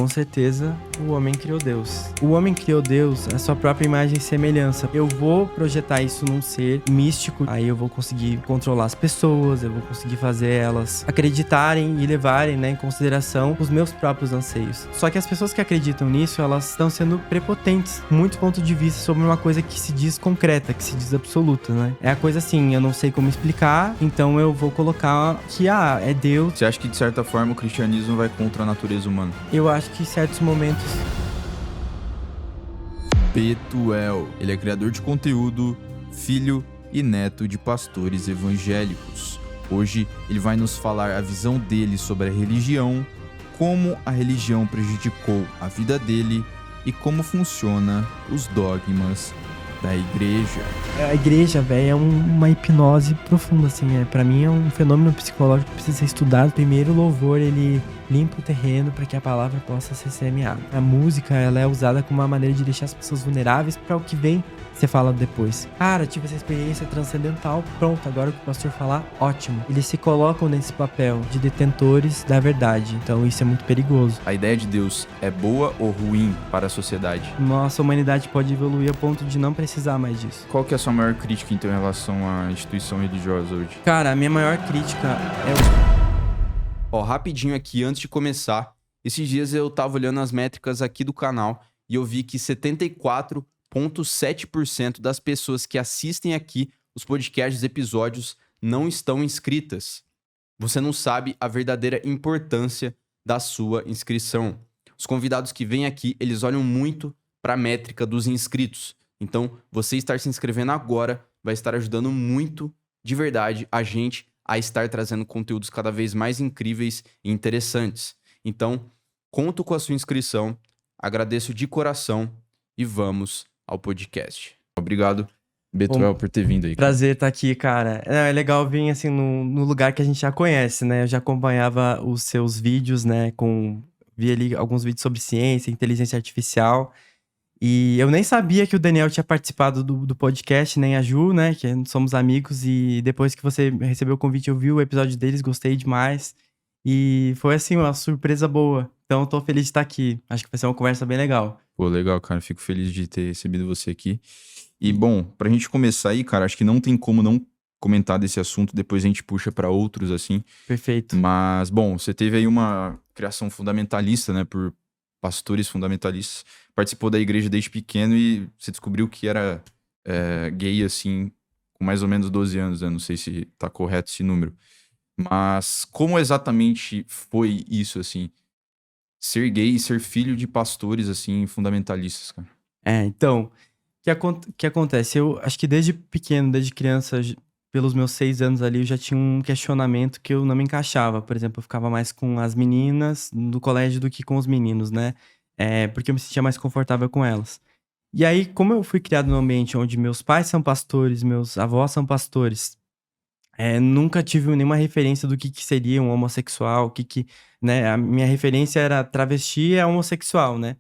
Com certeza, o homem criou Deus. O homem criou Deus, a sua própria imagem e semelhança. Eu vou projetar isso num ser místico, aí eu vou conseguir controlar as pessoas, eu vou conseguir fazer elas acreditarem e levarem, né, em consideração os meus próprios anseios. Só que as pessoas que acreditam nisso, elas estão sendo prepotentes, muito ponto de vista sobre uma coisa que se diz concreta, que se diz absoluta, né? É a coisa assim, eu não sei como explicar, então eu vou colocar que, é Deus. Você acha que, de certa forma, o cristianismo vai contra a natureza humana? Eu acho que em certos momentos... Betuel. Ele é criador de conteúdo, filho e neto de pastores evangélicos. Hoje ele vai nos falar a visão dele sobre a religião, como a religião prejudicou a vida dele e como funciona os dogmas da igreja. A igreja, velho, é uma hipnose profunda, assim. Pra mim é um fenômeno psicológico que precisa ser estudado. Primeiro, o louvor, ele limpa o terreno para que a palavra possa ser semeada. A música, ela é usada como uma maneira de deixar as pessoas vulneráveis para o que vem, você fala depois. Cara, tive essa experiência transcendental, pronto, agora o que o pastor falar, ótimo. Eles se colocam nesse papel de detentores da verdade, então isso é muito perigoso. A ideia de Deus é boa ou ruim para a sociedade? Nossa humanidade pode evoluir a ponto de não precisar mais disso. Qual que é a sua maior crítica, então, em relação à instituição religiosa hoje? Cara, a minha maior crítica é Rapidinho aqui, antes de começar, esses dias eu tava olhando as métricas aqui do canal e eu vi que 74,7% das pessoas que assistem aqui os podcasts, episódios, não estão inscritas. Você não sabe a verdadeira importância da sua inscrição. Os convidados que vêm aqui, eles olham muito para a métrica dos inscritos. Então, você estar se inscrevendo agora vai estar ajudando muito, de verdade, a gente a estar trazendo conteúdos cada vez mais incríveis e interessantes. Então, conto com a sua inscrição, agradeço de coração e vamos ao podcast. Obrigado, Betuel, por ter vindo aí. Prazer estar aqui, cara. É legal vir, assim, no lugar que a gente já conhece, né? Eu já acompanhava os seus vídeos, né? Vi ali alguns vídeos sobre ciência, inteligência artificial. E eu nem sabia que o Daniel tinha participado do podcast, nem a Ju, né? Que somos amigos. E depois que você recebeu o convite, eu vi o episódio deles, gostei demais. E foi, assim, uma surpresa boa. Então, eu tô feliz de estar aqui. Acho que vai ser uma conversa bem legal. Pô, legal, cara. Fico feliz de ter recebido você aqui. E, bom, pra gente começar aí, cara, acho que não tem como não comentar desse assunto. Depois a gente puxa pra outros, assim. Perfeito. Mas, bom, você teve aí uma criação fundamentalista, né? Por pastores fundamentalistas. Participou da igreja desde pequeno e você descobriu que era gay, assim, com mais ou menos 12 anos, né? Não sei se tá correto esse número. Mas como exatamente foi isso, assim? Ser gay e ser filho de pastores, assim, fundamentalistas, cara? Então, o que acontece? Eu acho que desde pequeno, desde criança, pelos meus 6 anos ali, eu já tinha um questionamento que eu não me encaixava. Por exemplo, eu ficava mais com as meninas do colégio do que com os meninos, né? Porque eu me sentia mais confortável com elas. E aí, como eu fui criado num ambiente onde meus pais são pastores, meus avós são pastores, nunca tive nenhuma referência do que seria um homossexual, né? A minha referência era travesti é homossexual, né?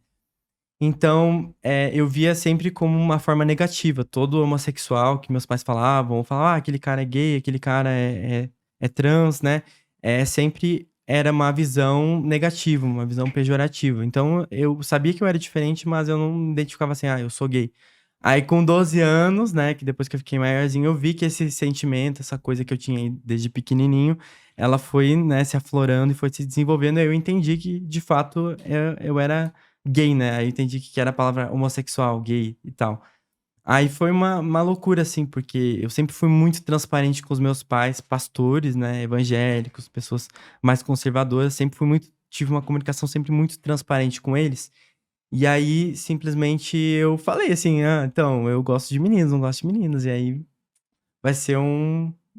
Então, eu via sempre como uma forma negativa. Todo homossexual que meus pais falavam, aquele cara é gay, aquele cara é trans, né? Sempre era uma visão negativa, uma visão pejorativa. Então, eu sabia que eu era diferente, mas eu não me identificava assim, eu sou gay. Aí, com 12 anos, né, que depois que eu fiquei maiorzinho, eu vi que esse sentimento, essa coisa que eu tinha desde pequenininho, ela foi, né, se aflorando e foi se desenvolvendo. Aí eu entendi que, de fato, eu era gay, né? Aí eu entendi que era a palavra homossexual, gay e tal. Aí foi uma loucura, assim, porque eu sempre fui muito transparente com os meus pais, pastores, né, evangélicos, pessoas mais conservadoras, tive uma comunicação sempre muito transparente com eles. E aí, simplesmente, eu falei assim, então, eu gosto de meninos, não gosto de meninas, e aí vai ser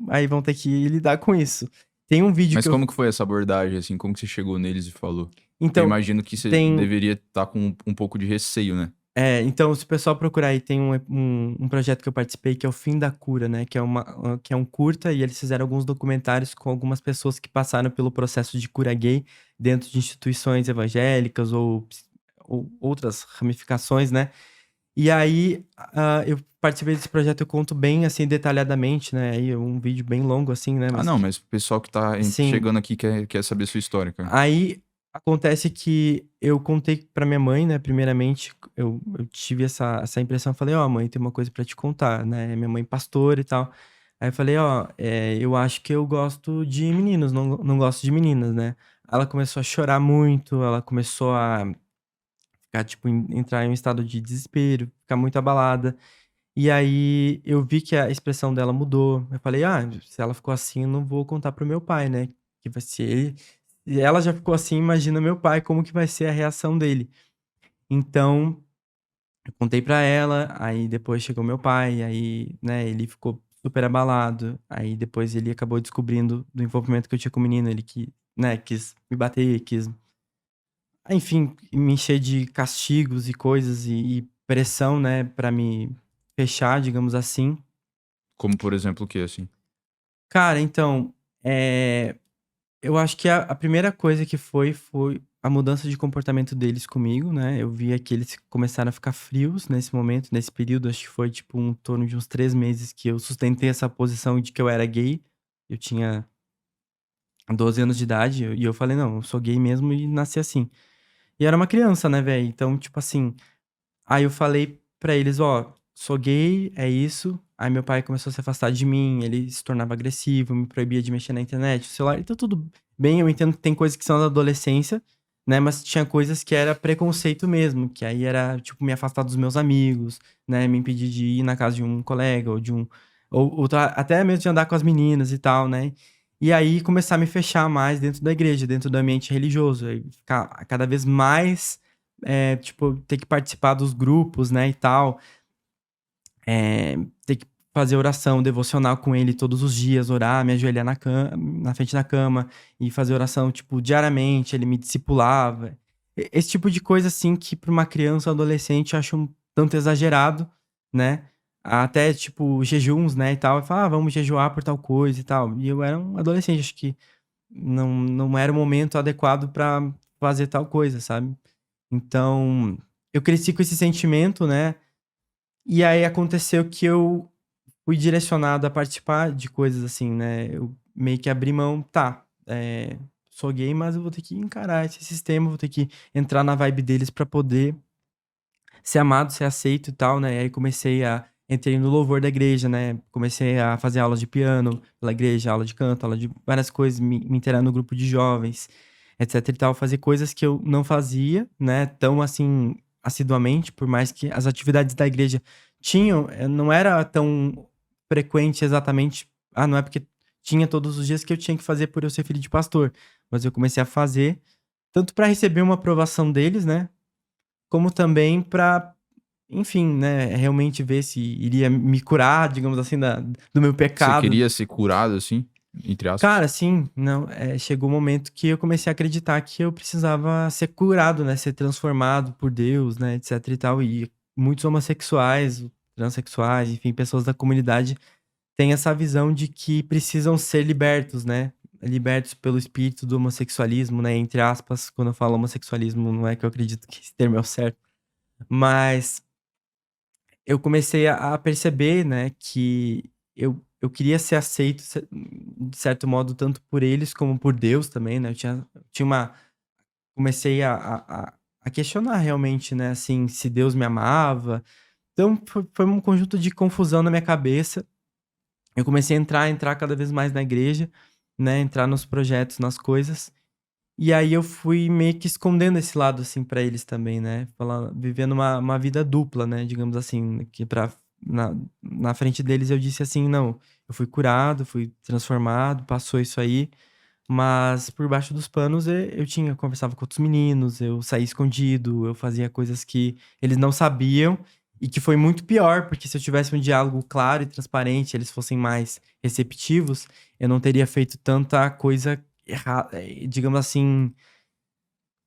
aí vão ter que lidar com isso. Tem um vídeo Mas como que foi essa abordagem, assim? Como que você chegou neles e falou? Então, eu imagino que você deveria estar com um pouco de receio, né? Então, se o pessoal procurar aí, tem um projeto que eu participei que é o Fim da Cura, né? Que é um curta, e eles fizeram alguns documentários com algumas pessoas que passaram pelo processo de cura gay dentro de instituições evangélicas ou outras ramificações, né? E aí, eu participei desse projeto, eu conto bem, assim, detalhadamente, né? Aí um vídeo bem longo, assim, né? Mas o pessoal que tá chegando aqui quer saber sua história, cara. Aí, acontece que eu contei pra minha mãe, né, primeiramente, eu tive essa impressão, falei: "Ó, mãe, tem uma coisa pra te contar", né, minha mãe pastora e tal. Aí eu falei: "Ó, eu acho que eu gosto de meninos, não gosto de meninas, né". Ela começou a chorar muito, ela começou a ficar, tipo, entrar em um estado de desespero, ficar muito abalada. E aí eu vi que a expressão dela mudou. Eu falei: "Ah, se ela ficou assim, eu não vou contar para o meu pai, né, que vai ser ele, e ela já ficou assim, imagina meu pai, como que vai ser a reação dele". Então, eu contei pra ela, aí depois chegou meu pai, aí, né, ele ficou super abalado, aí depois ele acabou descobrindo do envolvimento que eu tinha com o menino, ele né, quis me bater, quis, enfim, me encher de castigos e coisas e pressão, né, pra me fechar, digamos assim. Como, por exemplo, o quê, assim? Cara, então, eu acho que a primeira coisa que foi a mudança de comportamento deles comigo, né, eu via que eles começaram a ficar frios nesse momento, nesse período, acho que foi, tipo, em torno de uns 3 meses que eu sustentei essa posição de que eu era gay. Eu tinha 12 anos de idade e eu falei: "Não, eu sou gay mesmo e nasci assim". E era uma criança, né, velho, então, tipo assim, aí eu falei pra eles: "Ó, sou gay, é isso". Aí meu pai começou a se afastar de mim, ele se tornava agressivo, me proibia de mexer na internet, no celular, então tudo bem, eu entendo que tem coisas que são da adolescência, né, mas tinha coisas que era preconceito mesmo, que aí era, tipo, me afastar dos meus amigos, né, me impedir de ir na casa de um colega ou de um ou até mesmo de andar com as meninas e tal, né. E aí começar a me fechar mais dentro da igreja, dentro do ambiente religioso, aí ficar cada vez mais tipo, ter que participar dos grupos, né, e tal, ter que fazer oração devocional com ele todos os dias, orar, me ajoelhar na frente da cama e fazer oração, tipo, diariamente, ele me discipulava. Esse tipo de coisa, assim, que para uma criança ou adolescente eu acho um tanto exagerado, né, até, tipo, jejuns, né, e tal, eu falava: "Ah, vamos jejuar por tal coisa e tal", e eu era um adolescente, acho que não era o momento adequado pra fazer tal coisa, sabe. Então, eu cresci com esse sentimento, né, e aí aconteceu que eu fui direcionado a participar de coisas assim, né, eu meio que abri mão, tá, sou gay, mas eu vou ter que encarar esse sistema, vou ter que entrar na vibe deles pra poder ser amado, ser aceito e tal, né, e aí entrei no louvor da igreja, né, comecei a fazer aula de piano pela igreja, aula de canto, aula de várias coisas, me inteirar no grupo de jovens, etc e tal, fazer coisas que eu não fazia, né, tão assim, assiduamente, por mais que as atividades da igreja tinham, não era tão frequente exatamente, não é porque tinha todos os dias que eu tinha que fazer por eu ser filho de pastor, mas eu comecei a fazer, tanto para receber uma aprovação deles, né, como também pra, enfim, né, realmente ver se iria me curar, digamos assim, do meu Você pecado. queria ser curado, assim, entre aspas? Cara, sim, não, chegou um momento que eu comecei a acreditar que eu precisava ser curado, né, ser transformado por Deus, né, etc e tal. E muitos homossexuais, transexuais, enfim, pessoas da comunidade têm essa visão de que precisam ser libertos, né, libertos pelo espírito do homossexualismo, né, entre aspas. Quando eu falo homossexualismo, não é que eu acredito que esse termo é o certo, mas eu comecei a perceber, né, que eu queria ser aceito de certo modo, tanto por eles como por Deus também, né, eu tinha uma comecei a questionar realmente, né, assim, se Deus me amava. Então foi um conjunto de confusão na minha cabeça. Eu comecei a entrar cada vez mais na igreja, né, entrar nos projetos, nas coisas. E aí eu fui meio que escondendo esse lado, assim, pra eles também, né, vivendo uma vida dupla, né, digamos assim, que na frente deles eu disse assim: "Não, eu fui curado, fui transformado, passou isso aí", mas por baixo dos panos, eu conversava com outros meninos, eu saía escondido, eu fazia coisas que eles não sabiam e que foi muito pior, porque se eu tivesse um diálogo claro e transparente, eles fossem mais receptivos, eu não teria feito tanta coisa digamos assim,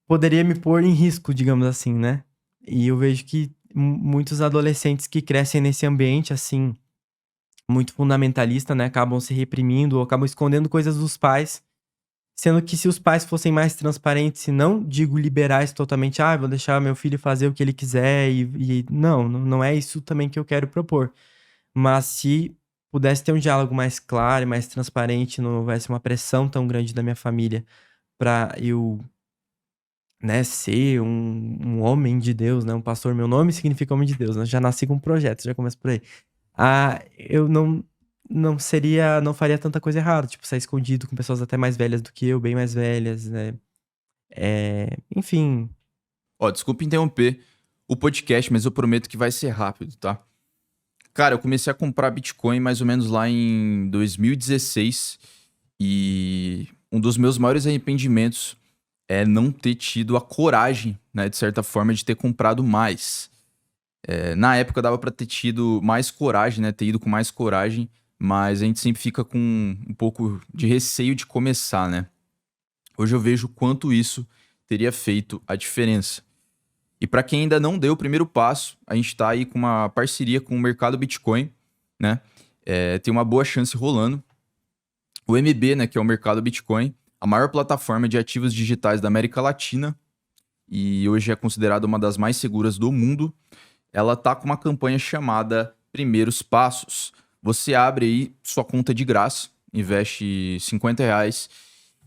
poderia me pôr em risco, digamos assim, né. E eu vejo que muitos adolescentes que crescem nesse ambiente, assim, muito fundamentalista, né, acabam se reprimindo ou acabam escondendo coisas dos pais, sendo que se os pais fossem mais transparentes e não digo liberais totalmente: "Ah, vou deixar meu filho fazer o que ele quiser", e não é isso também que eu quero propor. Mas se pudesse ter um diálogo mais claro e mais transparente, não houvesse uma pressão tão grande da minha família pra eu né, ser um homem de Deus, né, um pastor. Meu nome significa homem de Deus, né? Já nasci com um projeto, já começa por aí. Eu não faria tanta coisa errada, tipo, sair escondido com pessoas até mais velhas do que eu, bem mais velhas, né? Enfim, Ó, desculpa interromper o podcast, mas eu prometo que vai ser rápido, tá? Cara, eu comecei a comprar Bitcoin mais ou menos lá em 2016 e um dos meus maiores arrependimentos é não ter tido a coragem, né, de certa forma, de ter comprado mais. Na época dava pra ter tido mais coragem, né, ter ido com mais coragem, mas a gente sempre fica com um pouco de receio de começar, né? Hoje eu vejo o quanto isso teria feito a diferença. E para quem ainda não deu o primeiro passo, a gente está aí com uma parceria com o mercado Bitcoin, né? Tem uma boa chance rolando. O MB, né, que é o mercado Bitcoin, a maior plataforma de ativos digitais da América Latina e hoje é considerada uma das mais seguras do mundo. Ela tá com uma campanha chamada Primeiros Passos. Você abre aí sua conta de graça, investe R$ 50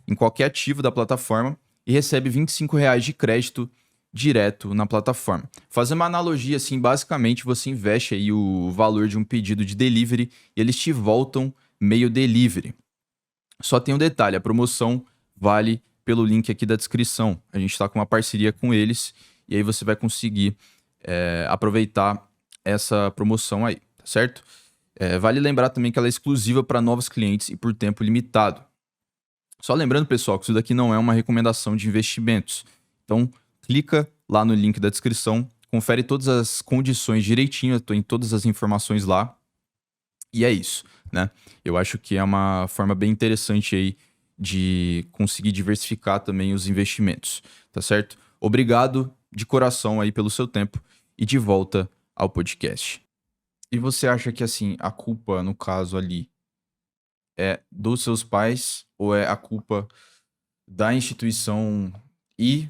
em qualquer ativo da plataforma e recebe R$ 25 de crédito direto na plataforma. Fazer uma analogia assim, basicamente você investe aí o valor de um pedido de delivery e eles te voltam meio delivery. Só tem um detalhe, a promoção vale pelo link aqui da descrição. A gente está com uma parceria com eles e aí você vai conseguir aproveitar essa promoção aí, tá certo? Vale lembrar também que ela é exclusiva para novos clientes e por tempo limitado. Só lembrando, pessoal, que isso daqui não é uma recomendação de investimentos. Então, clica lá no link da descrição, confere todas as condições direitinho, tem todas as informações lá. E é isso, né? Eu acho que é uma forma bem interessante aí de conseguir diversificar também os investimentos, tá certo? Obrigado de coração aí pelo seu tempo e de volta ao podcast. E você acha que, assim, a culpa, no caso ali, é dos seus pais ou é a culpa da instituição e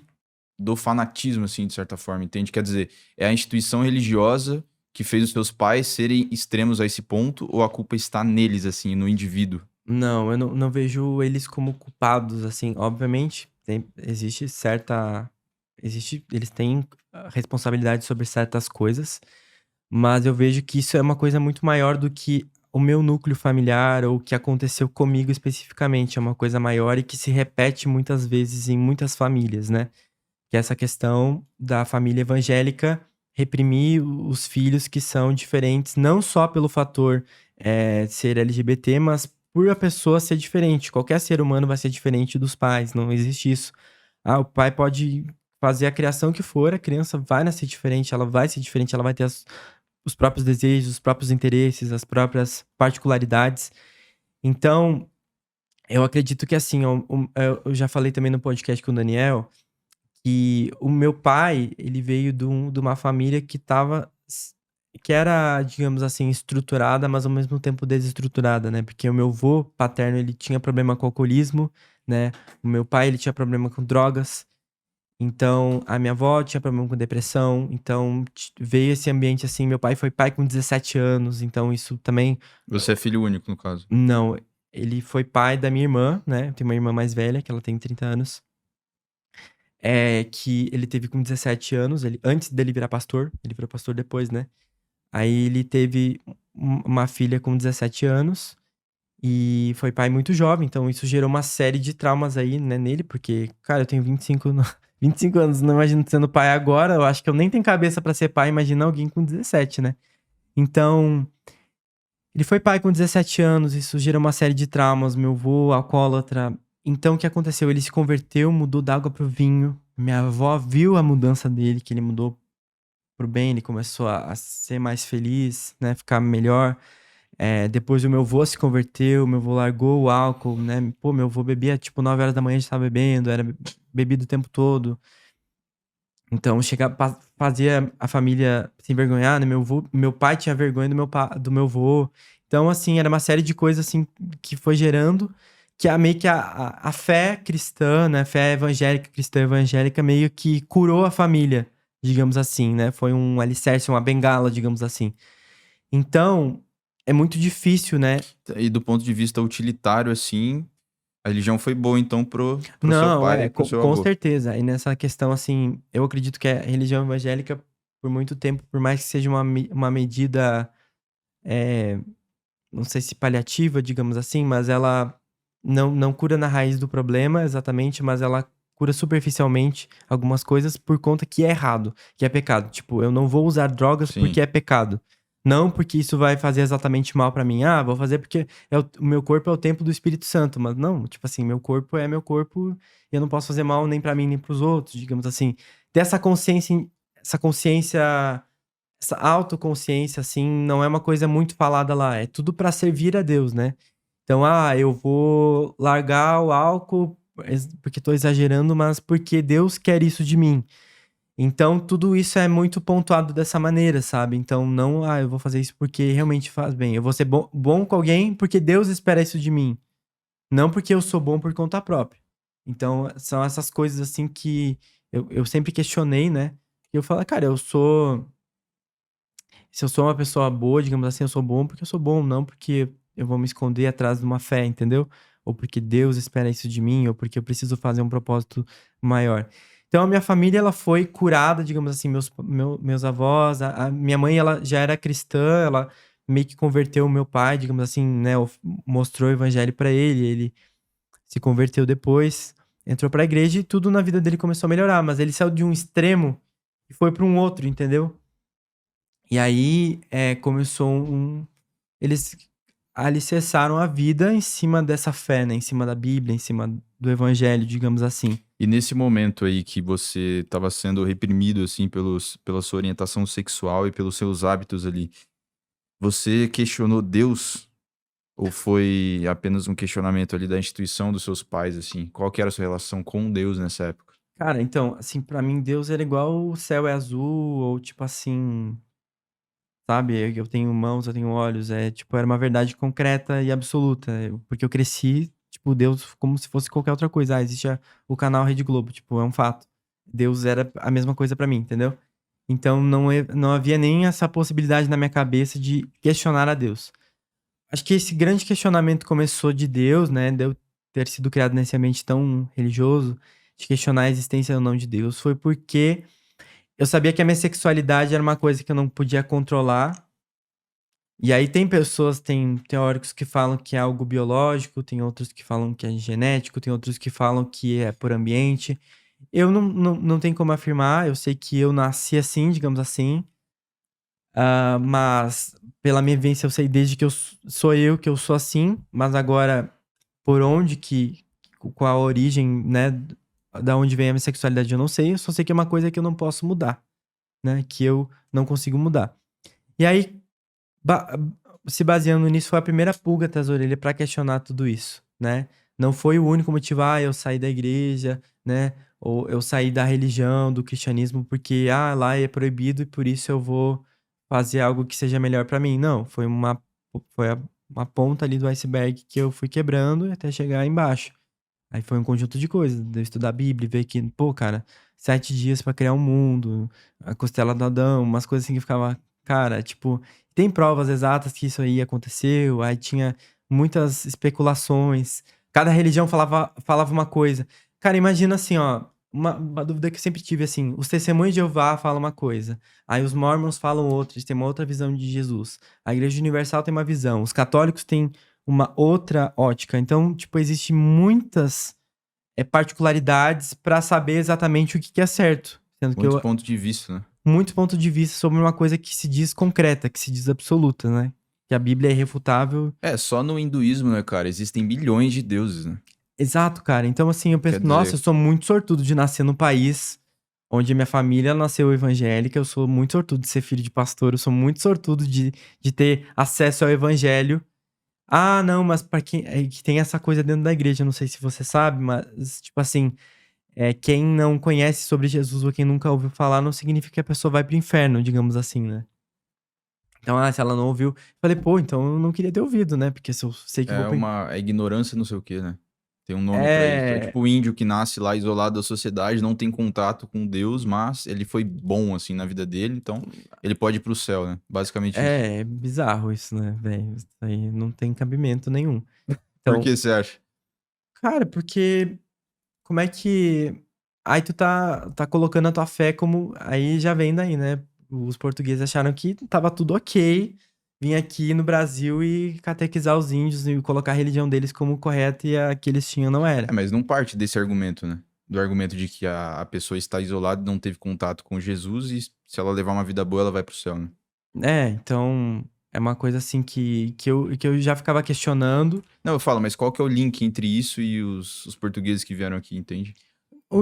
do fanatismo, assim, de certa forma, entende? Quer dizer, é a instituição religiosa que fez os seus pais serem extremos a esse ponto ou a culpa está neles, assim, no indivíduo? não, eu não vejo eles como culpados, assim. Obviamente, eles têm responsabilidade sobre certas coisas, mas eu vejo que isso é uma coisa muito maior do que o meu núcleo familiar ou o que aconteceu comigo especificamente. É uma coisa maior e que se repete muitas vezes em muitas famílias, né? Que é essa questão da família evangélica reprimir os filhos que são diferentes, não só pelo fator ser LGBT, mas por a pessoa ser diferente. Qualquer ser humano vai ser diferente dos pais, não existe isso. O pai pode fazer a criação que for, a criança vai nascer diferente, ela vai ser diferente, ela vai ter os próprios desejos, os próprios interesses, as próprias particularidades. Então, eu acredito que assim, eu já falei também no podcast com o Daniel, que o meu pai, ele veio de uma família que era, digamos assim, estruturada, mas ao mesmo tempo desestruturada, né? Porque o meu avô paterno, ele tinha problema com alcoolismo, né? O meu pai, ele tinha problema com drogas. Então, a minha avó tinha problema com depressão. Então, veio esse ambiente assim. Meu pai foi pai com 17 anos. Então, isso também. Você é filho único, no caso. Não, ele foi pai da minha irmã, né? Eu tenho uma irmã mais velha, que ela tem 30 anos. Que ele teve com 17 anos, antes dele virar pastor, ele virou pastor depois, né? Aí ele teve uma filha com 17 anos e foi pai muito jovem, então isso gerou uma série de traumas aí, né, nele, porque, cara, eu tenho 25 anos, não imagino sendo pai agora, eu acho que eu nem tenho cabeça pra ser pai, imagina alguém com 17, né? Então, ele foi pai com 17 anos, isso gerou uma série de traumas, meu avô, alcoólatra. Então, o que aconteceu? Ele se converteu, mudou da água pro vinho. Minha avó viu a mudança dele, que ele mudou pro bem, ele começou a ser mais feliz, né? Ficar melhor. Depois o meu avô se converteu, meu avô largou o álcool, né? Pô, meu avô bebia, tipo, 9 horas da manhã a gente tava bebendo, era bebido o tempo todo. Então, fazia a família se envergonhar, né? Meu pai tinha vergonha do meu avô. Então, assim, era uma série de coisas, assim, que foi gerando que meio que a fé cristã, né? Fé evangélica, cristã evangélica, meio que curou a família, digamos assim, né? Foi um alicerce, uma bengala, digamos assim. Então, é muito difícil, né? E do ponto de vista utilitário, assim, A religião foi boa, então, pro seu Não, pai e pro seu com avô. certeza. E nessa questão, assim, eu acredito que a religião evangélica, por muito tempo, por mais que seja uma medida, é, não sei se paliativa, digamos assim, mas ela não cura na raiz do problema, exatamente, mas ela cura superficialmente algumas coisas por conta que é errado, que é pecado. Tipo, eu não vou usar drogas Sim. porque é pecado. Não porque isso vai fazer exatamente mal pra mim. Ah, vou fazer porque o meu corpo é o templo do Espírito Santo. Mas não, tipo assim, meu corpo é meu corpo e eu não posso fazer mal nem pra mim nem pros outros, digamos assim. Ter essa consciência, essa autoconsciência, assim, não é uma coisa muito falada lá. É tudo pra servir a Deus, né? Então, eu vou largar o álcool porque tô exagerando, mas porque Deus quer isso de mim. Então, tudo isso é muito pontuado dessa maneira, sabe? Então, não, eu vou fazer isso porque realmente faz bem. Eu vou ser bom com alguém porque Deus espera isso de mim. Não porque eu sou bom por conta própria. Então, são essas coisas assim que eu sempre questionei, né? E eu falo, cara, se eu sou uma pessoa boa, digamos assim, eu sou bom porque eu sou bom, não porque eu vou me esconder atrás de uma fé, entendeu? Ou porque Deus espera isso de mim, ou porque eu preciso fazer um propósito maior. Então, a minha família, ela foi curada, digamos assim, meus avós, a minha mãe, ela já era cristã, ela meio que converteu o meu pai, digamos assim, né? Mostrou o evangelho pra ele se converteu depois, entrou pra igreja e tudo na vida dele começou a melhorar, mas ele saiu de um extremo e foi pra um outro, entendeu? E aí começou eles alicerçaram a vida em cima dessa fé, né? Em cima da Bíblia, em cima do Evangelho, digamos assim. E nesse momento aí que você estava sendo reprimido, assim, pela sua orientação sexual e pelos seus hábitos ali, você questionou Deus? Ou foi apenas um questionamento ali da instituição dos seus pais, assim? Qual que era a sua relação com Deus nessa época? Cara, então, assim, pra mim Deus era igual o céu é azul, ou tipo assim, sabe? Eu tenho mãos, eu tenho olhos, tipo, era uma verdade concreta e absoluta, porque eu cresci, tipo, Deus como se fosse qualquer outra coisa. Existe o canal Rede Globo, tipo, é um fato. Deus era a mesma coisa pra mim, entendeu? Então não havia nem essa possibilidade na minha cabeça de questionar a Deus. Acho que esse grande questionamento começou de Deus, né? De eu ter sido criado nesse ambiente tão religioso, de questionar a existência ou não de Deus, foi porque eu sabia que a minha sexualidade era uma coisa que eu não podia controlar. E aí tem teóricos que falam que é algo biológico, tem outros que falam que é genético, tem outros que falam que é por ambiente. Eu não tenho como afirmar, eu sei que eu nasci assim, digamos assim. Mas pela minha vivência eu sei desde que sou eu que eu sou assim, mas agora por onde qual a origem, né, da onde vem a minha sexualidade eu não sei, eu só sei que é uma coisa que eu não posso mudar, né, que eu não consigo mudar. E aí, ba- se baseando nisso, foi a primeira pulga atrás da orelha pra questionar tudo isso, né? Não foi o único motivo, eu saí da igreja, né? Ou eu saí da religião, do cristianismo, porque, lá é proibido e por isso eu vou fazer algo que seja melhor pra mim. Não, uma ponta ali do iceberg que eu fui quebrando até chegar embaixo. Aí foi um conjunto de coisas, de eu estudar a Bíblia, ver que, pô, cara, 7 dias pra criar um mundo, a costela do Adão, umas coisas assim que ficava, cara, tipo, tem provas exatas que isso aí aconteceu, aí tinha muitas especulações, cada religião falava uma coisa. Cara, imagina assim, ó, uma dúvida que eu sempre tive, assim, os testemunhos de Jeová falam uma coisa, aí os Mormons falam outra, eles têm uma outra visão de Jesus, a Igreja Universal tem uma visão, os católicos têm uma outra ótica. Então, tipo, existe muitas particularidades pra saber exatamente o que é certo. Sendo que Muitos pontos de vista, né? muitos pontos de vista sobre uma coisa que se diz concreta, que se diz absoluta, né? Que a Bíblia é irrefutável. É, só no hinduísmo, né, cara? Existem bilhões de deuses, né? Exato, cara. Então, assim, eu penso, Quer nossa, eu dizer, sou muito sortudo de nascer num país onde a minha família nasceu evangélica, eu sou muito sortudo de ser filho de pastor, eu sou muito sortudo de ter acesso ao evangelho. Não, mas para quem que tem essa coisa dentro da igreja, não sei se você sabe, mas tipo assim, quem não conhece sobre Jesus ou quem nunca ouviu falar, não significa que a pessoa vai pro inferno, digamos assim, né? Então, se ela não ouviu, eu falei, pô, então eu não queria ter ouvido, né? Porque se eu sei que eu vou pro é ignorância não sei o quê, né? Tem um nome pra isso. É é, tipo o índio que nasce lá isolado da sociedade, não tem contato com Deus, mas ele foi bom, assim, na vida dele, então ele pode ir pro céu, né? Basicamente isso. é bizarro isso, né, velho? Isso aí não tem cabimento nenhum. Por Então, que você acha? Cara, porque como é que. Aí tu tá colocando a tua fé como. Aí já vem daí, né? Os portugueses acharam que tava tudo ok vir aqui no Brasil e catequizar os índios e colocar a religião deles como correta e a que eles tinham não era. Mas não parte desse argumento, né? Do argumento de que a pessoa está isolada, não teve contato com Jesus e se ela levar uma vida boa, ela vai pro céu, né? Então é uma coisa assim que eu já ficava questionando. Não, eu falo, mas qual que é o link entre isso e os portugueses que vieram aqui, entende?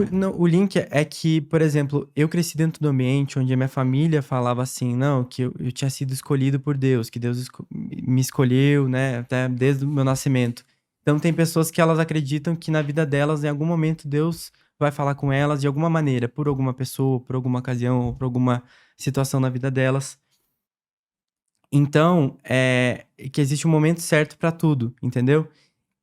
Não, o link é que, por exemplo, eu cresci dentro do ambiente onde a minha família falava assim, não, que eu tinha sido escolhido por Deus, que Deus me escolheu, né, até desde o meu nascimento. Então tem pessoas que elas acreditam que na vida delas, em algum momento, Deus vai falar com elas de alguma maneira, por alguma pessoa, por alguma ocasião, ou por alguma situação na vida delas. Então, que existe um momento certo pra tudo, entendeu?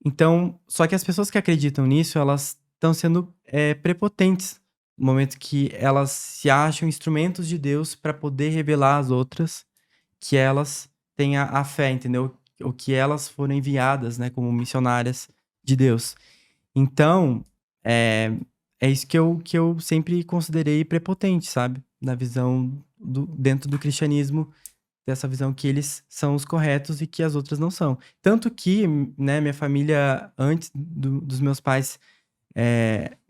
Então, só que as pessoas que acreditam nisso, elas estão sendo prepotentes no momento que elas se acham instrumentos de Deus para poder revelar às outras que elas têm a fé, entendeu? Ou que elas foram enviadas, né, como missionárias de Deus. Então, é isso que eu sempre considerei prepotente, sabe? Na visão dentro do cristianismo, dessa visão que eles são os corretos e que as outras não são. Tanto que, né, minha família, antes dos meus pais,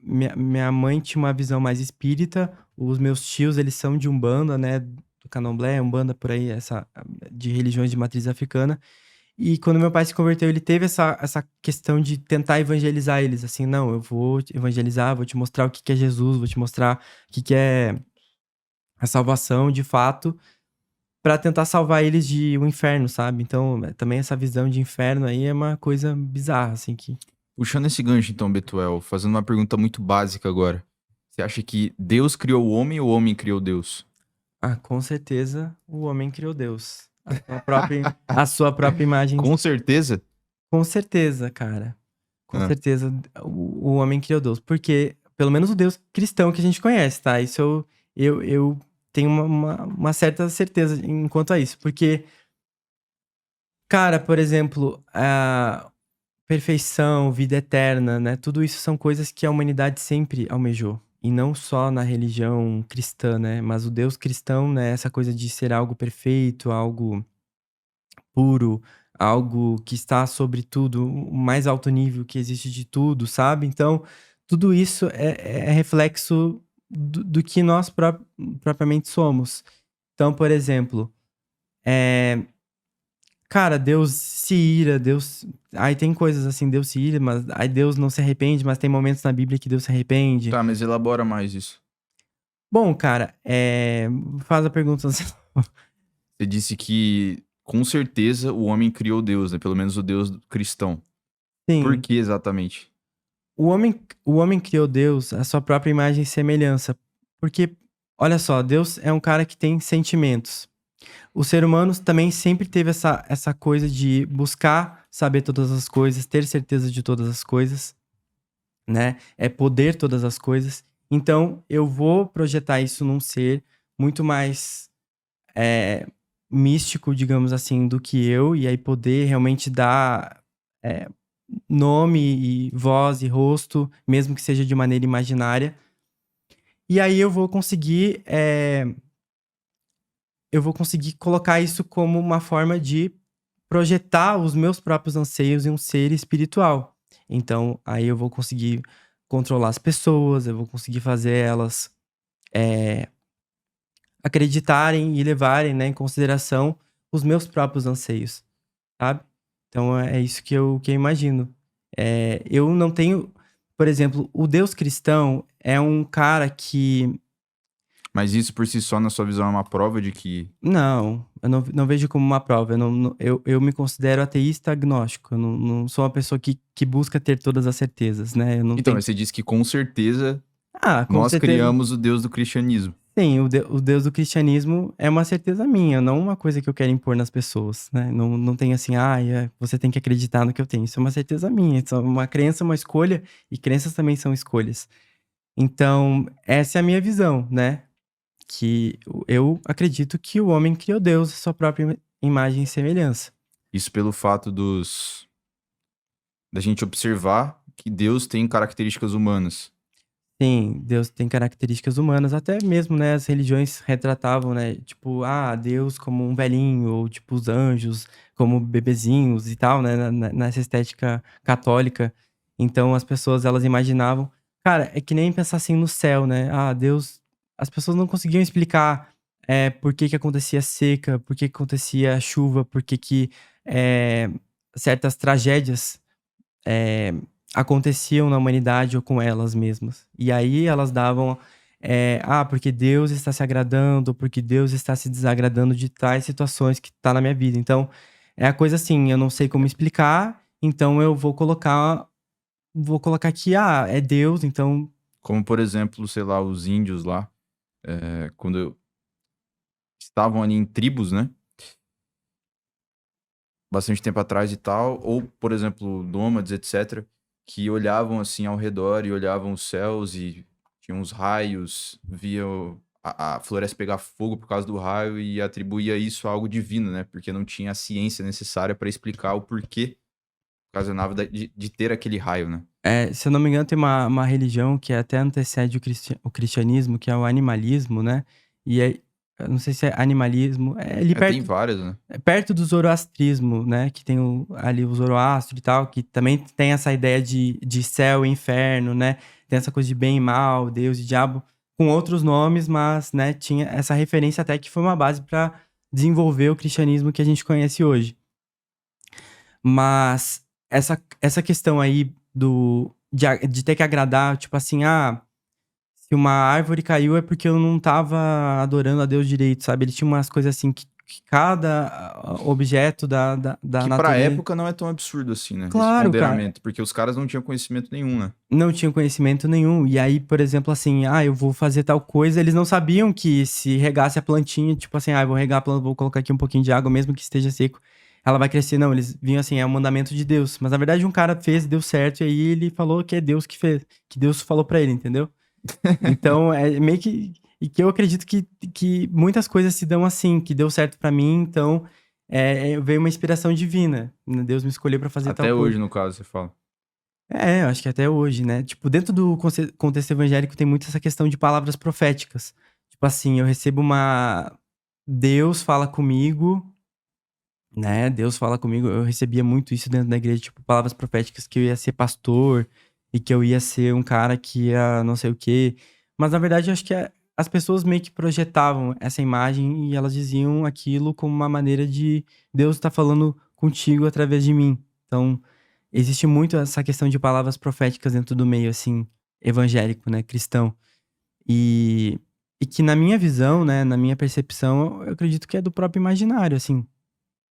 minha mãe tinha uma visão mais espírita, os meus tios, eles são de Umbanda, né, do Candomblé, Umbanda por aí, de religiões de matriz africana. E quando meu pai se converteu, ele teve essa questão de tentar evangelizar eles, assim, não, eu vou te evangelizar, vou te mostrar o que que é Jesus, vou te mostrar o que que é a salvação, de fato, pra tentar salvar eles de um inferno, sabe? Então, também essa visão de inferno aí é uma coisa bizarra, assim, que... Puxando esse gancho, então, Betuel, fazendo uma pergunta muito básica agora. Você acha que Deus criou o homem ou o homem criou Deus? Ah, com certeza o homem criou Deus. A sua própria imagem. Com certeza? Com certeza, cara. Com Ah. certeza o homem criou Deus. Porque, pelo menos o Deus cristão que a gente conhece, tá? Isso eu tenho uma certa certeza enquanto a isso. Porque, cara, por exemplo, a perfeição, vida eterna, né? Tudo isso são coisas que a humanidade sempre almejou. E não só na religião cristã, né? Mas o Deus cristão, né? Essa coisa de ser algo perfeito, algo puro, algo que está sobre tudo, o mais alto nível que existe de tudo, sabe? Então, tudo isso é reflexo do que nós propriamente somos. Então, por exemplo, cara, Deus se ira, Deus. Aí tem coisas assim, Deus se ira, mas aí Deus não se arrepende, mas tem momentos na Bíblia que Deus se arrepende. Tá, mas elabora mais isso. Bom, cara, faz a pergunta. Você disse que, com certeza, o homem criou Deus, né? Pelo menos o Deus cristão. Sim. Por que exatamente? O homem criou Deus à sua própria imagem e semelhança. Porque, olha só, Deus é um cara que tem sentimentos. O ser humano também sempre teve essa coisa de buscar saber todas as coisas, ter certeza de todas as coisas, né? É poder todas as coisas. Então, eu vou projetar isso num ser muito mais místico, digamos assim, do que eu, e aí poder realmente dar nome e voz e rosto, mesmo que seja de maneira imaginária. E aí eu vou conseguir colocar isso como uma forma de projetar os meus próprios anseios em um ser espiritual. Então, aí eu vou conseguir controlar as pessoas, eu vou conseguir fazer elas acreditarem e levarem, né, em consideração os meus próprios anseios, sabe? Então, é isso que eu imagino. Eu não tenho... Por exemplo, o Deus cristão é um cara que... Mas isso por si só, na sua visão, é uma prova de que... Não, eu não vejo como uma prova. Eu me considero ateísta agnóstico. Eu não sou uma pessoa que busca ter todas as certezas, né? Eu não Então, tenho... mas você disse que com certeza com nós certeza. criamos o Deus do cristianismo. Sim, o Deus do cristianismo é uma certeza minha, não uma coisa que eu quero impor nas pessoas, né? Não tem assim, você tem que acreditar no que eu tenho. Isso é uma certeza minha. Isso é uma crença, uma escolha, e crenças também são escolhas. Então, essa é a minha visão, né? Que eu acredito que o homem criou Deus, sua própria imagem e semelhança. Isso pelo fato da gente observar que Deus tem características humanas. Sim, Deus tem características humanas, até mesmo, né, as religiões retratavam, né, tipo, Deus como um velhinho, ou tipo, os anjos como bebezinhos e tal, né, nessa estética católica. Então as pessoas, elas imaginavam, cara, é que nem pensar assim no céu, né, Deus, as pessoas não conseguiam explicar por que que acontecia seca, por que que acontecia chuva, por que que eh, certas tragédias eh, aconteciam na humanidade ou com elas mesmas. E aí elas davam, porque Deus está se agradando, ou porque Deus está se desagradando de tais situações que tá na minha vida. Então, é a coisa assim, eu não sei como explicar, então eu vou colocar aqui, é Deus, então Como, por exemplo, sei lá, os índios lá, quando estavam ali em tribos, né? Bastante tempo atrás e tal. Ou, por exemplo, nômades, etc. Que olhavam assim ao redor e olhavam os céus e tinham uns raios, viam a floresta pegar fogo por causa do raio e atribuía isso a algo divino, né? Porque não tinha a ciência necessária para explicar o porquê ocasionava de ter aquele raio, né? Se eu não me engano, tem uma religião que até antecede o cristianismo, que é o animalismo, né? E aí, eu não sei se é animalismo, é ali Tem perto, várias, né? perto do zoroastrismo, né? Que tem ali o Zoroastro e tal, que também tem essa ideia de céu e inferno, né? Tem essa coisa de bem e mal, Deus e diabo, com outros nomes, mas, né, tinha essa referência até que foi uma base para desenvolver o cristianismo que a gente conhece hoje. Mas essa questão aí de ter que agradar, tipo assim, se uma árvore caiu é porque eu não tava adorando a Deus direito, sabe? Ele tinha umas coisas assim que cada objeto da Que pra natureza. época não é tão absurdo assim, né? Esse Claro, cara, ponderamento. Porque os caras não tinham conhecimento nenhum, né? não tinha conhecimento nenhum. E aí, por exemplo, assim, eu vou fazer tal coisa, eles não sabiam que se regasse a plantinha, tipo assim, eu vou regar a planta, vou colocar aqui um pouquinho de água, mesmo que esteja seco, ela vai crescer. Não, eles vinham assim, é o mandamento de Deus. Mas na verdade, um cara fez, deu certo, e aí ele falou que é Deus que fez, que Deus falou pra ele, entendeu? Então, é meio que. E que eu acredito que muitas coisas se dão assim, que deu certo pra mim, então veio uma inspiração divina, né? Deus me escolheu pra fazer tal Até coisa. hoje, no caso, você fala. Eu acho que até hoje, né? Tipo, dentro do contexto evangélico tem muito essa questão de palavras proféticas. Tipo assim, eu recebo Deus fala comigo, né? Deus fala comigo. Eu recebia muito isso dentro da igreja, tipo, palavras proféticas que eu ia ser pastor e que eu ia ser um cara que ia não sei o quê. Mas na verdade eu acho que as pessoas meio que projetavam essa imagem e elas diziam aquilo como uma maneira de Deus estar falando contigo através de mim. Então, existe muito essa questão de palavras proféticas dentro do meio, assim, evangélico, né, cristão. E, e que na minha visão, né, na minha percepção, eu acredito que é do próprio imaginário, assim,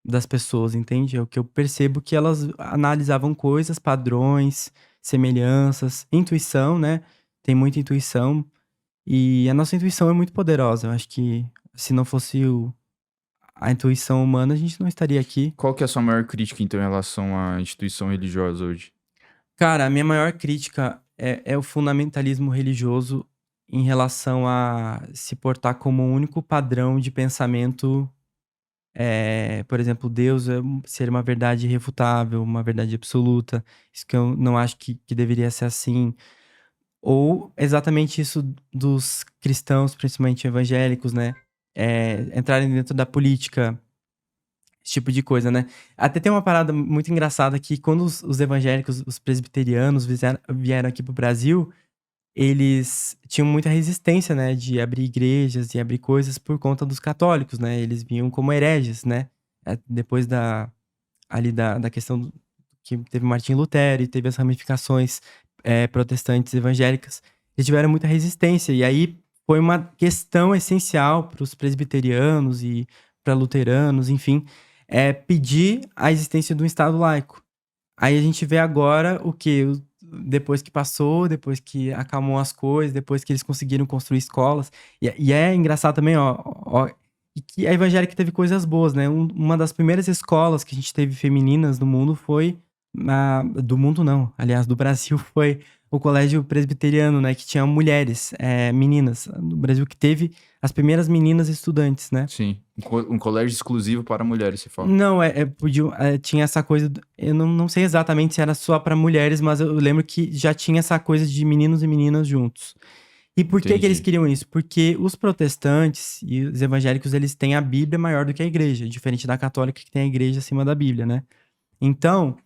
das pessoas, entende? É o que eu percebo que elas analisavam coisas, padrões, semelhanças, intuição, né? Tem muita intuição. E a nossa intuição é muito poderosa. Eu acho que se não fosse a intuição humana, a gente não estaria aqui. Qual que é a sua maior crítica, então, em relação à instituição religiosa hoje? Cara, a minha maior crítica é o fundamentalismo religioso em relação a se portar como um único padrão de pensamento. Por exemplo, Deus ser uma verdade irrefutável, uma verdade absoluta. Isso que eu não acho que deveria ser assim. Ou exatamente isso dos cristãos, principalmente evangélicos, né? Entrarem dentro da política, esse tipo de coisa, né? Até tem uma parada muito engraçada que quando os evangélicos, os presbiterianos vieram aqui pro Brasil, eles tinham muita resistência, né, de abrir igrejas e abrir coisas por conta dos católicos, né? Eles vinham como hereges, né? Depois da questão que teve Martim Lutero e teve as ramificações protestantes evangélicas, eles tiveram muita resistência. E aí foi uma questão essencial para os presbiterianos e para luteranos, enfim, pedir a existência de um Estado laico. Aí a gente vê agora o que depois que passou, depois que acalmou as coisas, depois que eles conseguiram construir escolas. E é engraçado também, ó, e que a evangélica teve coisas boas, né? Uma das primeiras escolas que a gente teve femininas no mundo foi do mundo não, aliás, do Brasil foi o Colégio Presbiteriano, né? Que tinha mulheres, meninas, no Brasil que teve as primeiras meninas estudantes, né? Sim. Um colégio exclusivo para mulheres, você fala. Não, tinha essa coisa. Eu não sei exatamente se era só pra mulheres, mas eu lembro que já tinha essa coisa de meninos e meninas juntos. E por que eles Entendi. queriam isso? Porque os protestantes e os evangélicos, eles têm a Bíblia maior do que a igreja, diferente da católica que tem a igreja acima da Bíblia, né? Então,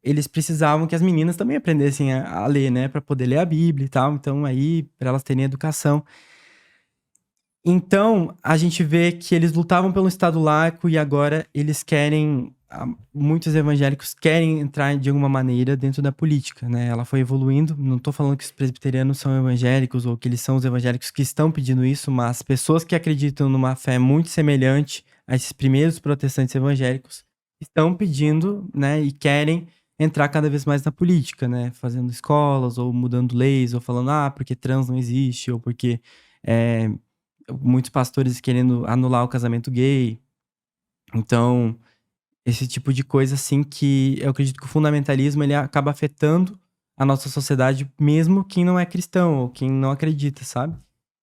eles precisavam que as meninas também aprendessem a ler, né? Pra poder ler a Bíblia e tal. Então, aí, pra elas terem educação. Então, a gente vê que eles lutavam pelo Estado laico e agora eles querem. Muitos evangélicos querem entrar de alguma maneira dentro da política, né? Ela foi evoluindo. Não tô falando que os presbiterianos são evangélicos ou que eles são os evangélicos que estão pedindo isso, mas pessoas que acreditam numa fé muito semelhante a esses primeiros protestantes evangélicos estão pedindo, né? E querem entrar cada vez mais na política, né? Fazendo escolas ou mudando leis ou falando, porque trans não existe ou porque. é, Muitos pastores querendo anular o casamento gay. Então, esse tipo de coisa, assim, que eu acredito que o fundamentalismo, ele acaba afetando a nossa sociedade, mesmo quem não é cristão ou quem não acredita, sabe?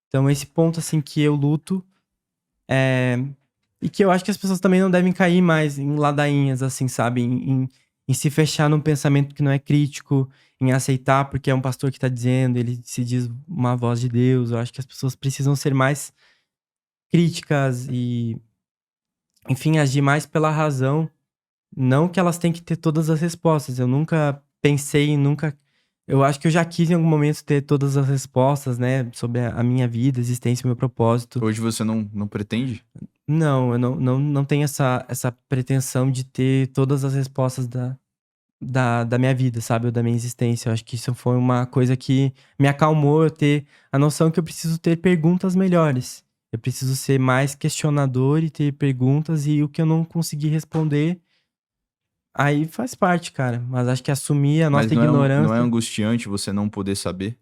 Então, esse ponto, assim, que eu luto, e que eu acho que as pessoas também não devem cair mais em ladainhas, assim, sabe? Em se fechar num pensamento que não é crítico, em aceitar porque é um pastor que tá dizendo, ele se diz uma voz de Deus. Eu acho que as pessoas precisam ser mais críticas e, enfim, agir mais pela razão. Não que elas têm que ter todas as respostas. Eu nunca pensei, nunca. Eu acho que eu já quis em algum momento ter todas as respostas, né? Sobre a minha vida, a existência, o meu propósito. Hoje você não pretende? Não, eu não tenho essa pretensão de ter todas as respostas da minha vida, sabe? Ou da minha existência. Eu acho que isso foi uma coisa que me acalmou eu ter a noção que eu preciso ter perguntas melhores. Eu preciso ser mais questionador e ter perguntas, e o que eu não conseguir responder, aí faz parte, cara. Mas acho que assumir a Mas nossa não é ignorância. angustiante você não poder saber?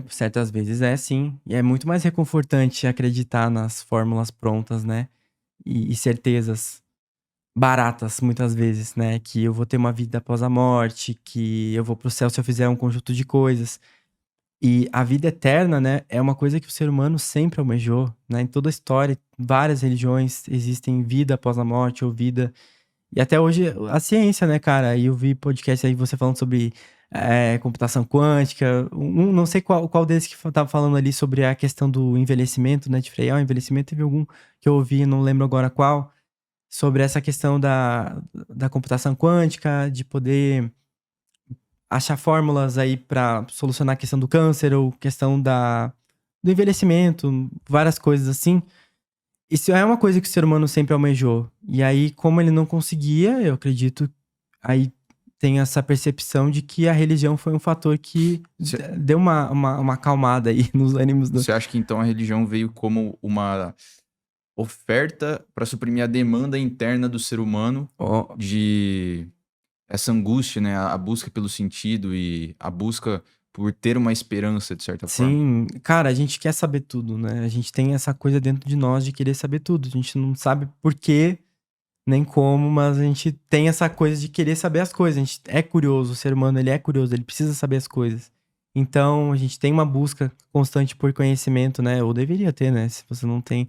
Certas vezes é sim. E é muito mais reconfortante acreditar nas fórmulas prontas, né? E certezas baratas, muitas vezes, né? Que eu vou ter uma vida após a morte, que eu vou pro céu se eu fizer um conjunto de coisas. E a vida eterna, né, é uma coisa que o ser humano sempre almejou, né? Em toda a história, várias religiões existem vida após a morte ou vida. E até hoje, a ciência, né, cara? E eu vi podcast aí você falando sobre computação quântica. Não sei qual deles que tava falando ali sobre a questão do envelhecimento, né? De frear o envelhecimento. Teve algum que eu ouvi, não lembro agora qual, sobre essa questão da computação quântica, de poder achar fórmulas aí pra solucionar a questão do câncer ou questão do envelhecimento, várias coisas assim. Isso é uma coisa que o ser humano sempre almejou. E aí, como ele não conseguia, eu acredito, aí tem essa percepção de que a religião foi um fator que Você deu uma acalmada aí nos ânimos do. você acha que então a religião veio como uma oferta para suprimir a demanda interna do ser humano Ó, de essa angústia, né? A busca pelo sentido e a busca por ter uma esperança, de certa forma. sim, cara, a gente quer saber tudo, né? A gente tem essa coisa dentro de nós de querer saber tudo. A gente não sabe por quê, nem como, mas a gente tem essa coisa de querer saber as coisas. A gente é curioso, o ser humano, ele é curioso, ele precisa saber as coisas. Então, a gente tem uma busca constante por conhecimento, né? Ou deveria ter, né? Se você não tem,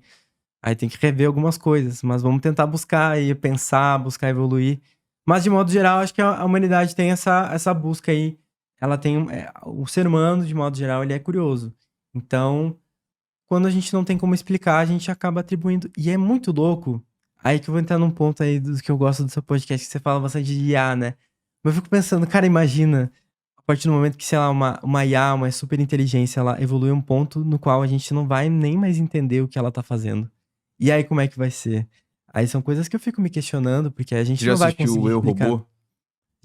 aí tem que rever algumas coisas. Mas vamos tentar buscar e pensar, buscar evoluir. Mas, de modo geral, acho que a humanidade tem essa busca aí. Ela tem. O ser humano, de modo geral, ele é curioso. Então, quando a gente não tem como explicar, a gente acaba atribuindo. E é muito louco. Aí que eu vou entrar num ponto aí do que eu gosto do seu podcast, que você fala bastante de IA, né? Mas eu fico pensando, cara, imagina, a partir do momento que, sei lá, uma IA, uma super inteligência, ela evolui a um ponto no qual a gente não vai nem mais entender o que ela tá fazendo. E aí, como é que vai ser? Aí são coisas que eu fico me questionando, porque a Você gente já não vai assistiu conseguir o Eu, explicar. Robô,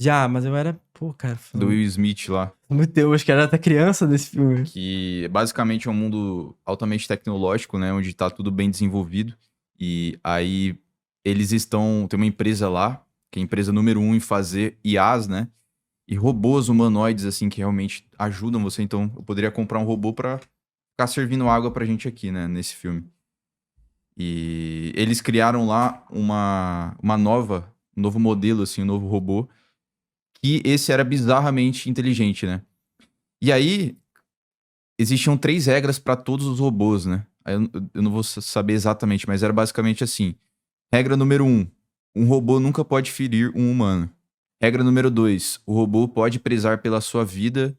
Já, mas eu era, pô, cara, do Will Smith lá? meu Deus, acho que era até criança desse filme. Que basicamente é um mundo altamente tecnológico, né? Onde tá tudo bem desenvolvido. E aí tem uma empresa lá, que é a empresa número 1 em fazer IAs, né? E robôs humanoides, assim, que realmente ajudam você. Então, eu poderia comprar um robô pra ficar servindo água pra gente aqui, né? Nesse filme. E eles criaram lá um novo modelo, assim, um novo robô. Que esse era bizarramente inteligente, né? E aí, existiam 3 regras pra todos os robôs, né? eu não vou saber exatamente, mas era basicamente assim. Regra número 1. Um robô nunca pode ferir um humano. Regra número 2. O robô pode prezar pela sua vida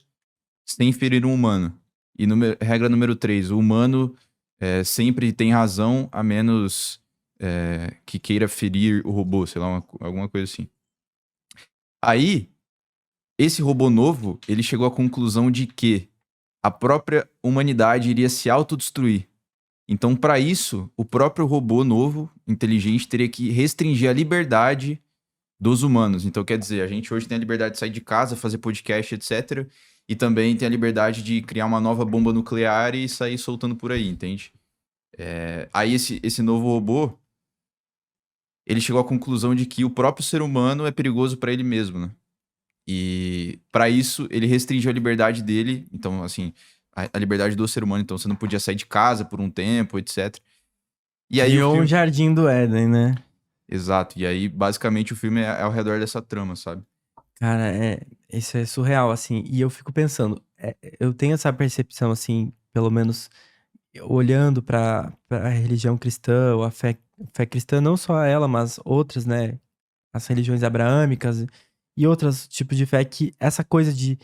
sem ferir um humano. E regra número 3. O humano sempre tem razão, a menos que queira ferir o robô, sei lá, alguma coisa assim. Aí, esse robô novo, ele chegou à conclusão de que a própria humanidade iria se autodestruir. Então, para isso, o próprio robô novo, inteligente, teria que restringir a liberdade dos humanos. Então, quer dizer, a gente hoje tem a liberdade de sair de casa, fazer podcast, etc. E também tem a liberdade de criar uma nova bomba nuclear e sair soltando por aí, entende? Aí esse novo robô, ele chegou à conclusão de que o próprio ser humano é perigoso para ele mesmo, né? E para isso, ele restringiu a liberdade dele. Então, assim, a liberdade do ser humano. Então, você não podia sair de casa por um tempo, etc. E aí Criou um jardim do Éden, né? Exato. E aí, basicamente, o filme é ao redor dessa trama, sabe? Cara, isso é surreal, assim. E eu fico pensando, eu tenho essa percepção, assim, pelo menos olhando pra religião cristã, ou a fé cristã, não só ela, mas outras, né? As religiões abraâmicas e outros tipos de fé, que essa coisa de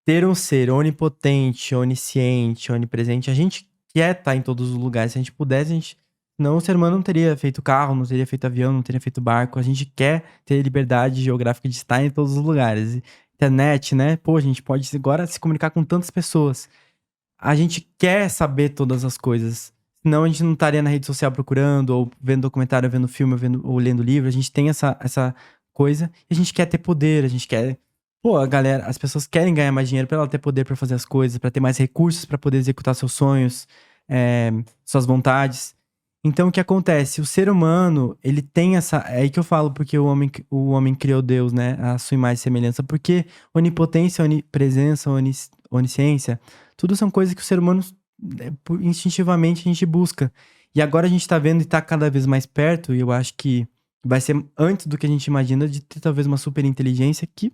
ter um ser onipotente, onisciente, onipresente, a gente quer estar em todos os lugares. Se a gente pudesse, não, o ser humano não teria feito carro, não teria feito avião, não teria feito barco. A gente quer ter liberdade geográfica de estar em todos os lugares. Internet, né? Pô, a gente pode agora se comunicar com tantas pessoas. A gente quer saber todas as coisas. Senão a gente não estaria na rede social procurando, ou vendo documentário, ou vendo filme, ou lendo livro. A gente tem essa coisa. E a gente quer ter poder, a gente quer. Pô, a galera, as pessoas querem ganhar mais dinheiro pra ela ter poder pra fazer as coisas, pra ter mais recursos pra poder executar seus sonhos, suas vontades. Então, o que acontece? O ser humano, ele tem essa. É aí que eu falo, porque o homem criou Deus, né? A sua imagem e semelhança. Porque onipotência, onipresença, onisciência, tudo são coisas que o ser humano, instintivamente, a gente busca. E agora a gente tá vendo e tá cada vez mais perto, e eu acho que vai ser antes do que a gente imagina, de ter talvez uma super inteligência que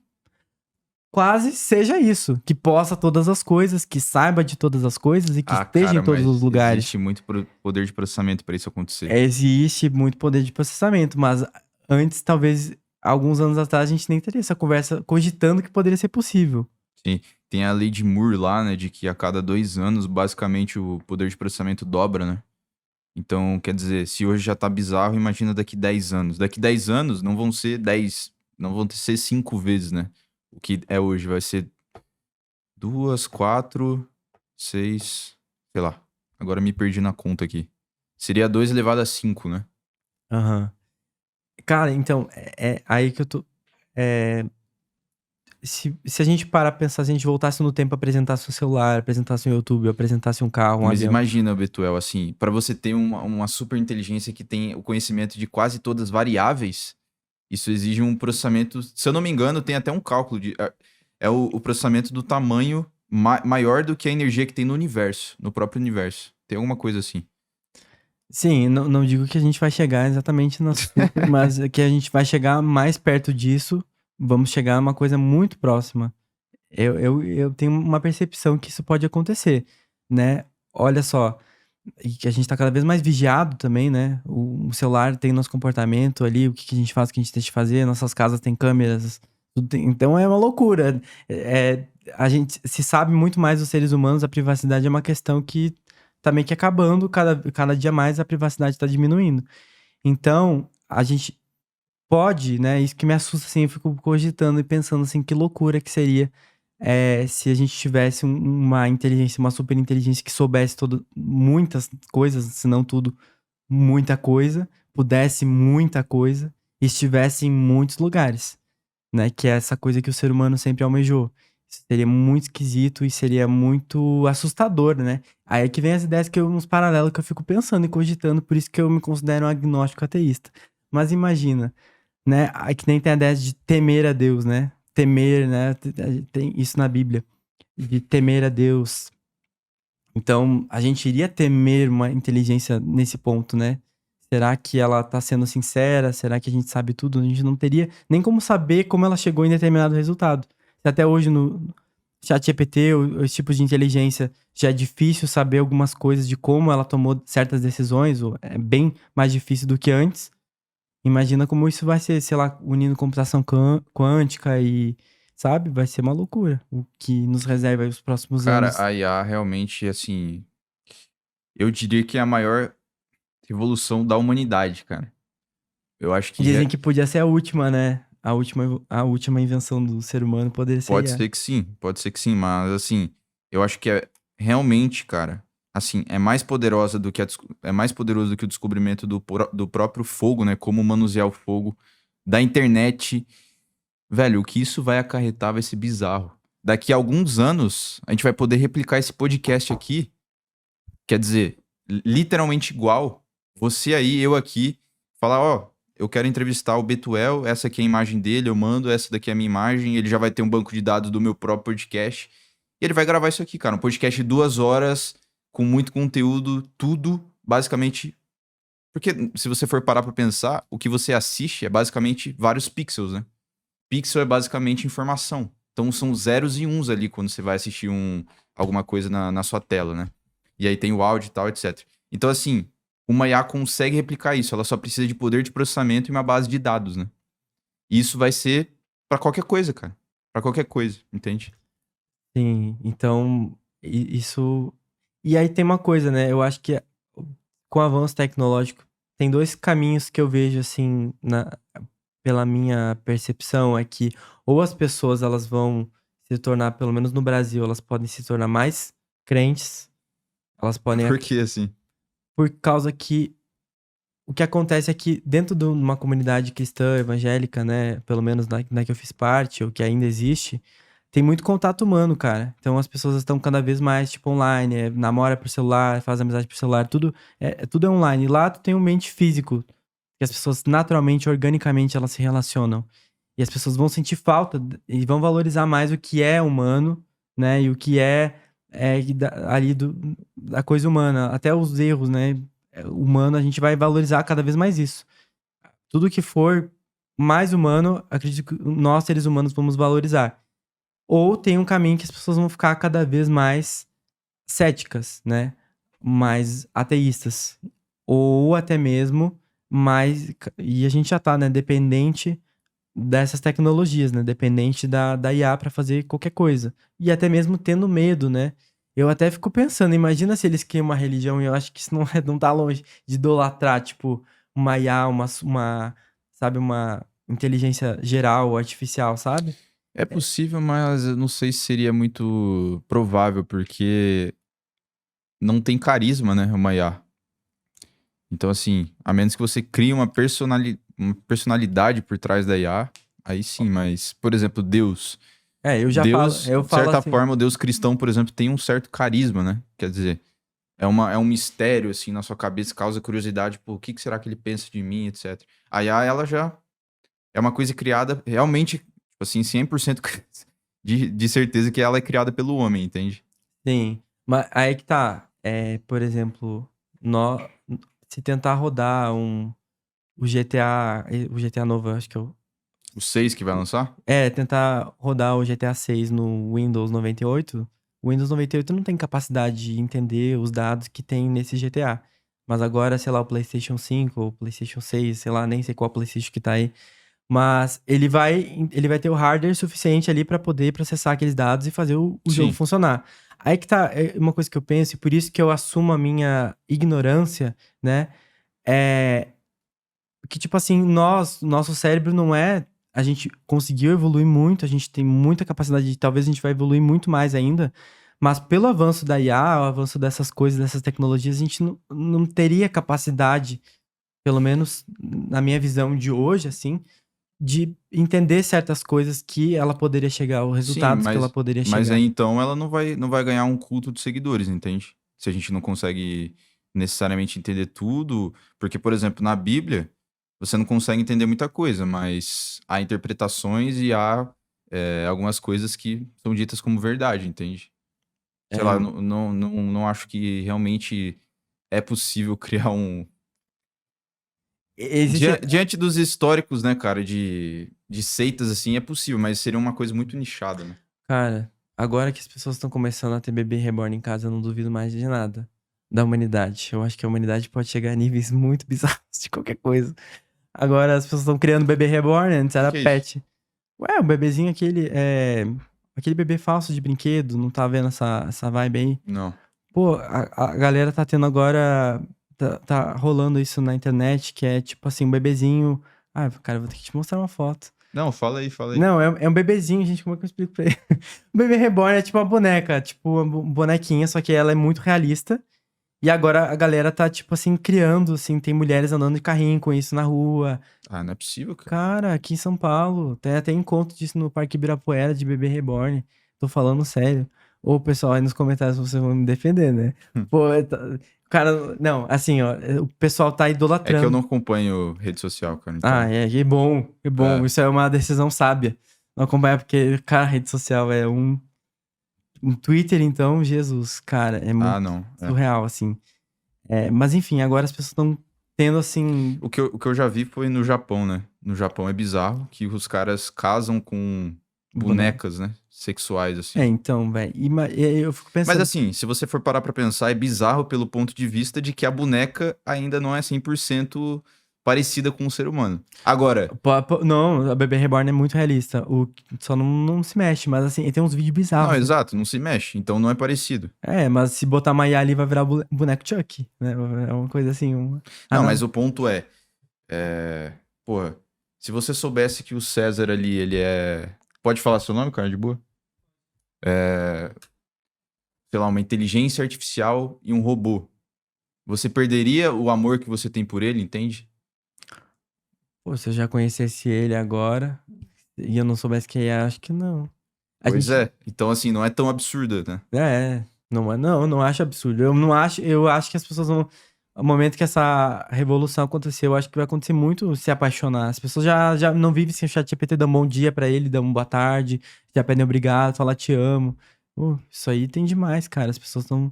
quase seja isso. Que possa todas as coisas, que saiba de todas as coisas e que esteja cara, em todos mas os lugares. existe muito poder de processamento para isso acontecer. Existe muito poder de processamento, mas antes, talvez, alguns anos atrás, a gente nem teria essa conversa cogitando que poderia ser possível. Sim. Tem a lei de Moore lá, né? De que a cada 2 anos, basicamente, o poder de processamento dobra, né? Então, quer dizer, se hoje já tá bizarro, imagina daqui 10 anos. Daqui 10 anos não vão ser 10, não vão ser 5 vezes, né? O que é hoje vai ser 2, 4, 6, sei lá. Agora me perdi na conta aqui. Seria 2 elevado a 5, né? Aham. Cara, então, é aí que eu tô. Se a gente parar pra pensar, se a gente voltasse no tempo, apresentasse um celular, apresentasse um YouTube, apresentasse um carro, um Mas avião. imagina, Betuel, assim, para você ter uma super inteligência que tem o conhecimento de quase todas as variáveis, isso exige um processamento, se eu não me engano, tem até um cálculo de... É o processamento do tamanho maior do que a energia que tem no universo, no próprio universo. Tem alguma coisa assim. Sim, não digo que a gente vai chegar exatamente na super, mas que a gente vai chegar mais perto disso, vamos chegar a uma coisa muito próxima. Eu tenho uma percepção que isso pode acontecer, né? Olha só, e que a gente tá cada vez mais vigiado também, né? O celular tem nosso comportamento ali, o que a gente faz, o que a gente deixa de fazer, nossas casas têm câmeras, então é uma loucura. A gente se sabe muito mais dos seres humanos, a privacidade é uma questão que tá meio que acabando, cada dia mais a privacidade tá diminuindo. Então, a gente pode, né? Isso que me assusta, assim, eu fico cogitando e pensando, assim, que loucura que seria se a gente tivesse uma inteligência, uma super inteligência que soubesse muitas coisas, se não tudo, muita coisa, pudesse muita coisa, e estivesse em muitos lugares, né? Que é essa coisa que o ser humano sempre almejou. Isso seria muito esquisito e seria muito assustador, né? Aí é que vem as ideias uns paralelos que eu fico pensando e cogitando, por isso que eu me considero um agnóstico ateísta. Mas imagina, né? Aí que nem tem a ideia de temer a Deus, né? Temer, né? Tem isso na Bíblia, de temer a Deus. Então, a gente iria temer uma inteligência nesse ponto, né? Será que ela tá sendo sincera? Será que a gente sabe tudo? A gente não teria nem como saber como ela chegou em determinado resultado. Se até hoje, ChatGPT, os tipos de inteligência, já é difícil saber algumas coisas de como ela tomou certas decisões, ou é bem mais difícil do que antes. Imagina como isso vai ser, sei lá, unindo computação quântica e, sabe? Vai ser uma loucura o que nos reserva aí os próximos Cara, anos. a IA realmente, assim, eu diria que é a maior revolução da humanidade, cara. Eu acho que Dizem que podia ser a última, né? A última invenção do ser humano poderia ser a pode IA. ser que sim, mas assim, eu acho que é realmente, cara, assim, é mais poderosa do que é mais poderoso do que o descobrimento do próprio fogo, né? Como manusear o fogo, da internet. Velho, o que isso vai acarretar vai ser bizarro. Daqui a alguns anos, a gente vai poder replicar esse podcast aqui. Quer dizer, literalmente igual. Você aí, eu aqui, falar, ó, eu quero entrevistar o Betuel, essa aqui é a imagem dele, eu mando, essa daqui é a minha imagem, ele já vai ter um banco de dados do meu próprio podcast. E ele vai gravar isso aqui, cara. Um podcast de 2 horas, com muito conteúdo, tudo, basicamente. Porque se você for parar pra pensar, o que você assiste é basicamente vários pixels, né? Pixel é basicamente informação. Então são zeros e uns ali quando você vai assistir alguma coisa na sua tela, né? E aí tem o áudio e tal, etc. Então, assim, uma IA consegue replicar isso. Ela só precisa de poder de processamento e uma base de dados, né? E isso vai ser pra qualquer coisa, cara. Pra qualquer coisa, entende? Sim, então, isso. E aí tem uma coisa, né? Eu acho que com o avanço tecnológico, tem dois caminhos que eu vejo, assim, pela minha percepção, é que ou as pessoas elas vão se tornar, pelo menos no Brasil, elas podem se tornar mais crentes, elas podem, Por que, assim? por causa que o que acontece é que dentro de uma comunidade cristã evangélica, né, pelo menos na que eu fiz parte, ou que ainda existe, tem muito contato humano, cara. Então as pessoas estão cada vez mais, tipo, online, namora por celular, faz amizade por celular, tudo é online. E lá tu tem um ambiente físico, que as pessoas naturalmente, organicamente, elas se relacionam. E as pessoas vão sentir falta e vão valorizar mais o que é humano, né, e o que ali da coisa humana, até os erros, né, humano, a gente vai valorizar cada vez mais isso. Tudo que for mais humano, acredito que nós, seres humanos, vamos valorizar. Ou tem um caminho que as pessoas vão ficar cada vez mais céticas, né? Mais ateístas. Ou até mesmo mais. E a gente já tá, né? Dependente dessas tecnologias, né? Dependente da IA para fazer qualquer coisa. E até mesmo tendo medo, né? Eu até fico pensando, imagina se eles criam uma religião, e eu acho que isso não tá longe de idolatrar, tipo, uma IA, sabe, uma inteligência geral, artificial, sabe? É possível, mas eu não sei se seria muito provável, porque não tem carisma, né, uma IA. Então, assim, a menos que você crie uma personalidade por trás da IA, aí sim, mas, por exemplo, Deus. Deus, Eu de falo certa assim, forma, o Deus cristão, por exemplo, tem um certo carisma, né? Quer dizer, é um mistério, assim, na sua cabeça, causa curiosidade, pô, o que será que ele pensa de mim, etc. A IA, ela já é uma coisa criada realmente, tipo assim, 100% de certeza que ela é criada pelo homem, entende? sim, mas aí que tá, por exemplo, nó, se tentar rodar o GTA novo, eu acho que O 6 que vai lançar? tentar rodar o GTA 6 no Windows 98, o Windows 98 não tem capacidade de entender os dados que tem nesse GTA. Mas agora, sei lá, o PlayStation 5 ou o PlayStation 6, sei lá, nem sei qual PlayStation que tá aí. Mas ele vai ter o hardware suficiente ali pra poder processar aqueles dados e fazer o jogo Sim. funcionar. Aí que tá, é uma coisa que eu penso, e por isso que eu assumo a minha ignorância, né? É que, tipo assim, nosso cérebro não é. A gente conseguiu evoluir muito, a gente tem muita capacidade de. Talvez a gente vai evoluir muito mais ainda. Mas pelo avanço da IA, o avanço dessas coisas, dessas tecnologias, a gente não teria capacidade, pelo menos na minha visão de hoje, assim, de entender certas coisas que ela poderia chegar, os Sim, resultados que ela poderia mas aí chegar. então ela não vai ganhar um culto de seguidores, entende? Se a gente não consegue necessariamente entender tudo, porque, por exemplo, na Bíblia, você não consegue entender muita coisa, mas há interpretações e há algumas coisas que são ditas como verdade, entende? Sei É, lá, não acho que realmente é possível criar um. existe. Diante dos históricos, né, cara, de seitas assim, é possível, mas seria uma coisa muito nichada, né? Cara. Agora que as pessoas estão começando a ter bebê reborn em casa, eu não duvido mais de nada da humanidade. Eu acho que a humanidade pode chegar a níveis muito bizarros de qualquer coisa. Agora as pessoas estão criando bebê reborn, antes era Que é isso? pet. Ué, o bebezinho aquele, aquele bebê falso de brinquedo, não tá vendo essa vibe aí? Não. Pô, a galera tá tendo agora, tá rolando isso na internet, que é tipo assim, um bebezinho. Ah, cara, eu vou ter que te mostrar uma foto. Não, fala aí, fala aí. Não, é um bebezinho, gente, como é que eu explico pra ele? O bebê reborn é tipo uma boneca, tipo uma bonequinha, só que ela é muito realista. E agora a galera tá, tipo assim, criando, assim, tem mulheres andando de carrinho com isso na rua. Ah, não é possível, cara. Cara, aqui em São Paulo, tem até encontro disso no Parque Ibirapuera de bebê reborn. Tô falando sério. Ô, pessoal, aí nos comentários vocês vão me defender, né? Hum. Pô, cara, não, assim, ó, o pessoal tá É que eu idolatrando. não acompanho rede social, cara. Então... Ah, que bom, que bom. É. Isso é uma decisão sábia. Não acompanhar, porque, cara, rede social é um Twitter, então, Jesus, cara, é muito Ah, não. É. surreal, assim. Mas enfim, agora as pessoas estão tendo, assim. O que eu já vi foi no Japão, né? No Japão é bizarro que os caras casam com bonecas, né? Sexuais, assim. Então, velho. E eu fico Mas pensando. assim, se você for parar pra pensar, é bizarro pelo ponto de vista de que a boneca ainda não é 100% parecida com o ser humano. Agora, Não, a bebê reborn é muito realista. Só não se mexe, mas assim, tem uns vídeos não, bizarros. Né? exato, não se mexe, então não é parecido. Mas se botar Maiá ali vai virar boneco Chuck, né? É uma coisa assim. Não, mas o ponto é, porra, se você soubesse que o César ali, ele é... Pode falar seu nome, cara, de boa? Sei lá, uma inteligência artificial e um robô. Você perderia o amor que você tem por ele, entende? Pô, se eu já conhecesse ele agora e eu não soubesse quem é, acho que não. Pois é. Então, assim, não é tão absurda, né? Não acho absurdo. Eu acho que as pessoas vão. No momento que essa revolução acontecer, eu acho que vai acontecer muito se apaixonar. As pessoas já não vivem sem o chat GPT, dão um bom dia pra ele, dão uma boa tarde, já pedem obrigado, falam te amo. Pô, isso aí tem demais, cara. As pessoas estão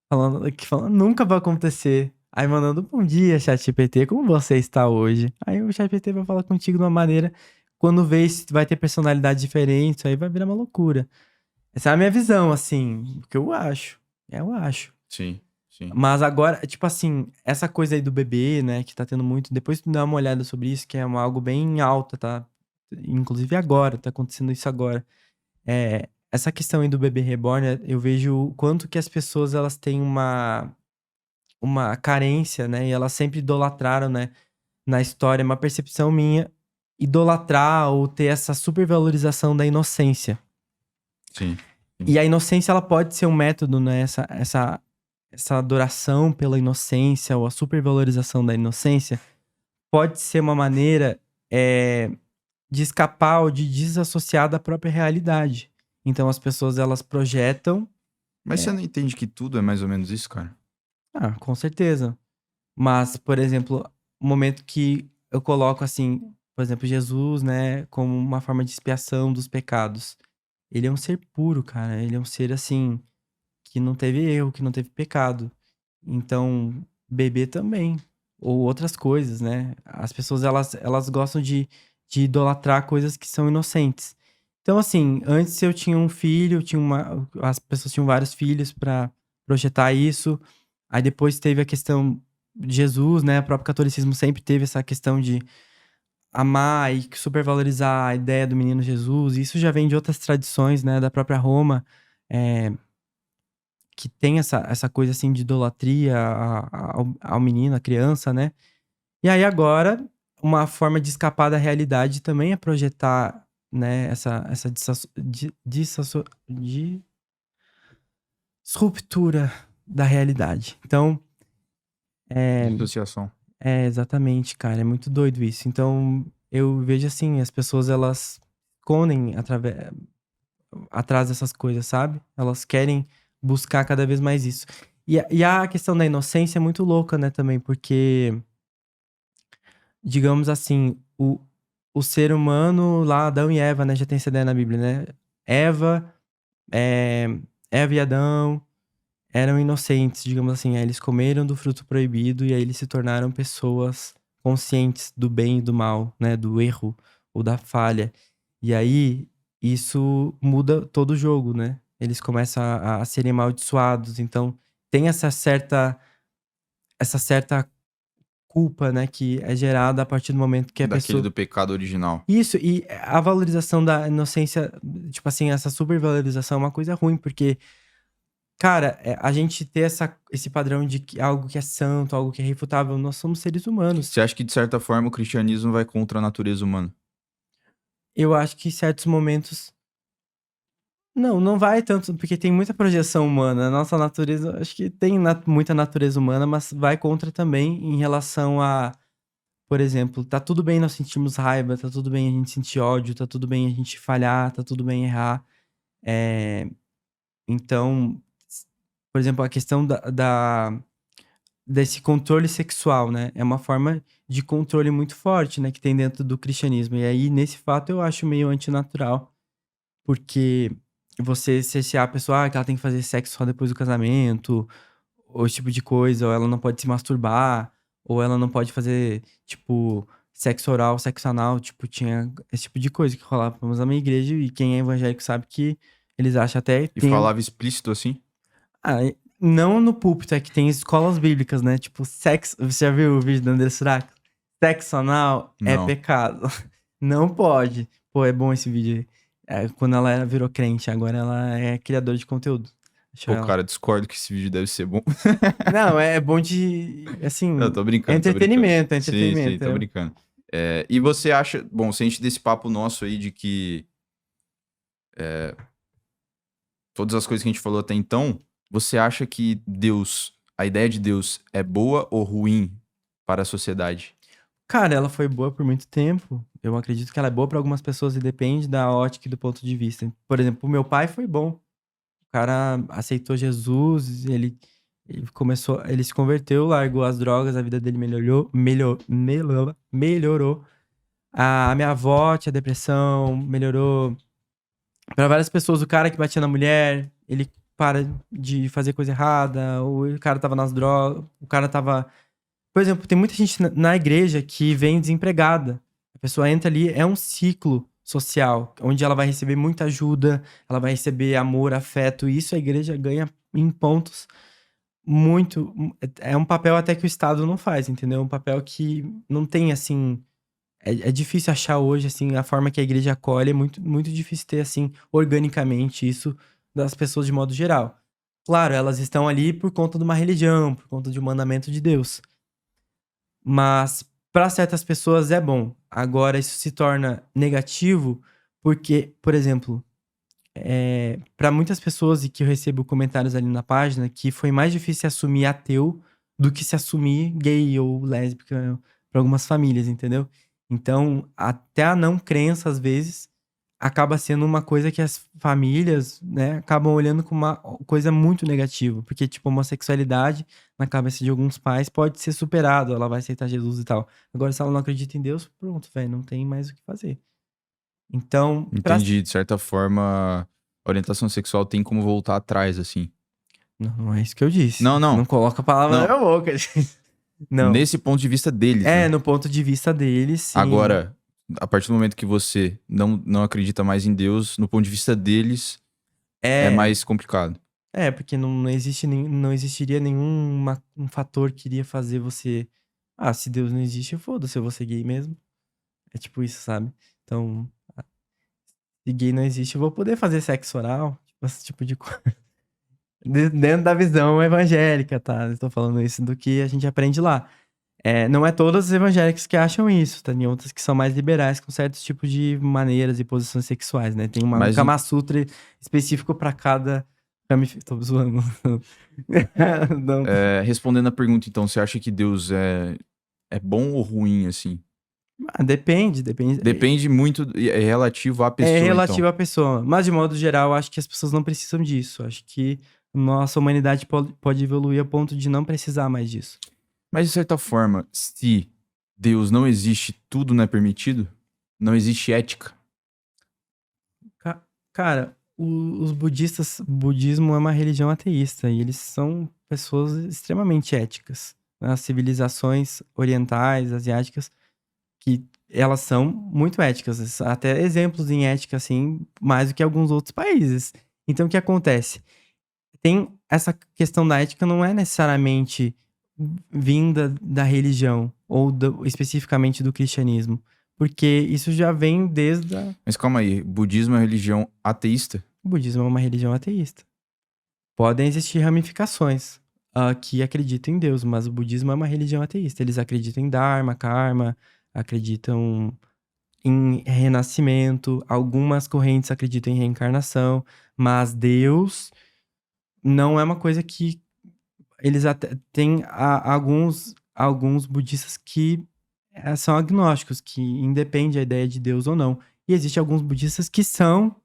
falando, nunca vai acontecer. Aí mandando bom dia, chat GPT, como você está hoje? Aí o chat GPT vai falar contigo de uma maneira, quando vê se vai ter personalidade diferente, isso aí vai virar uma loucura. Essa é a minha visão, assim, o que eu acho. Eu acho. Sim, sim. Mas agora, tipo assim, essa coisa aí do bebê, né, que tá tendo muito. Depois tu dá uma olhada sobre isso, que é algo bem alta, tá? Inclusive agora, tá acontecendo isso agora. Essa questão aí do bebê reborn, eu vejo o quanto que as pessoas elas têm uma carência, né? E elas sempre idolatraram, né? Na história, uma percepção minha, idolatrar ou ter essa supervalorização da inocência. Sim. E a inocência, ela pode ser um método, né? Essa adoração pela inocência ou a supervalorização da inocência pode ser uma maneira de escapar ou de desassociar da própria realidade. Então, as pessoas, elas projetam... Mas você não entende que tudo é mais ou menos isso, cara? Ah, com certeza. Mas, por exemplo, o momento que eu coloco, assim, por exemplo, Jesus, né? Como uma forma de expiação dos pecados. Ele é um ser puro, cara. Ele é um ser, assim... que não teve erro, que não teve pecado. Então, bebê também. Ou outras coisas, né? As pessoas, elas gostam de idolatrar coisas que são inocentes. Então, assim, antes eu tinha um filho, as pessoas tinham vários filhos para projetar isso. Aí depois teve a questão de Jesus, né? O próprio catolicismo sempre teve essa questão de amar e supervalorizar a ideia do menino Jesus. Isso já vem de outras tradições, né? Da própria Roma. Que tem essa coisa assim de idolatria ao menino, à criança, né? E aí agora, uma forma de escapar da realidade também é projetar, né, essa disruptura da realidade. Então, Dissociação. exatamente, cara, é muito doido isso. Então, eu vejo assim, as pessoas, elas escondem atrás dessas coisas, sabe? Elas querem buscar cada vez mais isso. E a questão da inocência é muito louca, né, também, porque, digamos assim, o ser humano lá, Adão e Eva, né, já tem essa ideia na Bíblia, né? Eva, Eva e Adão eram inocentes, digamos assim, aí eles comeram do fruto proibido e aí eles se tornaram pessoas conscientes do bem e do mal, né, do erro ou da falha. E aí isso muda todo o jogo, né? Eles começam a serem amaldiçoados. Então, tem essa certa culpa, né? Que é gerada a partir do momento que a Daquele pessoa... do pecado original. Isso, e a valorização da inocência, tipo assim, essa supervalorização é uma coisa ruim, porque, cara, a gente ter esse padrão de algo que é santo, algo que é irrefutável, nós somos seres humanos. Você acha que, de certa forma, o cristianismo vai contra a natureza humana? Eu acho que em certos momentos. Não vai tanto, porque tem muita projeção humana. A nossa natureza, acho que tem muita natureza humana, mas vai contra também em relação a, por exemplo, tá tudo bem nós sentirmos raiva, tá tudo bem a gente sentir ódio, tá tudo bem a gente falhar, tá tudo bem errar. É, então, por exemplo, a questão desse controle sexual, né? É uma forma de controle muito forte, né? Que tem dentro do cristianismo. E aí, nesse fato, eu acho meio antinatural. Porque você cercear a pessoa, que ela tem que fazer sexo só depois do casamento, ou esse tipo de coisa, ou ela não pode se masturbar, ou ela não pode fazer, tipo, sexo oral, sexo anal, tipo, tinha esse tipo de coisa que rolava. Mas na minha igreja, e quem é evangélico sabe que eles acham até... E falava explícito assim? Não no púlpito, é que tem escolas bíblicas, né? Tipo, sexo... Você já viu o vídeo do André Surak? Sexo anal é Não. pecado. Não pode. Pô, é bom esse vídeo aí. Quando ela virou crente, agora ela é criadora de conteúdo. Deixa Pô, ela. cara, discordo que esse vídeo deve ser bom. Não, é bom de. Assim. Eu tô brincando, tô brincando. Entretenimento, é Sim, entretenimento. tô brincando. E você acha... Bom, se a gente desse papo nosso aí de que... todas as coisas que a gente falou até então, você acha que Deus... A ideia de Deus é boa ou ruim para a sociedade? Cara, ela foi boa por muito tempo. Eu acredito que ela é boa pra algumas pessoas e depende da ótica e do ponto de vista. Por exemplo, o meu pai foi bom. O cara aceitou Jesus, ele se converteu, largou as drogas, a vida dele melhorou. A minha avó tinha depressão, melhorou. Pra várias pessoas, o cara que batia na mulher, ele para de fazer coisa errada, o cara tava nas drogas, o cara tava... Por exemplo, tem muita gente na igreja que vem desempregada. A pessoa entra ali, é um ciclo social, onde ela vai receber muita ajuda, ela vai receber amor, afeto, e isso a igreja ganha em pontos muito... É um papel até que o Estado não faz, entendeu? É um papel que não tem, assim... É difícil achar hoje, assim, a forma que a igreja acolhe, é muito, muito difícil ter, assim, organicamente isso das pessoas de modo geral. Claro, elas estão ali por conta de uma religião, por conta de um mandamento de Deus. Mas para certas pessoas é bom. Agora, isso se torna negativo porque, por exemplo, para muitas pessoas, e que eu recebo comentários ali na página, que foi mais difícil se assumir ateu do que se assumir gay ou lésbica para algumas famílias, entendeu? Então, até a não crença, às vezes, acaba sendo uma coisa que as famílias, né, acabam olhando como uma coisa muito negativa. Porque, tipo, a homossexualidade, na cabeça de alguns pais, pode ser superado, ela vai aceitar Jesus e tal. Agora, se ela não acredita em Deus, pronto, velho, não tem mais o que fazer. Então, Entendi. De certa forma, a orientação sexual tem como voltar atrás, assim. Não é isso que eu disse. Não. Não coloca a palavra Não. na minha boca, gente. Não. Nesse ponto de vista deles, né? No ponto de vista deles, sim. Agora, a partir do momento que você não acredita mais em Deus, no ponto de vista deles, é mais complicado. Porque não existiria nenhum um fator que iria fazer você... se Deus não existe, foda-se, eu vou ser gay mesmo. É tipo isso, sabe? Então, se gay não existe, eu vou poder fazer sexo oral, tipo, esse tipo de coisa. Dentro da visão evangélica, tá? Eu tô falando isso do que a gente aprende lá. Não é todos os evangélicos que acham isso, tá? Tem outros que são mais liberais com certos tipos de maneiras e posições sexuais, né? Tem um Kama Sutra específico pra cada... Tô zoando. Não. Respondendo a pergunta, então, você acha que Deus é bom ou ruim, assim? Depende. Depende muito, é relativo à pessoa, É relativo então. à pessoa. Mas, de modo geral, acho que as pessoas não precisam disso. Acho que nossa humanidade pode evoluir a ponto de não precisar mais disso. Mas, de certa forma, se Deus não existe, tudo não é permitido? Não existe ética? Cara, os budistas... O budismo é uma religião ateísta e eles são pessoas extremamente éticas. As civilizações orientais, asiáticas, que elas são muito éticas, até exemplos em ética, assim, mais do que alguns outros países. Então, o que acontece? Tem essa questão da ética não é necessariamente vinda da religião, ou especificamente do cristianismo, porque isso já vem desde Mas calma aí, budismo é religião ateísta? o budismo é uma religião ateísta. Podem existir ramificações que acreditam em Deus, mas o budismo é uma religião ateísta. Eles acreditam em Dharma, Karma, acreditam em renascimento, algumas correntes acreditam em reencarnação, mas Deus não é uma coisa que eles até têm alguns budistas que são agnósticos, que independe a ideia de Deus ou não. E existem alguns budistas que são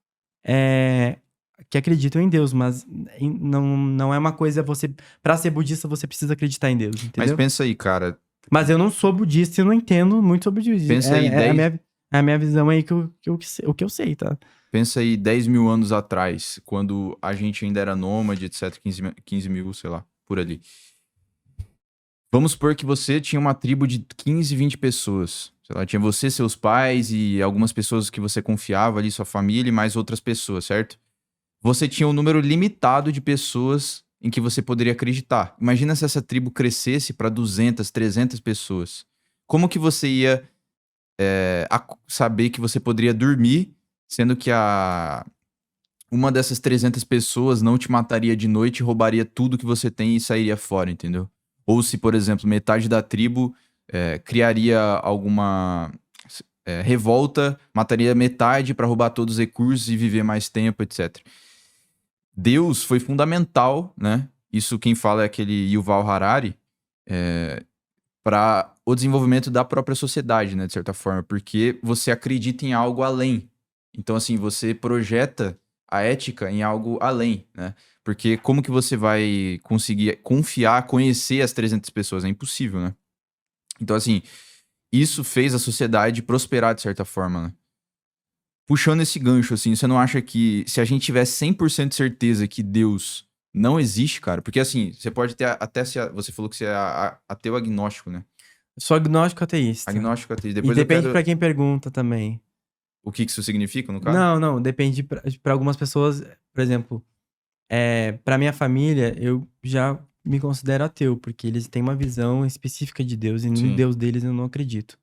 que acreditam em Deus, mas não é uma coisa para ser budista você precisa acreditar em Deus, Mas entendeu? pensa aí, cara. Mas eu não sou budista e não entendo muito sobre budismo. Pensa aí, É a minha visão aí o que eu sei, tá? Pensa aí 10 mil anos atrás, quando a gente ainda era nômade, etc, 15 mil, sei lá, por ali. Vamos supor que você tinha uma tribo de 15, 20 pessoas. Sei lá, tinha você, seus pais e algumas pessoas que você confiava ali, sua família e mais outras pessoas, certo? Você tinha um número limitado de pessoas em que você poderia acreditar. Imagina se essa tribo crescesse para 200, 300 pessoas. Como que você ia saber que você poderia dormir, sendo que uma dessas 300 pessoas não te mataria de noite, roubaria tudo que você tem e sairia fora, entendeu? Ou se, por exemplo, metade da tribo criaria alguma revolta, mataria metade para roubar todos os recursos e viver mais tempo, etc. Deus foi fundamental, né? Isso quem fala é aquele Yuval Harari, para o desenvolvimento da própria sociedade, né? De certa forma, porque você acredita em algo além. Então, assim, você projeta a ética em algo além, né? Porque como que você vai conseguir confiar, conhecer as 300 pessoas? É impossível, né? Então, assim, isso fez a sociedade prosperar de certa forma, né? Puxando esse gancho, assim, você não acha que se a gente tivesse 100% de certeza que Deus não existe, cara? Porque, assim, você pode ter até... Você falou que você é ateu agnóstico, né? Eu sou agnóstico ateísta. Agnóstico ateísta. E Depois depende pra quem pergunta também. O que isso significa, no caso? Não, depende pra algumas pessoas, por exemplo, pra minha família, eu já me considero ateu, porque eles têm uma visão específica de Deus, e no Sim. Deus deles eu não acredito.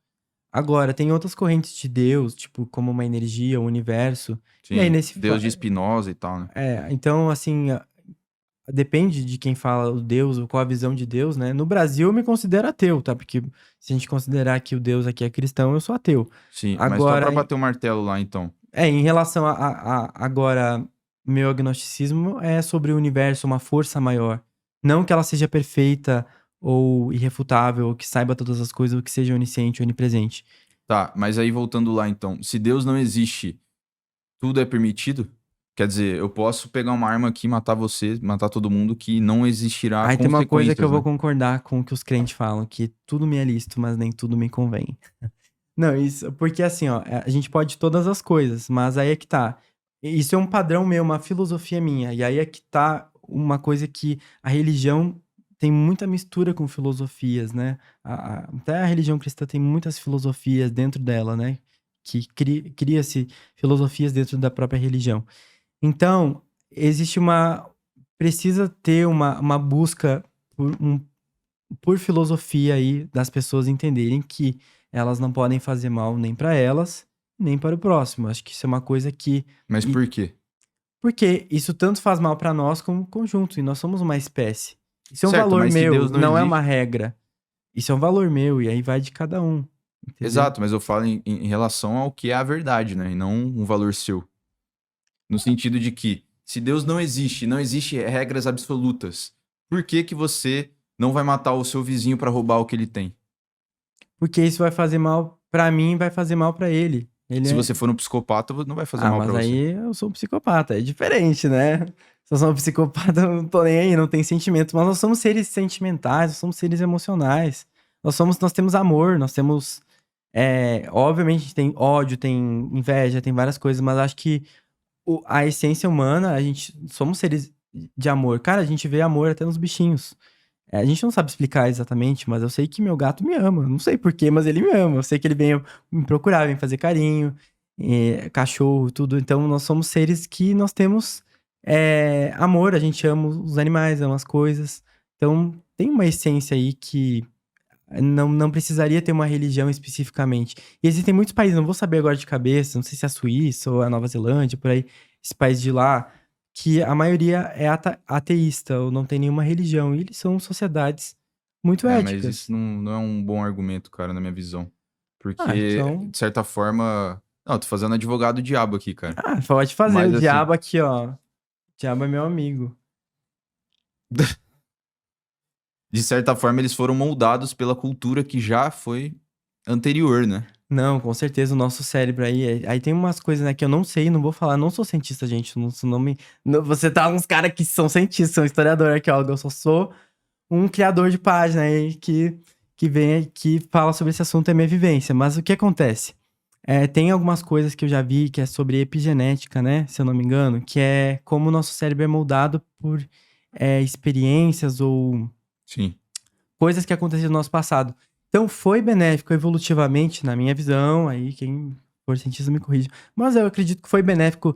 Agora, tem outras correntes de Deus, tipo, como uma energia, um universo. Sim, E aí, Deus de Spinoza e tal, né? então, assim, depende de quem fala o Deus, ou qual a visão de Deus, né? No Brasil, eu me considero ateu, tá? Porque se a gente considerar que o Deus aqui é cristão, eu sou ateu. Sim, mas só pra bater o martelo lá, então. Em relação agora, meu agnosticismo é sobre o universo, uma força maior. Não que ela seja perfeita ou irrefutável, ou que saiba todas as coisas, ou que seja onisciente, onipresente. Tá, mas aí voltando lá, então. Se Deus não existe, tudo é permitido? Quer dizer, eu posso pegar uma arma aqui, matar você, matar todo mundo, que não existirá Aí tem uma coisa que eu vou né? concordar com o que os crentes falam, que tudo me é lícito, mas nem tudo me convém. Não, isso, porque assim, ó, a gente pode todas as coisas, mas aí é que tá. Isso é um padrão meu, uma filosofia minha, e aí é que tá uma coisa que a religião tem muita mistura com filosofias, né? Até a religião cristã tem muitas filosofias dentro dela, né? Que cria-se filosofias dentro da própria religião. Então, existe precisa ter uma busca por filosofia aí das pessoas entenderem que elas não podem fazer mal nem para elas, nem para o próximo. Acho que isso é uma coisa que... Mas por quê? Porque isso tanto faz mal para nós como conjunto, e nós somos uma espécie. Isso é um Certo, valor mas se meu, Deus não é existe- uma regra. Isso é um valor meu, e aí vai de cada um. Entendeu? Exato, mas eu falo em relação ao que é a verdade, né? E não um valor seu. No sentido de que, se Deus não existe regras absolutas, por que que você não vai matar o seu vizinho pra roubar o que ele tem? Porque isso vai fazer mal para mim, vai fazer mal para ele. Se você for um psicopata, não vai fazer mal mas pra você. aí eu sou um psicopata, é diferente, né? Se eu sou um psicopata, eu não tô nem aí, não tem sentimento. Mas nós somos seres sentimentais, nós somos seres emocionais. Nós temos amor, nós temos... obviamente a gente tem ódio, tem inveja, tem várias coisas, mas acho que a essência humana, somos seres de amor. Cara, a gente vê amor até nos bichinhos. A gente não sabe explicar exatamente, mas eu sei que meu gato me ama. Não sei porquê, mas ele me ama. Eu sei que ele vem me procurar, vem fazer carinho, cachorro, tudo. Então, nós somos seres que nós temos amor, a gente ama os animais, ama as coisas. Então, tem uma essência aí que não precisaria ter uma religião especificamente. E existem muitos países, não vou saber agora de cabeça, não sei se é a Suíça ou a Nova Zelândia, por aí, esse país de lá, que a maioria é ateísta ou não tem nenhuma religião. E eles são sociedades muito Mas éticas. isso não é um bom argumento, cara, na minha visão. Porque, Então, de certa forma. Não, eu tô fazendo advogado diabo aqui, cara. pode fazer. Mas O assim, diabo aqui, ó. O diabo é meu amigo. de certa forma, eles foram moldados pela cultura que já foi anterior, né? Não, com certeza o nosso cérebro aí. Aí tem umas coisas, né, que eu não sei, não vou falar. Não sou cientista, gente. Não me. Você tá uns caras que são cientistas, são historiador aqui, ó. Eu só sou um criador de página aí que vem que fala sobre esse assunto, é minha vivência. Mas o que acontece? Tem algumas coisas que eu já vi que é sobre epigenética, né? Se eu não me engano, que é como o nosso cérebro é moldado por experiências ou Sim. coisas que aconteceram no nosso passado. Então foi benéfico evolutivamente, na minha visão, aí quem for cientista me corrija. Mas eu acredito que foi benéfico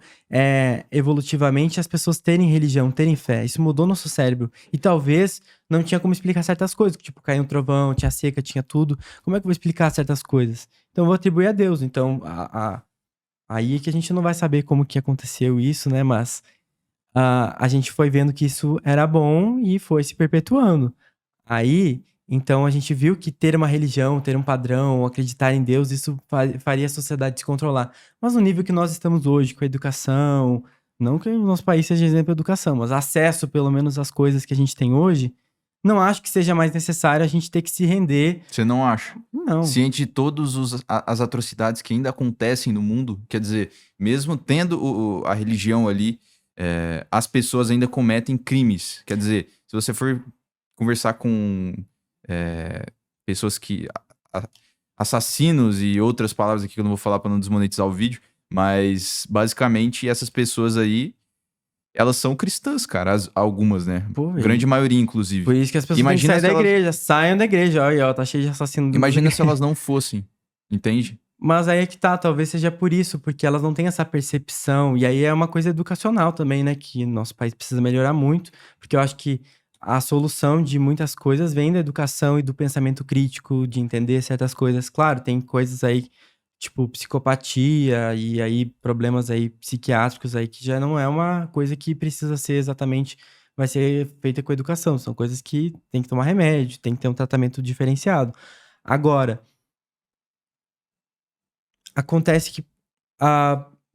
evolutivamente as pessoas terem religião, terem fé. Isso mudou nosso cérebro. E talvez não tinha como explicar certas coisas, tipo, caiu um trovão, tinha seca, tinha tudo. Como é que eu vou explicar certas coisas? Então eu vou atribuir a Deus. Então, aí é que a gente não vai saber como que aconteceu isso, né? Mas a gente foi vendo que isso era bom e foi se perpetuando. Aí, então a gente viu que ter uma religião, ter um padrão, acreditar em Deus, isso faria a sociedade se controlar. Mas no nível que nós estamos hoje, com a educação, não que o nosso país seja exemplo de educação, mas acesso pelo menos às coisas que a gente tem hoje, não acho que seja mais necessário a gente ter que se render. Você não acha? Não. Ciente de todas as atrocidades que ainda acontecem no mundo, quer dizer, mesmo tendo a religião ali, as pessoas ainda cometem crimes. Quer dizer, se você for conversar com pessoas que. Assassinos e outras palavras aqui que eu não vou falar para não desmonetizar o vídeo, mas basicamente essas pessoas aí, elas são cristãs, cara, algumas, né? Pô, Grande maioria, inclusive. por isso que as pessoas têm que Imagina sair se da elas, igreja. Saiam da igreja. Olha, ó, tá cheio de assassino das imagina igrejas. se elas não fossem, entende? Mas aí é que tá, talvez seja por isso, porque elas não têm essa percepção. E aí é uma coisa educacional também, né? Que nosso país precisa melhorar muito, porque eu acho que a solução de muitas coisas vem da educação e do pensamento crítico, de entender certas coisas. Claro, tem coisas aí, tipo psicopatia e aí problemas aí psiquiátricos aí, que já não é uma coisa que precisa ser exatamente, vai ser feita com educação. São coisas que tem que tomar remédio, tem que ter um tratamento diferenciado. Agora, acontece que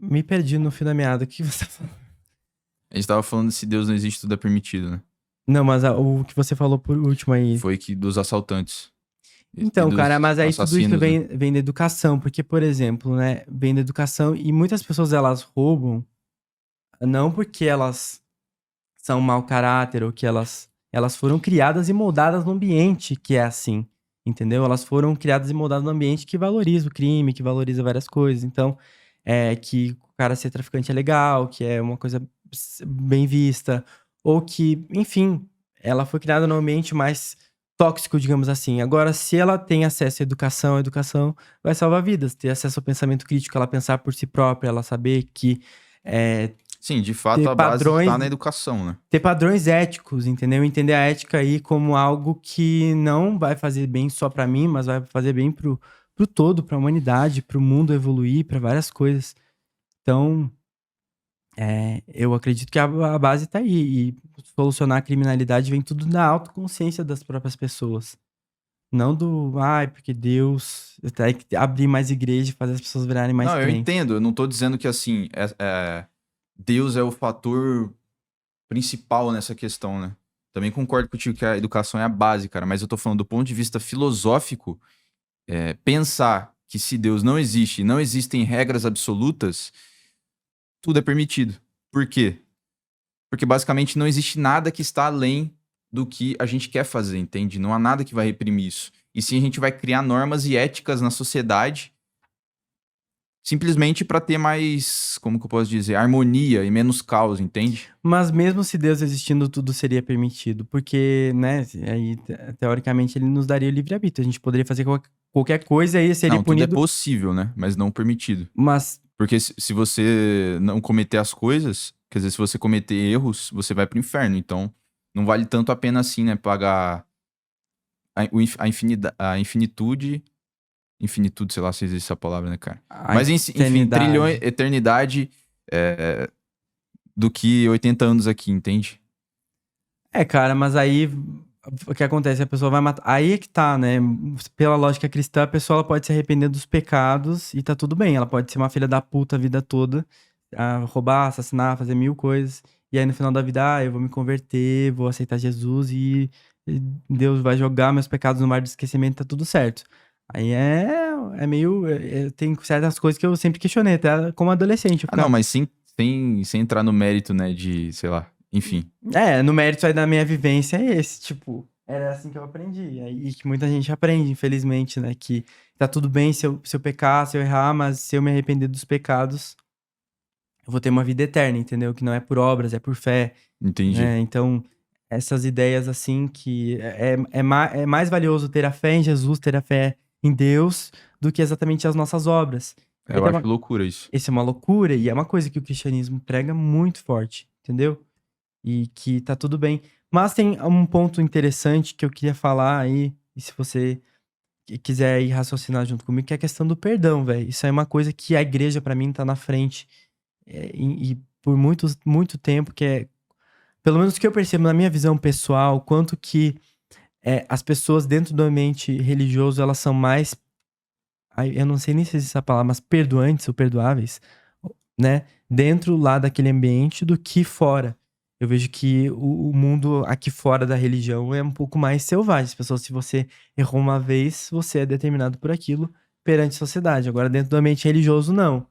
me perdi no fio da meada. O que você falou? A gente tava falando se Deus não existe, tudo é permitido, né? Não, mas o que você falou por último aí. Foi que dos assaltantes. Então, dos cara, mas aí tudo isso assassinos, né? vem da educação, porque, por exemplo, né, vem da educação e muitas pessoas elas roubam não porque elas são mau caráter ou que elas foram criadas e moldadas num ambiente que é assim, entendeu? Elas foram criadas e moldadas num ambiente que valoriza o crime, que valoriza várias coisas. Então, que o cara ser traficante é legal, que é uma coisa bem vista, ou que, enfim, ela foi criada num ambiente mais tóxico, digamos assim. Agora, se ela tem acesso à educação, a educação vai salvar vidas. Ter acesso ao pensamento crítico, ela pensar por si própria, ela saber que Sim, de fato ter a base padrões tá na educação, né? ter padrões éticos, entendeu? Entender a ética aí como algo que não vai fazer bem só pra mim, mas vai fazer bem pro todo, pra humanidade, pro mundo evoluir, pra várias coisas. Então, eu acredito que a base tá aí. E solucionar a criminalidade vem tudo da autoconsciência das próprias pessoas. Não do, ai, porque Deus tem que abrir mais igreja e fazer as pessoas virarem mais Não, eu crentes. entendo. Eu não tô dizendo que, assim, Deus é o fator principal nessa questão, né? Também concordo contigo que a educação é a base, cara. Mas eu tô falando do ponto de vista filosófico, pensar que se Deus não existe e não existem regras absolutas, tudo é permitido. Por quê? Porque basicamente não existe nada que está além do que a gente quer fazer, entende? Não há nada que vai reprimir isso. E sim a gente vai criar normas e éticas na sociedade simplesmente pra ter mais, como que eu posso dizer, harmonia e menos caos, entende? Mas mesmo se Deus existindo, tudo seria permitido. Porque, né, aí, teoricamente, ele nos daria o livre-arbítrio. A gente poderia fazer qualquer coisa e seria Não, tudo é punido. possível, né? Mas não permitido. Mas, Porque se você não cometer as coisas, quer dizer, se você cometer erros, você vai pro inferno. Então, não vale tanto a pena assim, né? Pagar a infinitude. Infinitude, sei lá se existe essa palavra, né, cara? a Mas, enfim, eternidade. trilhões, eternidade do que 80 anos aqui, entende? Cara, mas aí o que acontece? A pessoa vai matar. Aí é que tá, né? Pela lógica cristã, a pessoa ela pode se arrepender dos pecados e tá tudo bem. Ela pode ser uma filha da puta a vida toda, roubar, assassinar, fazer mil coisas. E aí no final da vida, eu vou me converter, vou aceitar Jesus e Deus vai jogar meus pecados no mar do esquecimento, tá tudo certo. Aí é meio. Tem certas coisas que eu sempre questionei, até como adolescente. Eu Não, mas sem entrar no mérito, né, de, sei lá, enfim. no mérito aí da minha vivência é esse, tipo, era assim que eu aprendi. E que muita gente aprende, infelizmente, né? Que tá tudo bem se eu pecar, se eu errar, mas se eu me arrepender dos pecados, eu vou ter uma vida eterna, entendeu? Que não é por obras, é por fé, Entendi. né? Então, essas ideias assim que é mais valioso ter a fé em Jesus, ter a fé em Deus, do que exatamente as nossas obras. Eu Então, acho loucura isso. isso é uma loucura e é uma coisa que o cristianismo prega muito forte, entendeu? E que tá tudo bem. Mas tem um ponto interessante que eu queria falar aí, e se você quiser ir raciocinar junto comigo, que é a questão do perdão, velho. Isso é uma coisa que a igreja, pra mim, tá na frente. E por muito tempo, que é, pelo menos o que eu percebo na minha visão pessoal, quanto que as pessoas dentro do ambiente religioso, elas são mais, eu não sei nem se existe essa palavra, mas perdoantes ou perdoáveis, né? Dentro lá daquele ambiente do que fora. Eu vejo que o mundo aqui fora da religião é um pouco mais selvagem. As pessoas, se você errou uma vez, você é determinado por aquilo perante a sociedade. Agora, dentro do ambiente religioso, não.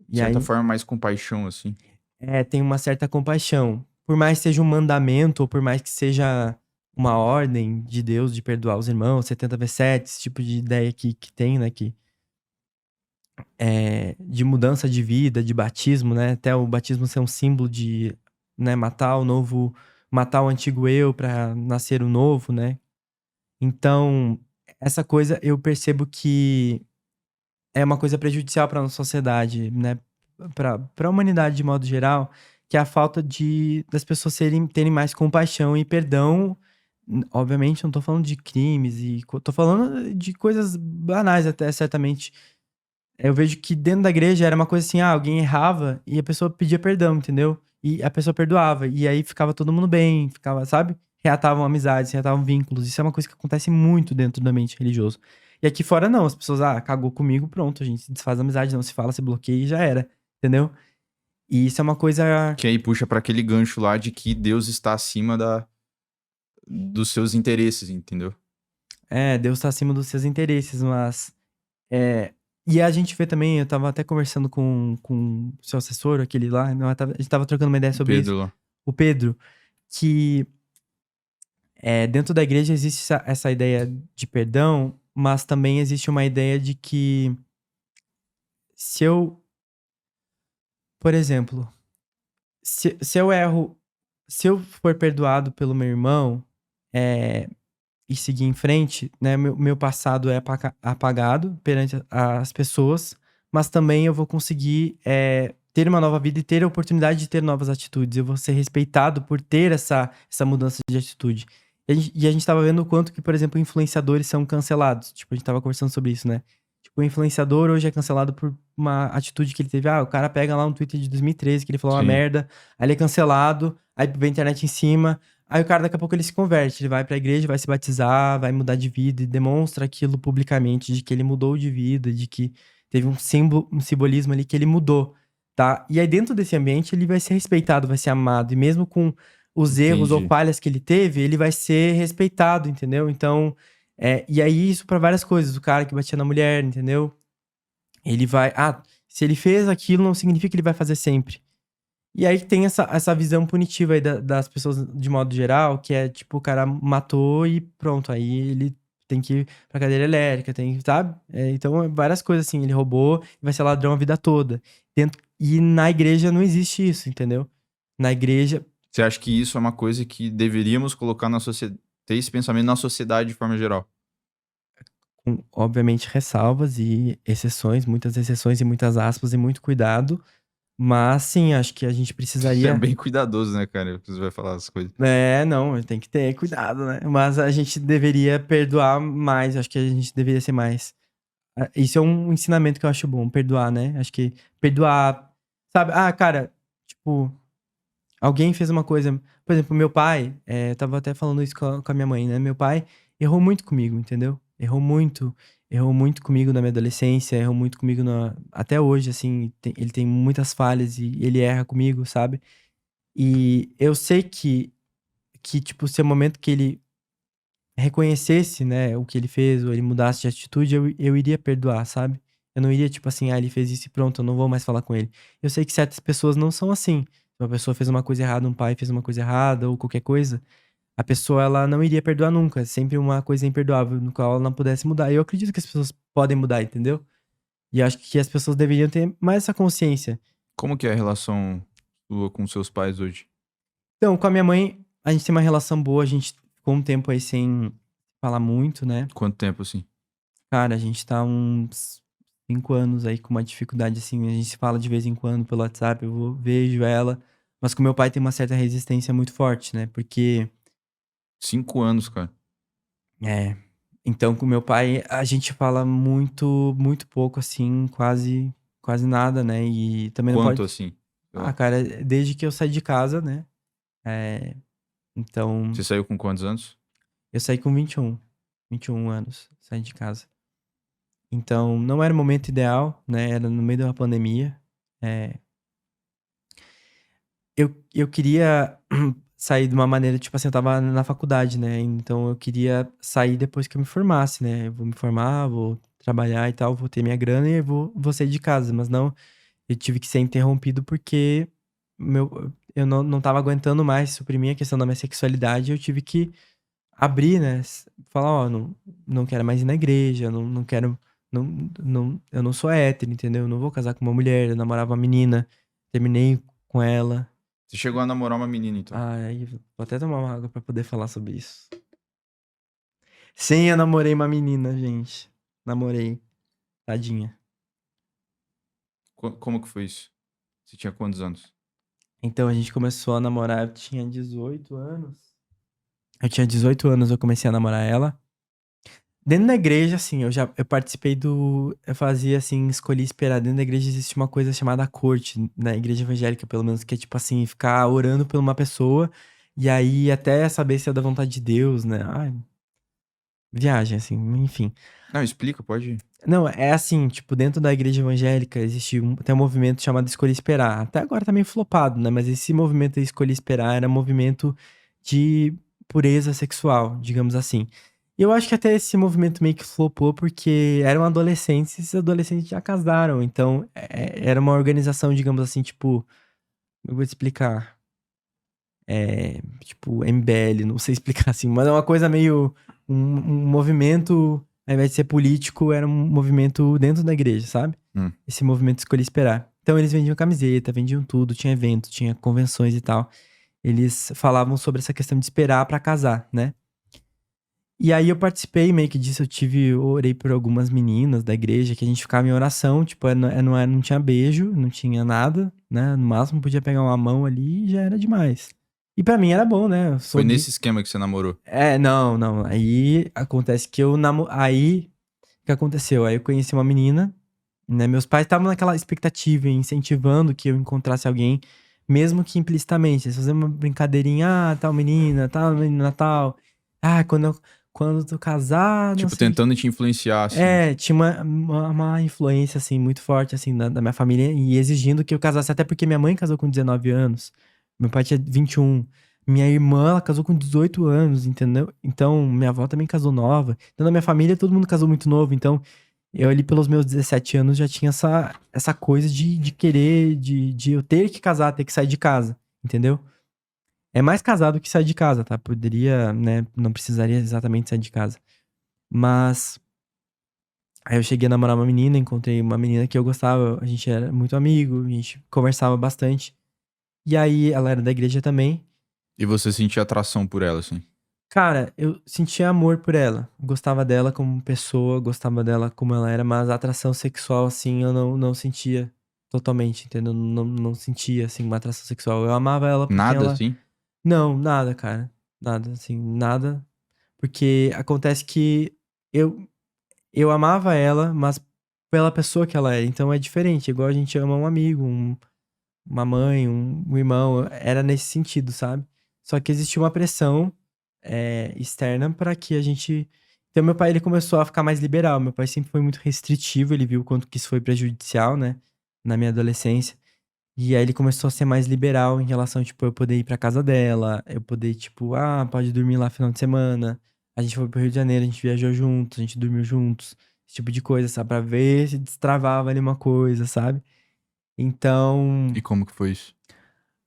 De E aí, certa forma, mais compaixão, assim. tem uma certa compaixão. Por mais que seja um mandamento, ou por mais que seja uma ordem de Deus de perdoar os irmãos, 70 vezes 7, esse tipo de ideia que tem, né? De mudança de vida, de batismo, né? Até o batismo ser um símbolo de, né, matar o antigo eu para nascer o novo, né? Então, essa coisa eu percebo que é uma coisa prejudicial para nossa sociedade, né? Para a humanidade de modo geral, que é a falta das pessoas terem mais compaixão e perdão. Obviamente, não tô falando de crimes tô falando de coisas banais até, certamente. Eu vejo que dentro da igreja era uma coisa assim, alguém errava e a pessoa pedia perdão, entendeu? E a pessoa perdoava. E aí ficava todo mundo bem, ficava, sabe? Reatavam amizades, reatavam vínculos. Isso é uma coisa que acontece muito dentro do ambiente religioso. E aqui fora não, as pessoas, cagou comigo, pronto, a gente se desfaz a amizade, não se fala, se bloqueia e já era, entendeu? E isso é uma coisa. Que aí puxa pra aquele gancho lá de que Deus está acima dos seus interesses, entendeu? Deus tá acima dos seus interesses, mas. E a gente vê também, eu tava até conversando com o seu assessor, aquele lá, não, a gente tava trocando uma ideia sobre isso. Pedro lá. O Pedro, que dentro da igreja existe essa ideia de perdão, mas também existe uma ideia de que se eu, por exemplo, se eu erro, se eu for perdoado pelo meu irmão e seguir em frente, né, meu passado é apagado perante as pessoas, mas também eu vou conseguir ter uma nova vida e ter a oportunidade de ter novas atitudes. Eu vou ser respeitado por ter essa mudança de atitude. E a gente tava vendo o quanto que, por exemplo, influenciadores são cancelados. Tipo, a gente tava conversando sobre isso, né? Tipo, o influenciador hoje é cancelado por uma atitude que ele teve. O cara pega lá um tweet de 2013 que ele falou uma Sim. merda, aí ele é cancelado, aí vem a internet em cima, aí o cara daqui a pouco ele se converte, ele vai pra igreja, vai se batizar, vai mudar de vida e demonstra aquilo publicamente, de que ele mudou de vida, de que teve um simbolismo ali que ele mudou, tá? E aí dentro desse ambiente ele vai ser respeitado, vai ser amado, e mesmo com os erros ou Entendi. falhas que ele teve, ele vai ser respeitado, entendeu? Então, e aí isso pra várias coisas, o cara que batia na mulher, entendeu? Ele vai, se ele fez aquilo não significa que ele vai fazer sempre. E aí tem essa visão punitiva aí das pessoas de modo geral, que é tipo, o cara matou e pronto, aí ele tem que ir pra cadeira elétrica, tem, sabe? Então, várias coisas assim, ele roubou e vai ser ladrão a vida toda. E na igreja não existe isso, entendeu? Na igreja, Você acha que isso é uma coisa que deveríamos colocar na sociedade, ter esse pensamento na sociedade de forma geral? com, obviamente, ressalvas e exceções, muitas exceções e muitas aspas e muito cuidado, mas sim, acho que a gente Você é precisaria... bem cuidadoso, né, cara? Você vai falar as coisas. Não, tem que ter cuidado, né? Mas a gente deveria perdoar mais, acho que a gente deveria ser mais. Isso é um ensinamento que eu acho bom, perdoar, né? Acho que perdoar, sabe? Ah, cara, tipo, alguém fez uma coisa. Por exemplo, meu pai, eu tava até falando isso com a minha mãe, né? Meu pai errou muito comigo, entendeu? Errou muito comigo na minha adolescência, errou muito comigo até hoje, assim. Ele tem muitas falhas e ele erra comigo, sabe? E eu sei que, tipo, se é o momento que ele reconhecesse, né, o que ele fez, ou ele mudasse de atitude, eu iria perdoar, sabe? Eu não iria, tipo assim, ele fez isso e pronto, eu não vou mais falar com ele. Eu sei que certas pessoas não são assim. Se uma pessoa fez uma coisa errada, um pai fez uma coisa errada, ou qualquer coisa, a pessoa, ela não iria perdoar nunca. É sempre uma coisa imperdoável, no qual ela não pudesse mudar. E eu acredito que as pessoas podem mudar, entendeu? E eu acho que as pessoas deveriam ter mais essa consciência. Como que é a relação sua com seus pais hoje? Então, com a minha mãe, a gente tem uma relação boa, a gente ficou um tempo aí sem falar muito, né? Quanto tempo, assim? Cara, a gente tá uns 5 anos aí com uma dificuldade assim. A gente se fala de vez em quando pelo WhatsApp, vejo ela. Mas com meu pai tem uma certa resistência muito forte, né? Porque, 5 anos, cara. é. Então, com meu pai, a gente fala muito, muito pouco, assim, quase nada, né? E também não Quanto, pode. assim? Sei Ah, lá. cara, desde que eu saí de casa, né? É, então, Você saiu com quantos anos? eu saí com 21 anos, saí de casa. Então, não era o momento ideal, né? Era no meio de uma pandemia. É, eu queria sair de uma maneira, tipo assim, eu tava na faculdade, né? Então eu queria sair depois que eu me formasse, né? Eu vou me formar, vou trabalhar e tal, vou ter minha grana e eu vou sair de casa. Mas não, eu tive que ser interrompido porque eu não tava aguentando mais suprimir a questão da minha sexualidade. Eu tive que abrir, né? Falar, ó, não quero mais ir na igreja, não quero. Eu não sou hétero, entendeu? Eu não vou casar com uma mulher. Eu namorava uma menina, terminei com ela. Você chegou a namorar uma menina, então. Ai, vou até tomar uma água pra poder falar sobre isso. Sim, eu namorei uma menina, gente. Namorei. Tadinha. Como que foi isso? Você tinha quantos anos? Então a gente começou a namorar, eu tinha 18 anos. Eu tinha 18 anos, eu comecei a namorar ela. Dentro da igreja, assim, eu participei do. Eu fazia assim, escolhi esperar. Dentro da igreja existe uma coisa chamada corte, na igreja evangélica, pelo menos, que é tipo assim, ficar orando por uma pessoa e aí até saber se é da vontade de Deus, né? Ai, viagem, assim, enfim. Não, explica, pode ir. Não, é assim, tipo, dentro da igreja evangélica existe tem um movimento chamado Escolha Esperar. Até agora tá meio flopado, né? Mas esse movimento de Escolha Esperar era um movimento de pureza sexual, digamos assim. E eu acho que até esse movimento meio que flopou porque eram adolescentes e esses adolescentes já casaram. Então, era uma organização, digamos assim, tipo, eu vou te explicar. Tipo, MBL, não sei explicar assim, mas é uma coisa meio. Um movimento, ao invés de ser político, era um movimento dentro da igreja, sabe? Hum. Esse movimento Escolhi Esperar. Então eles vendiam camiseta, vendiam tudo, tinha evento, tinha convenções e tal. Eles falavam sobre essa questão de esperar pra casar, né? E aí eu participei meio que disso, eu orei por algumas meninas da igreja, que a gente ficava em oração, tipo, não tinha beijo, não tinha nada, né? No máximo podia pegar uma mão ali e já era demais. E pra mim era bom, né? Eu sou Foi nesse esquema que você namorou. não. Aí acontece que Aí, o que aconteceu? Aí eu conheci uma menina, né? Meus pais estavam naquela expectativa, incentivando que eu encontrasse alguém, mesmo que implicitamente. Eles faziam uma brincadeirinha, tal menina, tal. Ah, quando tu casar, não Tipo, sei. tentando te influenciar, assim. Tinha uma influência, assim, muito forte, assim, da minha família e exigindo que eu casasse, até porque minha mãe casou com 19 anos, meu pai tinha 21, minha irmã, ela casou com 18 anos, entendeu? Então, minha avó também casou nova. Então, na minha família, todo mundo casou muito novo, então, eu ali pelos meus 17 anos já tinha essa coisa de querer, de eu ter que casar, ter que sair de casa, entendeu? É mais casado que sair de casa, tá? Poderia, né, não precisaria exatamente sair de casa. Mas aí eu cheguei a namorar uma menina, encontrei uma menina que eu gostava, a gente era muito amigo, a gente conversava bastante. E aí ela era da igreja também. E você sentia atração por ela, assim? Cara, eu sentia amor por ela. Gostava dela como pessoa, gostava dela como ela era, mas a atração sexual, assim, eu não sentia totalmente, entendeu? Não sentia, assim, uma atração sexual. Eu amava ela porque Nada, ela. assim? Não, nada, cara. Nada, assim, nada. Porque acontece que eu, eu amava ela, mas pela pessoa que ela é. Então é diferente, igual a gente ama um amigo, uma mãe, um irmão. Era nesse sentido, sabe? Só que existia uma pressão externa para que a gente. Então, meu pai ele começou a ficar mais liberal. Meu pai sempre foi muito restritivo, ele viu o quanto que isso foi prejudicial, né? Na minha adolescência. E aí ele começou a ser mais liberal em relação, tipo, eu poder ir pra casa dela, eu poder, tipo, pode dormir lá final de semana. A gente foi pro Rio de Janeiro, a gente viajou juntos, a gente dormiu juntos. Esse tipo de coisa, sabe? Pra ver se destravava ali uma coisa, sabe? Então. E como que foi isso?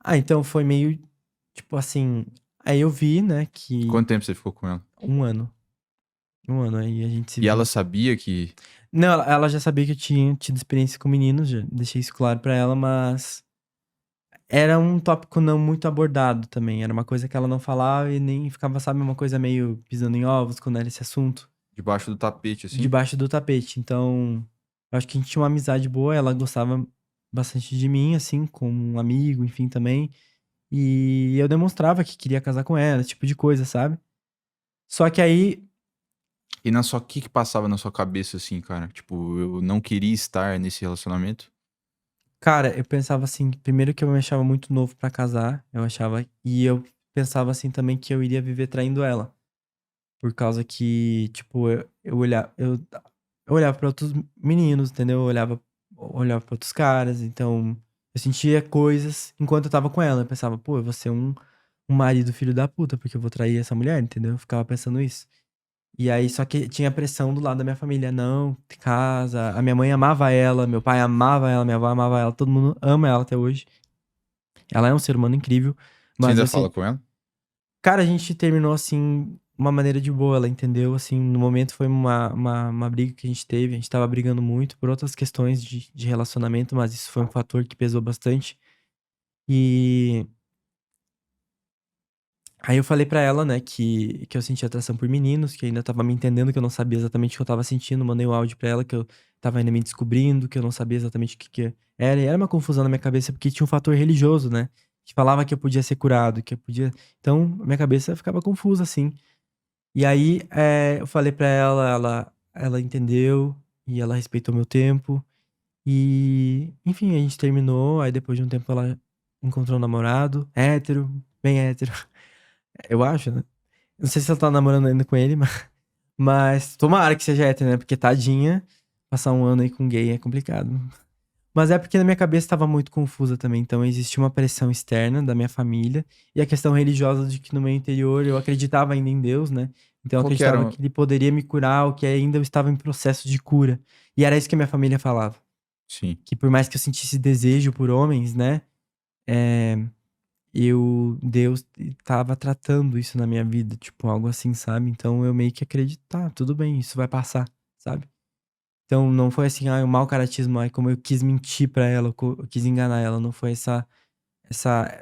Então foi meio, tipo assim. Aí eu vi, né, que Quanto tempo você ficou com ela? 1 ano. 1 ano aí a gente se E ela viu. sabia que... Não, ela já sabia que eu tinha tido experiência com meninos, já deixei isso claro pra ela, mas era um tópico não muito abordado também. Era uma coisa que ela não falava e nem ficava, sabe, uma coisa meio pisando em ovos quando era esse assunto, Debaixo do tapete, assim? debaixo do tapete. Então, eu acho que a gente tinha uma amizade boa, ela gostava bastante de mim, assim, como um amigo, enfim, também. E eu demonstrava que queria casar com ela, esse tipo de coisa, sabe? Só que aí, E na sua... O que que passava na sua cabeça, assim, cara? Tipo, eu não queria estar nesse relacionamento. cara, eu pensava assim, primeiro que eu me achava muito novo pra casar, eu achava, e eu pensava assim também que eu iria viver traindo ela, por causa que, tipo, eu olhava pra outros meninos, entendeu? Eu olhava pra outros caras, então eu sentia coisas enquanto eu tava com ela, eu pensava, pô, eu vou ser um marido filho da puta, porque eu vou trair essa mulher, entendeu? Eu ficava pensando isso. E aí, só que tinha pressão do lado da minha família, não, casa. A minha mãe amava ela, meu pai amava ela, minha avó amava ela, todo mundo ama ela até hoje. Ela é um ser humano incrível, Você mas ainda assim, fala com ela? cara, a gente terminou assim, uma maneira de boa, ela entendeu, assim, no momento foi uma briga que a gente tava brigando muito por outras questões de relacionamento, mas isso foi um fator que pesou bastante. E aí eu falei pra ela, né, que eu sentia atração por meninos, que ainda tava me entendendo, que eu não sabia exatamente o que eu tava sentindo, mandei um áudio pra ela que eu tava ainda me descobrindo, que eu não sabia exatamente o que era, e era uma confusão na minha cabeça, porque tinha um fator religioso, né, que falava que eu podia ser curado, que eu podia... Então, minha cabeça ficava confusa, assim. E aí, eu falei pra ela, ela entendeu, e ela respeitou meu tempo, e... Enfim, a gente terminou, aí depois de um tempo ela encontrou um namorado, hétero, bem hétero. Eu acho, né? Não sei se ela tá namorando ainda com ele, mas tomara que seja hétero, né? Porque tadinha, passar 1 ano aí com gay é complicado. Mas é porque na minha cabeça tava muito confusa também. Então existia uma pressão externa da minha família e a questão religiosa de que no meu interior eu acreditava ainda em Deus, né? Então eu Qual que acreditava era... que ele poderia me curar, ou que ainda eu estava em processo de cura. E era isso que a minha família falava. Sim. Que por mais que eu sentisse desejo por homens, né? É, Deus tava tratando isso na minha vida, tipo, algo assim, sabe? Então eu meio que acredito, tá, tudo bem, isso vai passar, sabe? Então não foi assim, um mau caratismo, como eu quis mentir pra ela, eu quis enganar ela, não foi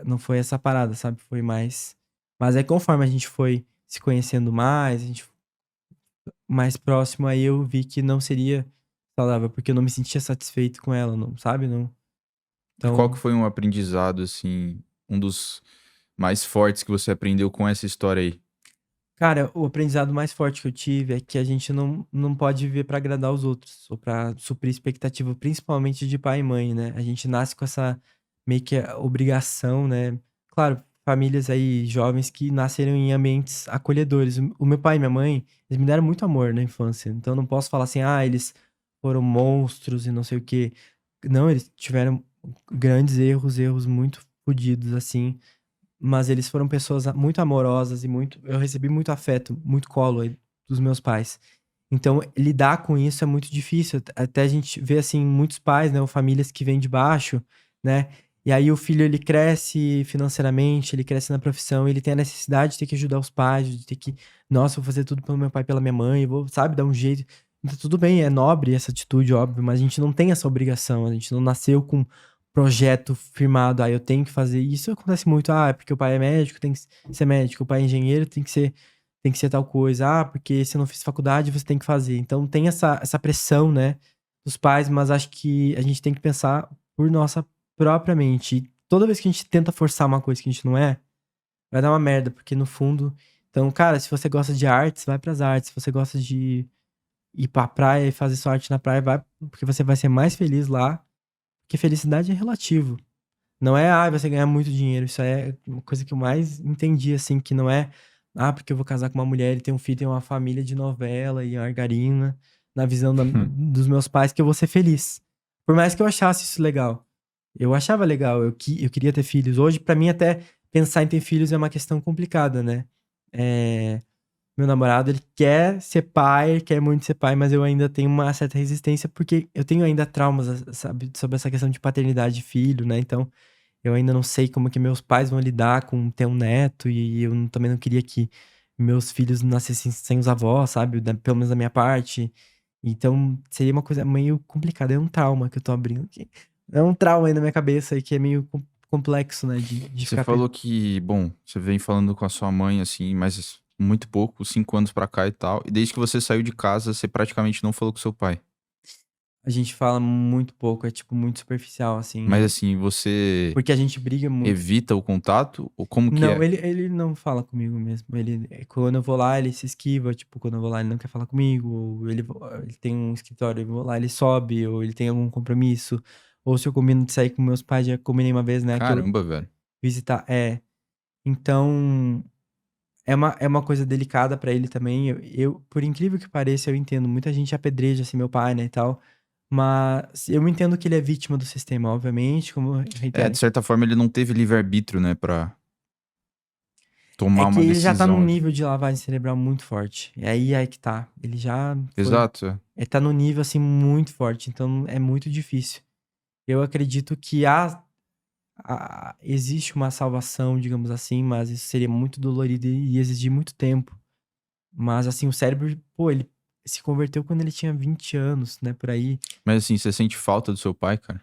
não foi essa parada, sabe? Foi mais, mas aí conforme a gente foi se conhecendo mais, a gente mais próximo, aí eu vi que não seria saudável, porque eu não me sentia satisfeito com ela, não, sabe? Não. E qual que Então, foi um aprendizado, assim, um dos mais fortes que você aprendeu com essa história aí? cara, o aprendizado mais forte que eu tive é que a gente não pode viver pra agradar os outros, ou pra suprir expectativa, principalmente de pai e mãe, né? A gente nasce com essa meio que obrigação, né? Claro, famílias aí jovens que nasceram em ambientes acolhedores. O meu pai e minha mãe, eles me deram muito amor na infância, então eu não posso falar assim, eles foram monstros e não sei o quê. Não, eles tiveram grandes erros, erros muito fodidos, assim. Mas eles foram pessoas muito amorosas e muito. Eu recebi muito afeto, muito colo aí dos meus pais. Então, lidar com isso é muito difícil. Até a gente vê, assim, muitos pais, né, ou famílias que vêm de baixo, né? E aí o filho, ele cresce financeiramente, ele cresce na profissão, ele tem a necessidade de ter que ajudar os pais, de ter que, nossa, vou fazer tudo pelo meu pai e pela minha mãe, vou, sabe, dar um jeito. Então, tudo bem, é nobre essa atitude, óbvio, mas a gente não tem essa obrigação, a gente não nasceu com projeto firmado, eu tenho que fazer. Isso acontece muito, é porque o pai é médico, tem que ser médico, o pai é engenheiro, tem que ser tal coisa, porque se eu não fiz faculdade, você tem que fazer. Então tem essa pressão, né, dos pais, mas acho que a gente tem que pensar por nossa própria mente. E toda vez que a gente tenta forçar uma coisa que a gente não é, vai dar uma merda, porque no fundo. Então, cara, se você gosta de artes, vai pras artes. Se você gosta de ir pra praia e fazer sua arte na praia, vai, porque você vai ser mais feliz lá. Porque felicidade é relativo. Não é, você ganhar muito dinheiro. Isso é uma coisa que eu mais entendi, assim, que não é, porque eu vou casar com uma mulher e ter um filho, ter uma família de novela e margarina, na visão dos meus pais, que eu vou ser feliz. Por mais que eu achasse isso legal. Eu achava legal, eu queria ter filhos. Hoje, pra mim, até pensar em ter filhos é uma questão complicada, né? Meu namorado, ele quer ser pai, ele quer muito ser pai, mas eu ainda tenho uma certa resistência, porque eu tenho ainda traumas, sabe, sobre essa questão de paternidade de filho, né? Então, eu ainda não sei como que meus pais vão lidar com ter um neto, e eu também não queria que meus filhos nascessem sem os avós, sabe? Pelo menos da minha parte. Então, seria uma coisa meio complicada. É um trauma que eu tô abrindo aqui. É um trauma aí na minha cabeça e que é meio complexo, né? De Você ficar falou que, bom, você vem falando com a sua mãe, assim, mas muito pouco, 5 anos pra cá e tal. E desde que você saiu de casa, você praticamente não falou com seu pai. A gente fala muito pouco, é tipo muito superficial, assim. Mas assim, você Porque a gente briga muito. evita o contato? Ou como que Não, é? ele não fala comigo mesmo. Quando eu vou lá, ele se esquiva. Tipo, quando eu vou lá, ele não quer falar comigo. Ou ele tem um escritório, eu vou lá, ele sobe. Ou ele tem algum compromisso. Ou se eu combino de sair com meus pais, já combinei uma vez, né? Que eu Caramba, velho. visitar. Então, é uma coisa delicada pra ele também. Por incrível que pareça, eu entendo. Muita gente apedreja, assim, meu pai, né, e tal. Mas eu entendo que ele é vítima do sistema, obviamente, como eu De reitero. certa forma, ele não teve livre-arbítrio, né, pra É tomar que uma ele já tá num decisão ali. nível de lavagem cerebral muito forte. É aí que tá. Ele já foi. Exato. Ele tá num nível, assim, muito forte. Então é muito difícil. Eu acredito que existe uma salvação, digamos assim, mas isso seria muito dolorido e exigir muito tempo. Mas, assim, o cérebro, pô, ele se converteu quando ele tinha 20 anos, né, por aí. Mas assim, você sente falta do seu pai, cara?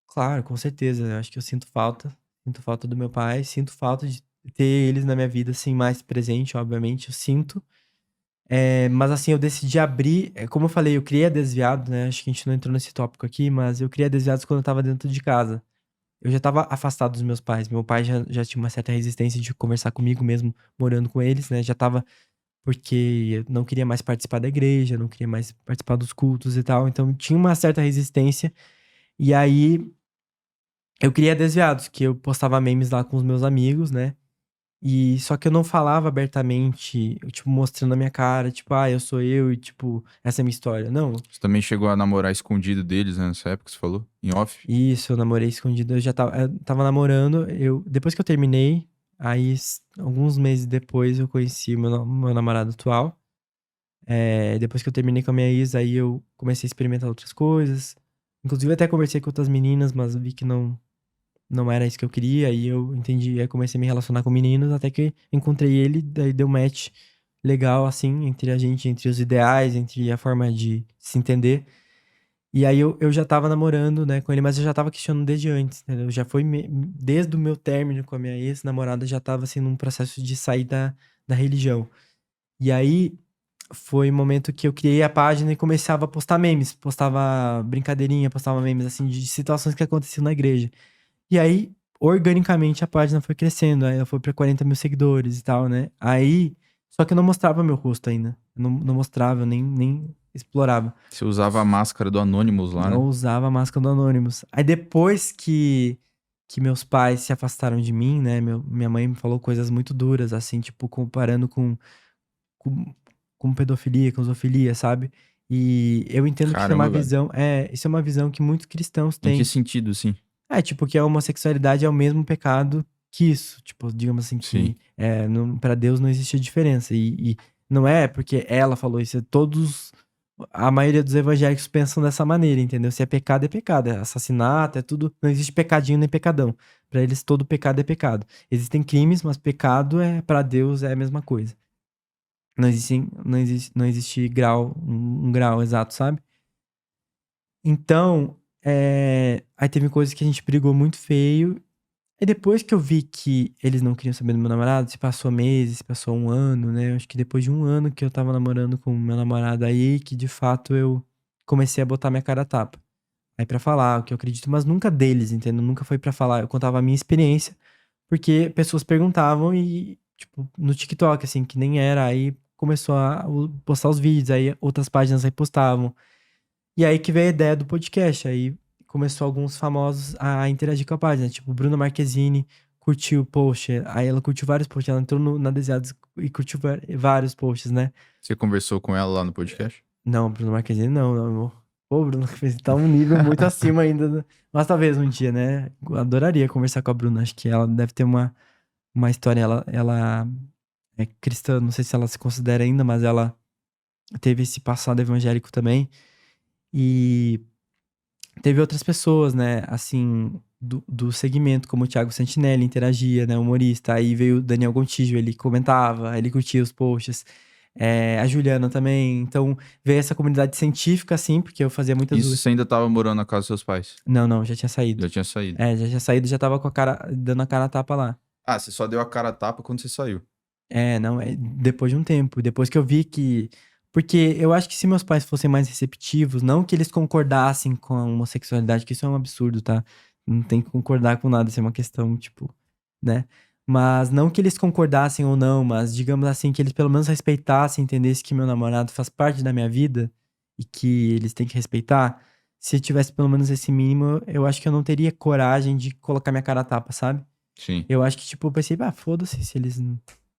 Claro, com certeza. Eu acho que eu sinto falta. Sinto falta do meu pai. Sinto falta de ter eles na minha vida, assim, mais presente, obviamente. Eu sinto. Mas assim, eu decidi abrir. Como eu falei, eu criei a Desviado, né? Acho que a gente não entrou nesse tópico aqui, mas eu criei a Desviados quando eu tava dentro de casa. Eu já tava afastado dos meus pais. Meu pai já tinha uma certa resistência de conversar comigo mesmo, morando com eles, né? Já tava porque eu não queria mais participar da igreja, não queria mais participar dos cultos e tal. Então tinha uma certa resistência. E aí eu criei a Desviados, que eu postava memes lá com os meus amigos, né? E só que eu não falava abertamente, tipo, mostrando a minha cara, tipo, eu sou eu e, tipo, essa é a minha história. Não, Você também chegou a namorar escondido deles, né, nessa época, que você falou? Em off? isso, eu namorei escondido, eu tava namorando, depois que eu terminei, aí alguns meses depois eu conheci o meu namorado atual. Depois que eu terminei com a minha ex, aí eu comecei a experimentar outras coisas. Inclusive até conversei com outras meninas, mas vi que não era isso que eu queria, aí eu entendi, aí comecei a me relacionar com meninos, até que encontrei ele, daí deu match legal, assim, entre a gente, entre os ideais, entre a forma de se entender. E aí eu já tava namorando, né, com ele, mas eu já tava questionando desde antes, entendeu? Já foi, desde o meu término com a minha ex-namorada, já tava, assim, num processo de sair da religião. E aí, foi o momento que eu criei a página e começava a postar memes, postava brincadeirinha, postava memes, assim, de situações que aconteciam na igreja. E aí, organicamente, a página foi crescendo. Aí ela foi pra 40 mil seguidores e tal, né? Aí, só que eu não mostrava meu rosto ainda. Eu não mostrava, eu nem explorava. Você usava a máscara do Anonymous lá, Eu né? usava a máscara do Anonymous. Aí depois que meus pais se afastaram de mim, né? Minha mãe me falou coisas muito duras, assim, tipo, comparando com, com pedofilia, com zoofilia, sabe? E eu entendo que isso é uma Caramba, velho. visão, isso é uma visão que muitos cristãos Em que têm. sentido, assim? Tipo, que a homossexualidade é o mesmo pecado que isso. Tipo, digamos assim, Sim. que pra Deus não existe a diferença. E não é porque ela falou isso, é todos A maioria dos evangélicos pensam dessa maneira, entendeu? Se é pecado, é pecado. É assassinato, é tudo. Não existe pecadinho nem pecadão. Pra eles, todo pecado é pecado. Existem crimes, mas pecado é para Deus é a mesma coisa. Não existe grau, um grau exato, sabe? Então, aí teve coisas que a gente brigou muito feio. E depois que eu vi que eles não queriam saber do meu namorado, se passou meses, se passou um ano, né? Eu acho que depois de um ano que eu tava namorando com o meu namorado aí, que de fato eu comecei a botar minha cara a tapa. Aí pra falar o que eu acredito, mas nunca deles, entendeu? Nunca foi pra falar. Eu contava a minha experiência, porque pessoas perguntavam e, tipo, no TikTok, assim, que nem era, aí começou a postar os vídeos, aí outras páginas repostavam. E aí que veio a ideia do podcast. Aí começou alguns famosos a interagir com a página. Tipo, Bruna Marquezine curtiu o post. Aí ela curtiu vários posts. Ela entrou na Deseados e curtiu vários posts, né? Você conversou com ela lá no podcast? Não, Bruna Marquezine não, amor. Pô, Bruna Marquezine tá um nível muito acima ainda. Mas talvez um dia, né? Eu adoraria conversar com a Bruna. Acho que ela deve ter uma história. Ela é cristã, não sei se ela se considera ainda, mas ela teve esse passado evangélico também. E teve outras pessoas, né, assim, do segmento, como o Thiago Santinelli interagia, né, humorista. Aí veio o Daniel Gontijo, ele comentava, ele curtia os posts. A Juliana também. Então, veio essa comunidade científica, assim, porque eu fazia muitas Isso zoeiras. você ainda tava morando na casa dos seus pais? Não, não, já tinha saído. Já tinha saído. Já tinha saído, já tava com a cara, dando a cara a tapa lá. Ah, você só deu a cara a tapa quando você saiu. Não, depois de um tempo. Depois que eu vi que. Porque eu acho que se meus pais fossem mais receptivos, não que eles concordassem com a homossexualidade, que isso é um absurdo, tá? Não tem que concordar com nada, isso é uma questão, tipo, né? Mas não que eles concordassem ou não, mas digamos assim, que eles pelo menos respeitassem, entendessem que meu namorado faz parte da minha vida e que eles têm que respeitar. Se tivesse pelo menos esse mínimo, eu acho que eu não teria coragem de colocar minha cara a tapa, sabe? Sim. Eu acho que, tipo, eu pensei, foda-se se eles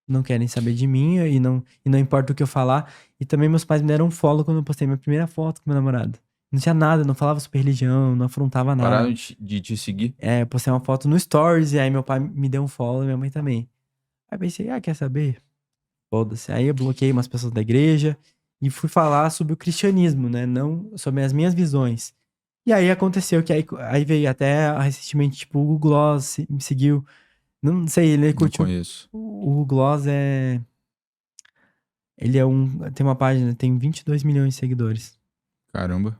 não querem saber de mim e não importa o que eu falar. E também meus pais me deram um follow quando eu postei minha primeira foto com meu namorado. Não tinha nada, não falava sobre religião, não afrontava Pararam nada. de te seguir? Eu postei uma foto no Stories e aí meu pai me deu um follow e minha mãe também. Aí eu pensei, quer saber? Foda-se. Aí eu bloqueei umas pessoas da igreja e fui falar sobre o cristianismo, né? Não sobre as minhas visões. E aí aconteceu que aí veio até recentemente, tipo, o Google Gloss me seguiu. Não sei, ele Não curtiu. conheço. O Hugo Gloss Ele tem uma página, tem 22 milhões de seguidores. Caramba.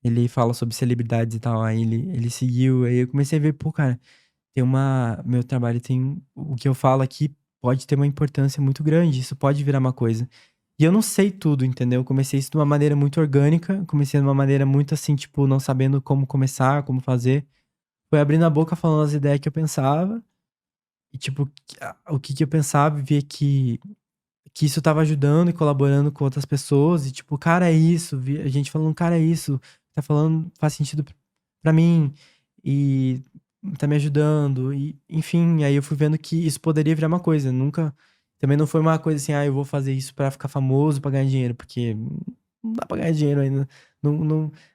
Ele fala sobre celebridades e tal. Aí ele seguiu, aí eu comecei a ver, pô, cara, meu trabalho tem, o que eu falo aqui pode ter uma importância muito grande, isso pode virar uma coisa. E eu não sei tudo, entendeu? Eu comecei isso de uma maneira muito orgânica, comecei de uma maneira muito assim, tipo, não sabendo como começar, como fazer. Foi abrindo a boca falando as ideias que eu pensava. E, tipo, o que eu pensava e via que isso tava ajudando e colaborando com outras pessoas. E, tipo, cara, é isso. A gente falando, cara, é isso. Tá falando, faz sentido pra mim. E tá me ajudando. E, enfim, aí eu fui vendo que isso poderia virar uma coisa. Nunca. Também não foi uma coisa assim, eu vou fazer isso pra ficar famoso, pra ganhar dinheiro. Porque não dá pra ganhar dinheiro ainda.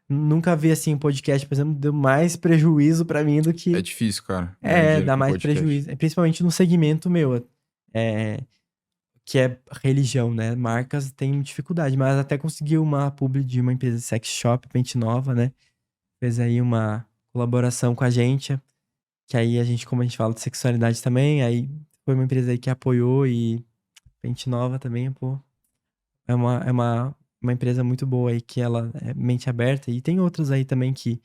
Nunca vi assim, podcast, por exemplo, deu mais prejuízo pra mim do É que. difícil, cara, ganhar dinheiro Dá com mais podcast. prejuízo. Principalmente no segmento meu. É, que é religião, né? Marcas têm dificuldade, mas até conseguiu uma publi de uma empresa de sex shop, Pente Nova, né? Fez aí uma colaboração com a gente, que aí a gente, como a gente fala de sexualidade também, aí foi uma empresa aí que apoiou e Pente Nova também, pô, é uma empresa muito boa aí, que ela é mente aberta, e tem outras aí também que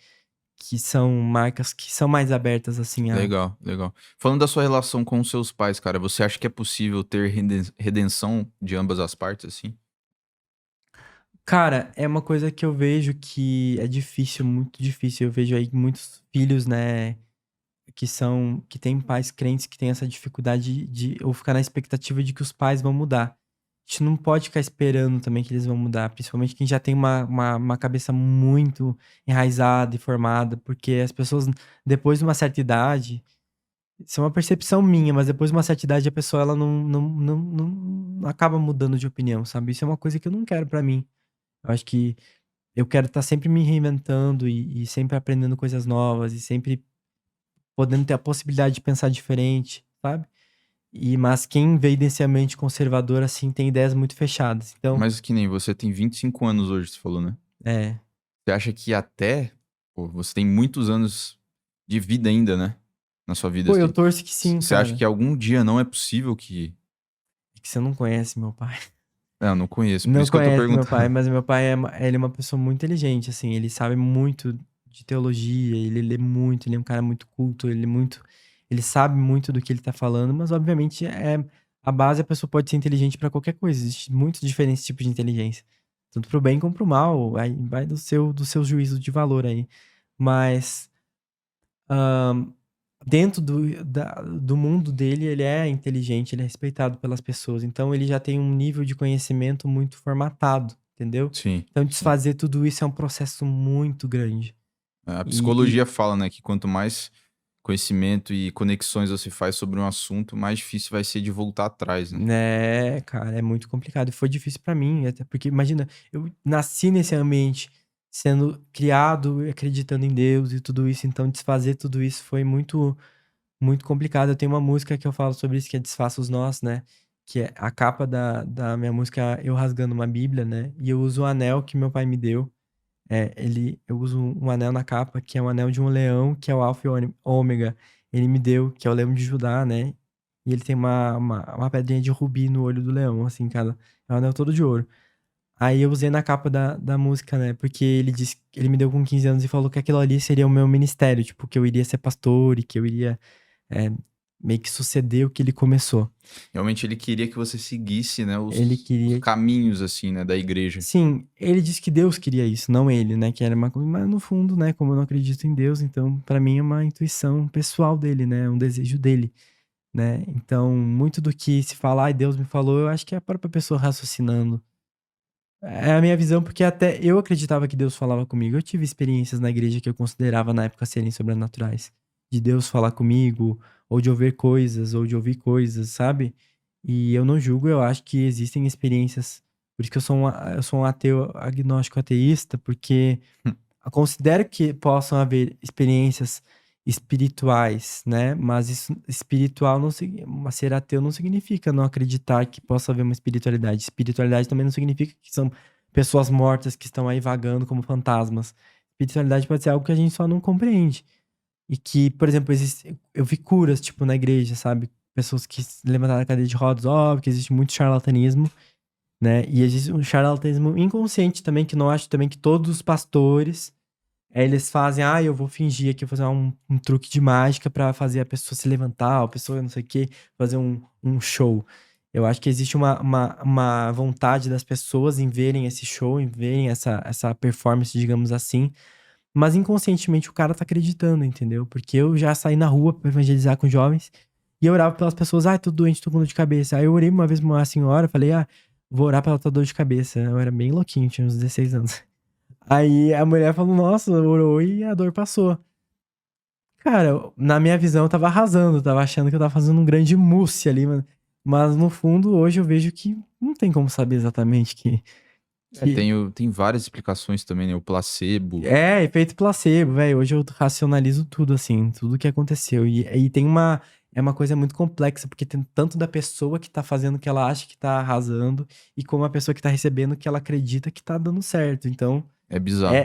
são marcas que são mais abertas, assim, Legal, legal. Falando da sua relação com os seus pais, cara, você acha que é possível ter redenção de ambas as partes, assim? Cara, é uma coisa que eu vejo que é difícil, muito difícil. Eu vejo aí muitos filhos, né, que têm pais crentes que têm essa dificuldade ou ficar na expectativa de que os pais vão mudar. A gente não pode ficar esperando também que eles vão mudar, principalmente quem já tem uma cabeça muito enraizada e formada, porque as pessoas, depois de uma certa idade, isso é uma percepção minha, mas depois de uma certa idade a pessoa ela não acaba mudando de opinião, sabe? Isso é uma coisa que eu não quero pra mim. Eu acho que eu quero estar sempre me reinventando e sempre aprendendo coisas novas e sempre podendo ter a possibilidade de pensar diferente, sabe? Mas quem veio desse ambiente conservador, assim, tem ideias muito fechadas. Então, Mas que nem você tem 25 anos hoje, você falou, né? é. Você acha que até. Pô, você tem muitos anos de vida ainda, né? Na sua vida, Pô, eu assim. torço que sim, Você acha cara. que algum dia não é possível que. É que você não conhece meu pai. É, eu não conheço, por Não isso que eu tô conhece meu pai, perguntando. mas meu pai ele é uma pessoa muito inteligente, assim, ele sabe muito de teologia, ele lê muito, ele é um cara muito culto, ele sabe muito do que ele tá falando, mas obviamente a base a pessoa pode ser inteligente pra qualquer coisa, existe muitos diferentes tipos de inteligência, tanto pro bem como pro mal, aí vai do seu juízo de valor aí. Mas dentro do mundo dele, ele é inteligente, ele é respeitado pelas pessoas. Então, ele já tem um nível de conhecimento muito formatado, entendeu? Sim, Então, sim. desfazer tudo isso é um processo muito grande. A E, psicologia fala, né, que quanto mais conhecimento e conexões você faz sobre um assunto, mais difícil vai ser de voltar atrás, né? né, cara, é muito complicado. E foi difícil pra mim, até porque, imagina, eu nasci nesse ambiente, sendo criado, acreditando em Deus e tudo isso. Então, desfazer tudo isso foi muito muito complicado. Eu tenho uma música que eu falo sobre isso, que é Desfaça os Nós, né? Que é a capa da minha música, eu rasgando uma Bíblia, né? E eu uso o anel que meu pai me deu. Eu uso um anel na capa, que é um anel de um leão, que é o Alfa e Ômega. Ele me deu, que é o leão de Judá, né? E ele tem uma pedrinha de rubi no olho do leão, assim, cara. É um anel todo de ouro. Aí eu usei na capa da música, né? Porque ele disse, ele me deu com 15 anos e falou que aquilo ali seria o meu ministério, tipo, que eu iria ser pastor e que eu iria é, meio que suceder o que ele começou. Realmente ele queria que você seguisse, né, Ele os queria. caminhos, assim, né, da igreja. Sim, ele disse que Deus queria isso, não ele, né? Que era uma coisa. Mas no fundo, né? Como eu não acredito em Deus, então pra mim é uma intuição pessoal dele, né? Um desejo dele, né? Então, muito do que se fala, ai, Deus me falou, eu acho que é a própria pessoa raciocinando. É a minha visão, porque até eu acreditava que Deus falava comigo. Eu tive experiências na igreja que eu considerava na época serem sobrenaturais. De Deus falar comigo, ou de ouvir coisas, ou de ouvir coisas, sabe? E eu não julgo, eu acho que existem experiências. Por isso que eu sou um ateu, agnóstico ateísta, porque eu considero que possam haver experiências espirituais, né? Mas isso espiritual não mas ser ateu não significa não acreditar que possa haver uma espiritualidade. Espiritualidade também não significa que são pessoas mortas que estão aí vagando como fantasmas. Espiritualidade pode ser algo que a gente só não compreende. E que, por exemplo, eu vi curas, tipo, na igreja, sabe? Pessoas que se levantaram a cadeira de rodas, óbvio que existe muito charlatanismo, né? E existe um charlatanismo inconsciente também, que não acho também que todos os pastores eles fazem, eu vou fingir aqui, vou fazer um truque de mágica pra fazer a pessoa se levantar, a pessoa não sei o quê, fazer um show. Eu acho que existe uma vontade das pessoas em verem esse show, em verem essa performance, digamos assim, mas inconscientemente o cara tá acreditando, entendeu? Porque eu já saí na rua pra evangelizar com jovens e eu orava pelas pessoas, tô doente, tô com dor de cabeça. Aí eu orei uma vez pra uma senhora, falei, vou orar pela tua dor de cabeça. Eu era bem louquinho, tinha uns 16 anos. Aí a mulher falou, nossa, orou e a dor passou. Cara, na minha visão eu tava arrasando, eu tava achando que eu tava fazendo um grande mousse ali, mano. Mas no fundo, hoje eu vejo que não tem como saber exatamente É, que... tem várias explicações também, né? O placebo. É, efeito placebo, velho. Hoje eu racionalizo tudo, assim, tudo que aconteceu. E tem é uma coisa muito complexa, porque tem tanto da pessoa que tá fazendo o que ela acha que tá arrasando, e como a pessoa que tá recebendo o que ela acredita que tá dando certo. Então, É bizarro.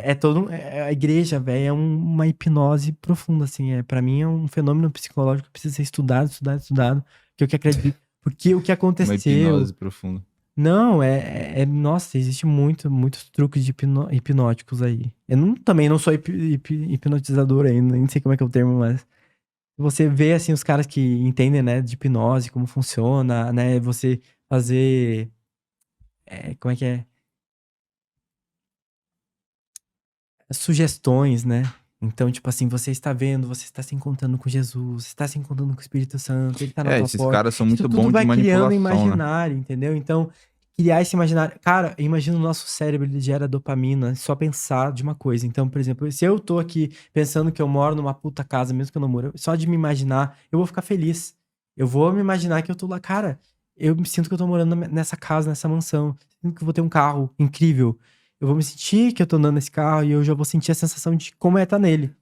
a igreja, velho, é uma hipnose profunda, assim. Para mim é um fenômeno psicológico que precisa ser estudado, estudado, estudado. Que eu que acredito. Porque o que Uma aconteceu. hipnose profunda. Não, nossa, existe muitos truques de hipnóticos aí. Também não sou hipnotizador ainda, nem sei como é que é o termo, mas você vê, assim, os caras que entendem, né, de hipnose, como funciona, né, você fazer, como é que é? Sugestões, né? Então, tipo assim, você está vendo, você está se encontrando com Jesus, você está se encontrando com o Espírito Santo, ele está na É, tua esses porta. caras são Isso muito tudo bons de vai criando um manipulação, né? imaginário, entendeu? Então, criar esse imaginário. Cara, imagina o nosso cérebro, ele gera dopamina só pensar de uma coisa. Então, por exemplo, se eu tô aqui pensando que eu moro numa puta casa, mesmo que eu não moro, só de me imaginar, eu vou ficar feliz. Eu vou me imaginar que eu tô lá, cara, eu me sinto que eu tô morando nessa casa, nessa mansão. Sinto que eu vou ter um carro incrível. Eu vou me sentir que eu tô andando nesse carro e eu já vou sentir a sensação de como é estar nele.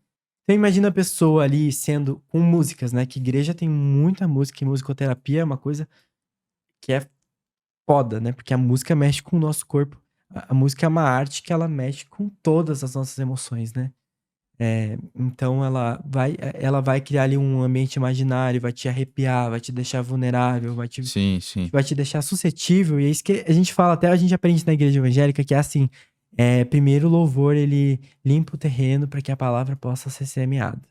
Então imagina a pessoa ali sendo com músicas, né? Que igreja tem muita música e musicoterapia é uma coisa que é foda, né? Porque a música mexe com o nosso corpo. A música é uma arte que ela mexe com todas as nossas emoções, né? Então ela vai criar ali um ambiente imaginário, vai te arrepiar, vai te deixar vulnerável, Sim, sim. vai te deixar suscetível. E é isso que a gente fala, até a gente aprende na igreja evangélica, que é assim: primeiro o louvor ele limpa o terreno para que a palavra possa ser semeada.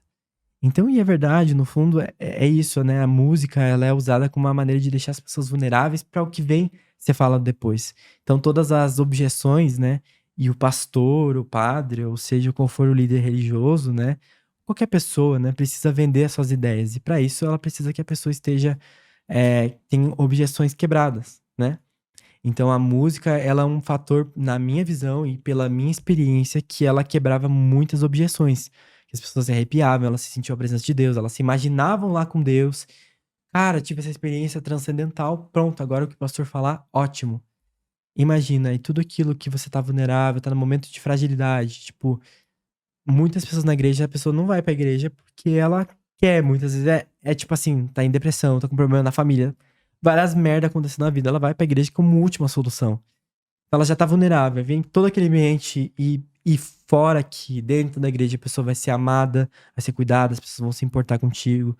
Então, e é verdade, no fundo, é isso, né? A música, ela é usada como uma maneira de deixar as pessoas vulneráveis para o que vem ser falado depois. Então, todas as objeções, né? E o pastor, o padre, ou seja, qual for o líder religioso, né? Qualquer pessoa, né? Precisa vender as suas ideias. E para isso, ela precisa que a pessoa tenha objeções quebradas, né? Então, a música, ela é um fator, na minha visão e pela minha experiência, que ela quebrava muitas objeções. Que as pessoas se arrepiavam, elas se sentiam a presença de Deus, elas se imaginavam lá com Deus. Cara, tive essa experiência transcendental, pronto, agora o que o pastor falar, ótimo. Imagina, e tudo aquilo que você tá vulnerável, tá no momento de fragilidade, tipo, muitas pessoas na igreja, a pessoa não vai pra igreja porque ela quer, muitas vezes é tipo assim, tá em depressão, tá com problema na família, várias merda acontecendo na vida, ela vai pra igreja como última solução. Ela já tá vulnerável, vem todo aquele ambiente e fora aqui, dentro da igreja, a pessoa vai ser amada, vai ser cuidada, as pessoas vão se importar contigo,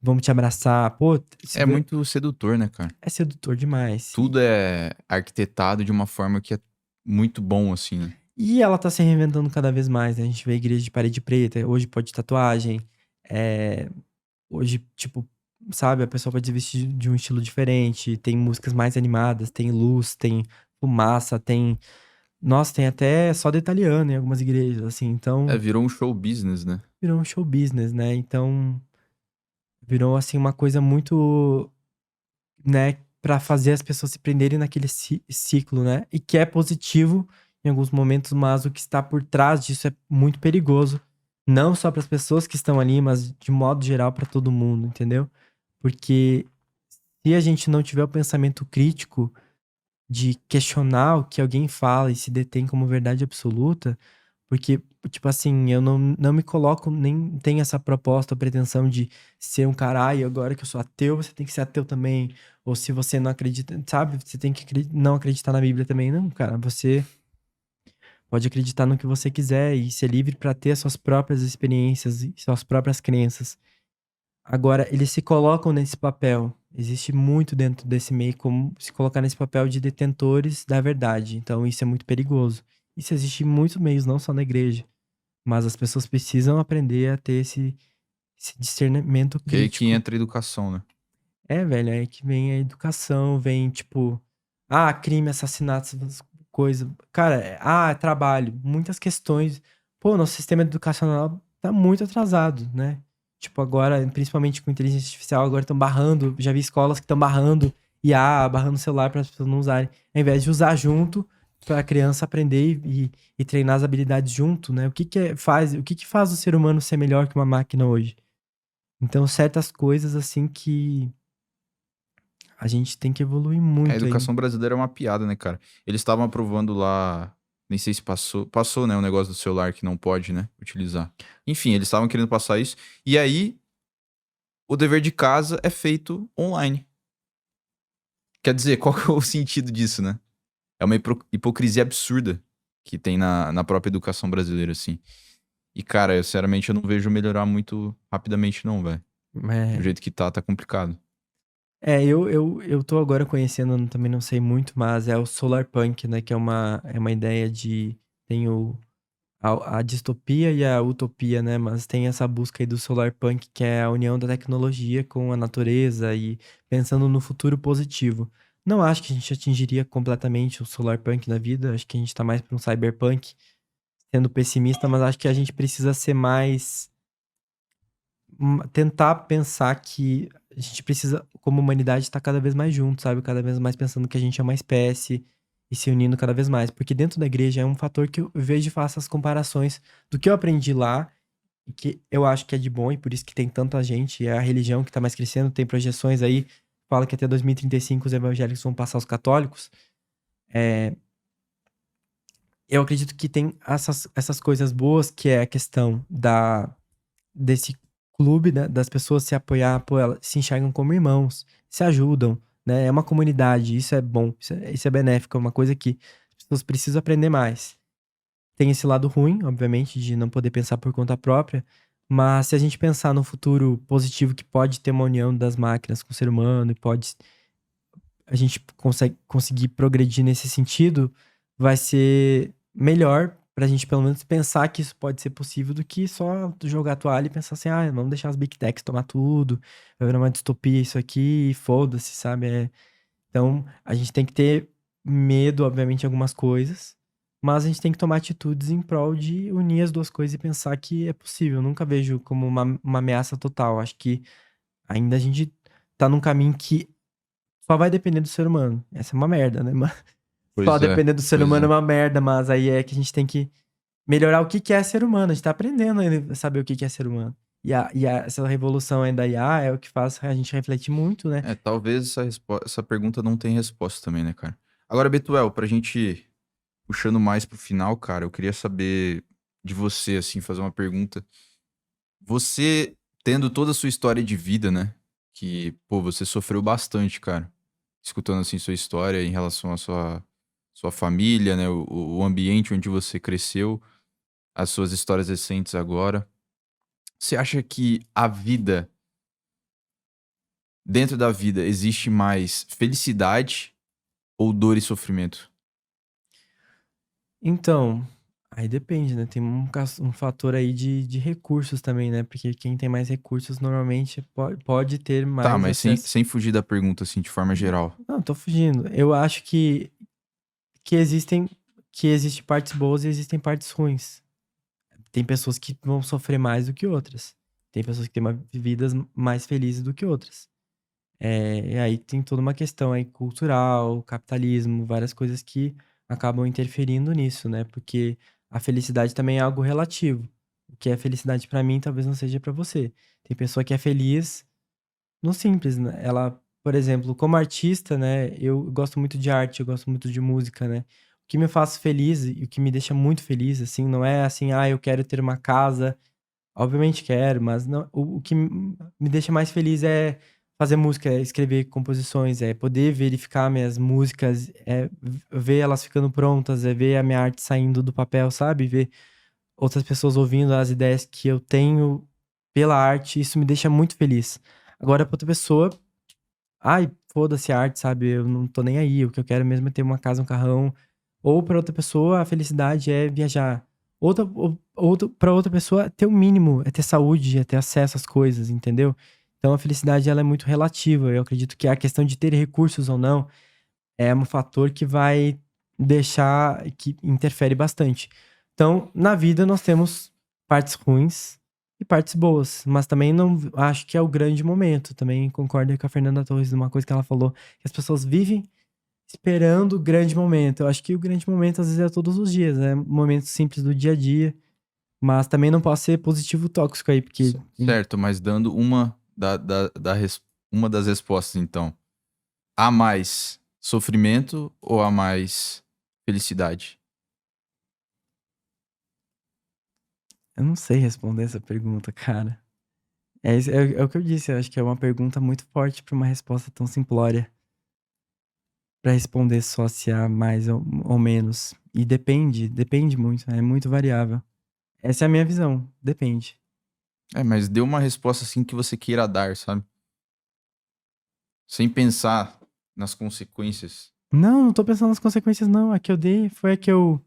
vão te abraçar. Pô, É muito sedutor, né, cara? é sedutor demais. Tudo é arquitetado de uma forma que é muito bom, assim, né? E ela tá se reinventando cada vez mais, né? A gente vê a igreja de parede preta, hoje pode tatuagem, é, hoje, tipo, sabe, a pessoa pode se vestir de um estilo diferente, tem músicas mais animadas, tem luz, tem fumaça, tem. Nossa, tem até só de italiano em algumas igrejas, assim, então Virou um show business, né? virou um show business, né? Então virou, assim, uma coisa muito, né, pra fazer as pessoas se prenderem naquele ciclo, né? E que é positivo em alguns momentos, mas o que está por trás disso é muito perigoso. Não só para as pessoas que estão ali, mas de modo geral para todo mundo, entendeu? Porque se a gente não tiver o pensamento crítico de questionar o que alguém fala e se detém como verdade absoluta, porque, tipo assim, eu não me coloco, nem tenho essa proposta, pretensão de ser um cara, e agora que eu sou ateu, você tem que ser ateu também. Ou se você não acredita, sabe? Você tem que não acreditar na Bíblia também. Não, cara, você pode acreditar no que você quiser e ser livre para ter as suas próprias experiências e suas próprias crenças. Agora, eles se colocam nesse papel. Existe muito dentro desse meio como se colocar nesse papel de detentores da verdade. Então, isso é muito perigoso. Isso existe em muitos meios, não só na igreja. Mas as pessoas precisam aprender a ter esse discernimento E aí que crítico. entra a educação, né? Velho, é aí que vem a educação, vem tipo, crime, assassinatos, essas coisas. Cara, é trabalho, muitas questões. Pô, nosso sistema educacional tá muito atrasado, né? Tipo, agora, principalmente com inteligência artificial, agora estão barrando, já vi escolas que estão barrando IA, barrando celular para as pessoas não usarem, ao invés de usar junto para a criança aprender e treinar as habilidades junto, né? O que que faz o ser humano ser melhor que uma máquina hoje? Então, certas coisas assim que a gente tem que evoluir A muito ainda. educação brasileira é uma piada, né, cara? Eles estavam aprovando lá, nem sei se passou, né, o negócio do celular que não pode, né, utilizar. Enfim, eles estavam querendo passar isso. E aí, o dever de casa é feito online. Quer dizer, qual que é o sentido disso, né? É uma hipocrisia absurda que tem na própria educação brasileira, assim. E, cara, eu, sinceramente, eu não vejo melhorar muito rapidamente, não, velho. Do É, jeito que tá complicado. eu tô agora conhecendo, também não sei muito, mas é o Solar Punk, né? Que é uma ideia de. Tem a distopia e a utopia, né? Mas tem essa busca aí do Solar Punk, que é a união da tecnologia com a natureza e pensando no futuro positivo. Não acho que a gente atingiria completamente o Solar Punk na vida, acho que a gente tá mais pra um Cyberpunk, sendo pessimista, mas acho que a gente precisa ser mais. Tentar pensar que a gente precisa, como humanidade, estar cada vez mais junto, sabe? Cada vez mais pensando que a gente é uma espécie e se unindo cada vez mais. Porque dentro da igreja é um fator que eu vejo e faço as comparações do que eu aprendi lá e que eu acho que é de bom e por isso que tem tanta gente. É a religião que tá mais crescendo, tem projeções aí, fala que até 2035 os evangélicos vão passar os católicos. É, eu acredito que tem essas coisas boas, que é a questão desse clube, né, das pessoas se apoiar, pô, elas se enxergam como irmãos, se ajudam, né? É uma comunidade, isso é bom, isso é benéfico, é uma coisa que as pessoas precisam aprender mais. Tem esse lado ruim, obviamente, de não poder pensar por conta própria, mas se a gente pensar no futuro positivo que pode ter uma união das máquinas com o ser humano e pode a gente conseguir progredir nesse sentido, vai ser melhor pra gente pelo menos pensar que isso pode ser possível do que só jogar a toalha e pensar assim, ah, vamos deixar as Big Techs tomar tudo, vai virar uma distopia isso aqui, e foda-se, sabe? Então, a gente tem que ter medo, obviamente, em algumas coisas, mas a gente tem que tomar atitudes em prol de unir as duas coisas e pensar que é possível. Eu nunca vejo como uma ameaça total. Acho que ainda a gente tá num caminho que só vai depender do ser humano. Essa é uma merda, né? Mas Pois só é, depender do ser pois humano é é. uma merda, mas aí é que a gente tem que melhorar o que que é ser humano. A gente tá aprendendo ainda a saber o que que é ser humano. Essa revolução aí da IA é o que faz a gente refletir muito, né? Talvez essa pergunta não tenha resposta também, né, cara? Agora, Betuel, pra gente puxando mais pro final, cara, eu queria saber de você, assim, fazer uma pergunta. Você, tendo toda a sua história de vida, né? Que, pô, você sofreu bastante, cara. Escutando, assim, sua história em relação à sua família, né? O ambiente onde você cresceu, as suas histórias recentes agora. Você acha que dentro da vida, existe mais felicidade ou dor e sofrimento? Então, aí depende, né? Tem um fator aí de recursos também, né? Porque quem tem mais recursos normalmente pode ter Tá, mais mas sem, acesso. sem fugir da pergunta, assim, de forma geral. Não, tô fugindo. Eu acho que existem que existe partes boas e existem partes ruins. Tem pessoas que vão sofrer mais do que outras. Tem pessoas que têm vidas mais felizes do que outras. E aí tem toda uma questão aí cultural, capitalismo, várias coisas que acabam interferindo nisso, né? Porque a felicidade também é algo relativo. O que é felicidade pra mim talvez não seja pra você. Tem pessoa que é feliz no simples, né? Ela, por exemplo, como artista, né? Eu gosto muito de arte, eu gosto muito de música, né? O que me faz feliz e o que me deixa muito feliz, assim, não é assim, ah, eu quero ter uma casa. Obviamente quero, mas não, o que me deixa mais feliz é fazer música, é escrever composições, é poder verificar minhas músicas, é ver elas ficando prontas, é ver a minha arte saindo do papel, sabe? Ver outras pessoas ouvindo as ideias que eu tenho pela arte, isso me deixa muito feliz. Agora, pra outra pessoa, ai, foda-se a arte, sabe? Eu não tô nem aí, o que eu quero mesmo é ter uma casa, um carrão. Ou pra outra pessoa, a felicidade é viajar. Pra outra pessoa, ter o mínimo é ter saúde, é ter acesso às coisas, entendeu? Então a felicidade ela é muito relativa. Eu acredito que a questão de ter recursos ou não é um fator que vai deixar, que interfere bastante. Então, na vida nós temos partes ruins e partes boas, mas também não acho que é o grande momento. Também concordo com a Fernanda Torres numa coisa que ela falou, que as pessoas vivem esperando o grande momento. Eu acho que o grande momento às vezes é todos os dias, né? Momentos simples do dia a dia, mas também não posso ser positivo tóxico aí, porque Certo, mas dando uma das respostas, então. Há mais sofrimento ou há mais felicidade? eu não sei responder essa pergunta, cara. É o que eu disse, eu acho que é uma pergunta muito forte para uma resposta tão simplória. Pra responder só se há mais ou menos. E depende muito, é muito variável. Essa é a minha visão, depende. Mas dê uma resposta assim que você queira dar, sabe? Sem pensar nas consequências. Não, não tô pensando nas consequências, não. A que eu dei foi a que eu,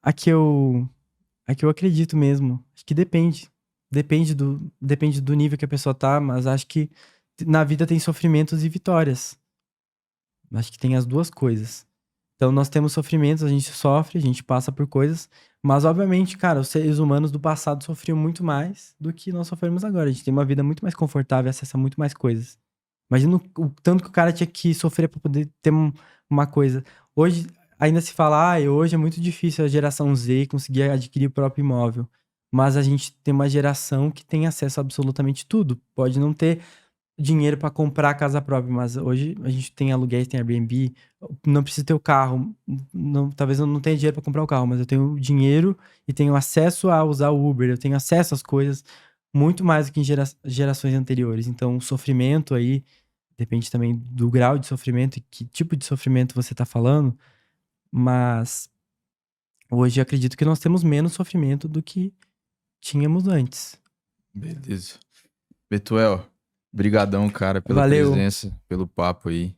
a que eu acredito mesmo. Acho que depende. Depende do nível que a pessoa tá, mas acho que na vida tem sofrimentos e vitórias. Acho que tem as duas coisas. Então nós temos sofrimentos, a gente sofre, a gente passa por coisas, mas obviamente, cara, os seres humanos do passado sofriam muito mais do que nós sofremos agora. A gente tem uma vida muito mais confortável, acessa muito mais coisas. Imagina o tanto que o cara tinha que sofrer pra poder ter uma coisa. Hoje ainda se fala, hoje é muito difícil a geração Z conseguir adquirir o próprio imóvel. Mas a gente tem uma geração que tem acesso a absolutamente tudo. Pode não ter dinheiro para comprar a casa própria, mas hoje a gente tem aluguéis, tem Airbnb, não preciso ter o carro, não, talvez eu não tenha dinheiro para comprar o carro, mas eu tenho dinheiro e tenho acesso a usar o Uber, eu tenho acesso às coisas muito mais do que em gerações anteriores. Então, o sofrimento aí, depende também do grau de sofrimento e que tipo de sofrimento você tá falando, mas hoje eu acredito que nós temos menos sofrimento do que tínhamos antes. Beleza. Betuel, brigadão, cara, pela Valeu. presença, pelo papo aí.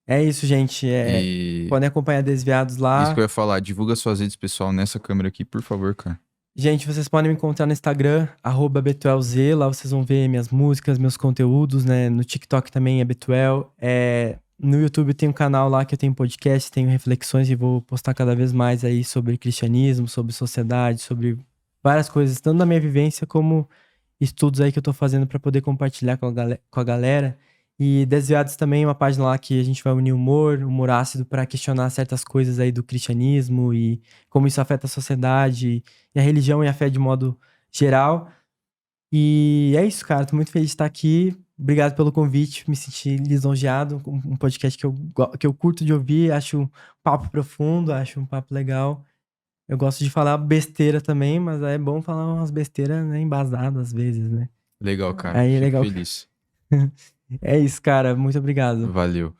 É isso, gente. E Podem acompanhar Desviados isso lá. que eu ia falar, divulga suas redes pessoal nessa câmera aqui, por favor, cara. Gente, vocês podem me encontrar no Instagram, @betuelz, lá vocês vão ver minhas músicas, meus conteúdos, né? No TikTok também é Betuel. No YouTube tem um canal lá que eu tenho podcast, tenho reflexões e vou postar cada vez mais aí sobre cristianismo, sobre sociedade, sobre várias coisas, tanto da minha vivência como estudos aí que eu tô fazendo pra poder compartilhar com a galera. E Desviados também é uma página lá que a gente vai unir humor ácido pra questionar certas coisas aí do cristianismo e como isso afeta a sociedade e a religião e a fé de modo geral. E é isso, cara. Tô muito feliz de estar aqui. Obrigado pelo convite. Me senti lisonjeado. Um podcast que eu curto de ouvir. Acho um papo profundo, acho um papo legal. Eu gosto de falar besteira também, mas é bom falar umas besteiras, né, embasadas às vezes, né? Legal, cara. Aí é Fico legal. feliz. É isso, cara. Muito obrigado. Valeu.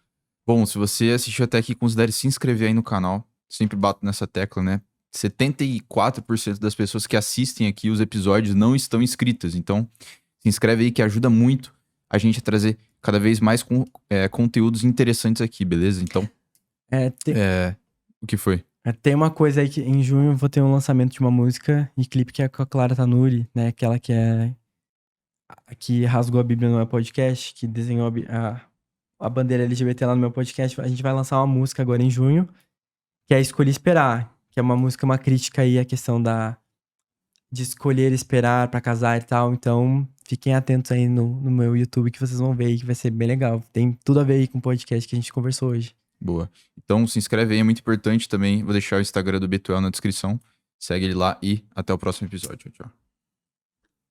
Bom, se você assistiu até aqui, considere se inscrever aí no canal. Sempre bato nessa tecla, né? 74% das pessoas que assistem aqui os episódios não estão inscritas. Então, se inscreve aí que ajuda muito a gente a trazer cada vez mais conteúdos interessantes aqui, beleza? Então, o que foi? Tem uma coisa aí que em junho eu vou ter um lançamento de uma música e clipe que é com a Clara Tanuri, né? Aquela que rasgou a Bíblia no meu podcast, que desenhou a bandeira LGBT lá no meu podcast. A gente vai lançar uma música agora em junho, que é Escolhi Esperar, que é uma música, uma crítica aí à questão de escolher esperar pra casar e tal. Então, fiquem atentos aí no meu YouTube que vocês vão ver aí, que vai ser bem legal. Tem tudo a ver aí com o podcast que a gente conversou hoje. Boa. Então, se inscreve aí, é muito importante também. Vou deixar o Instagram do Betuel na descrição. Segue ele lá e até o próximo episódio. Tchau.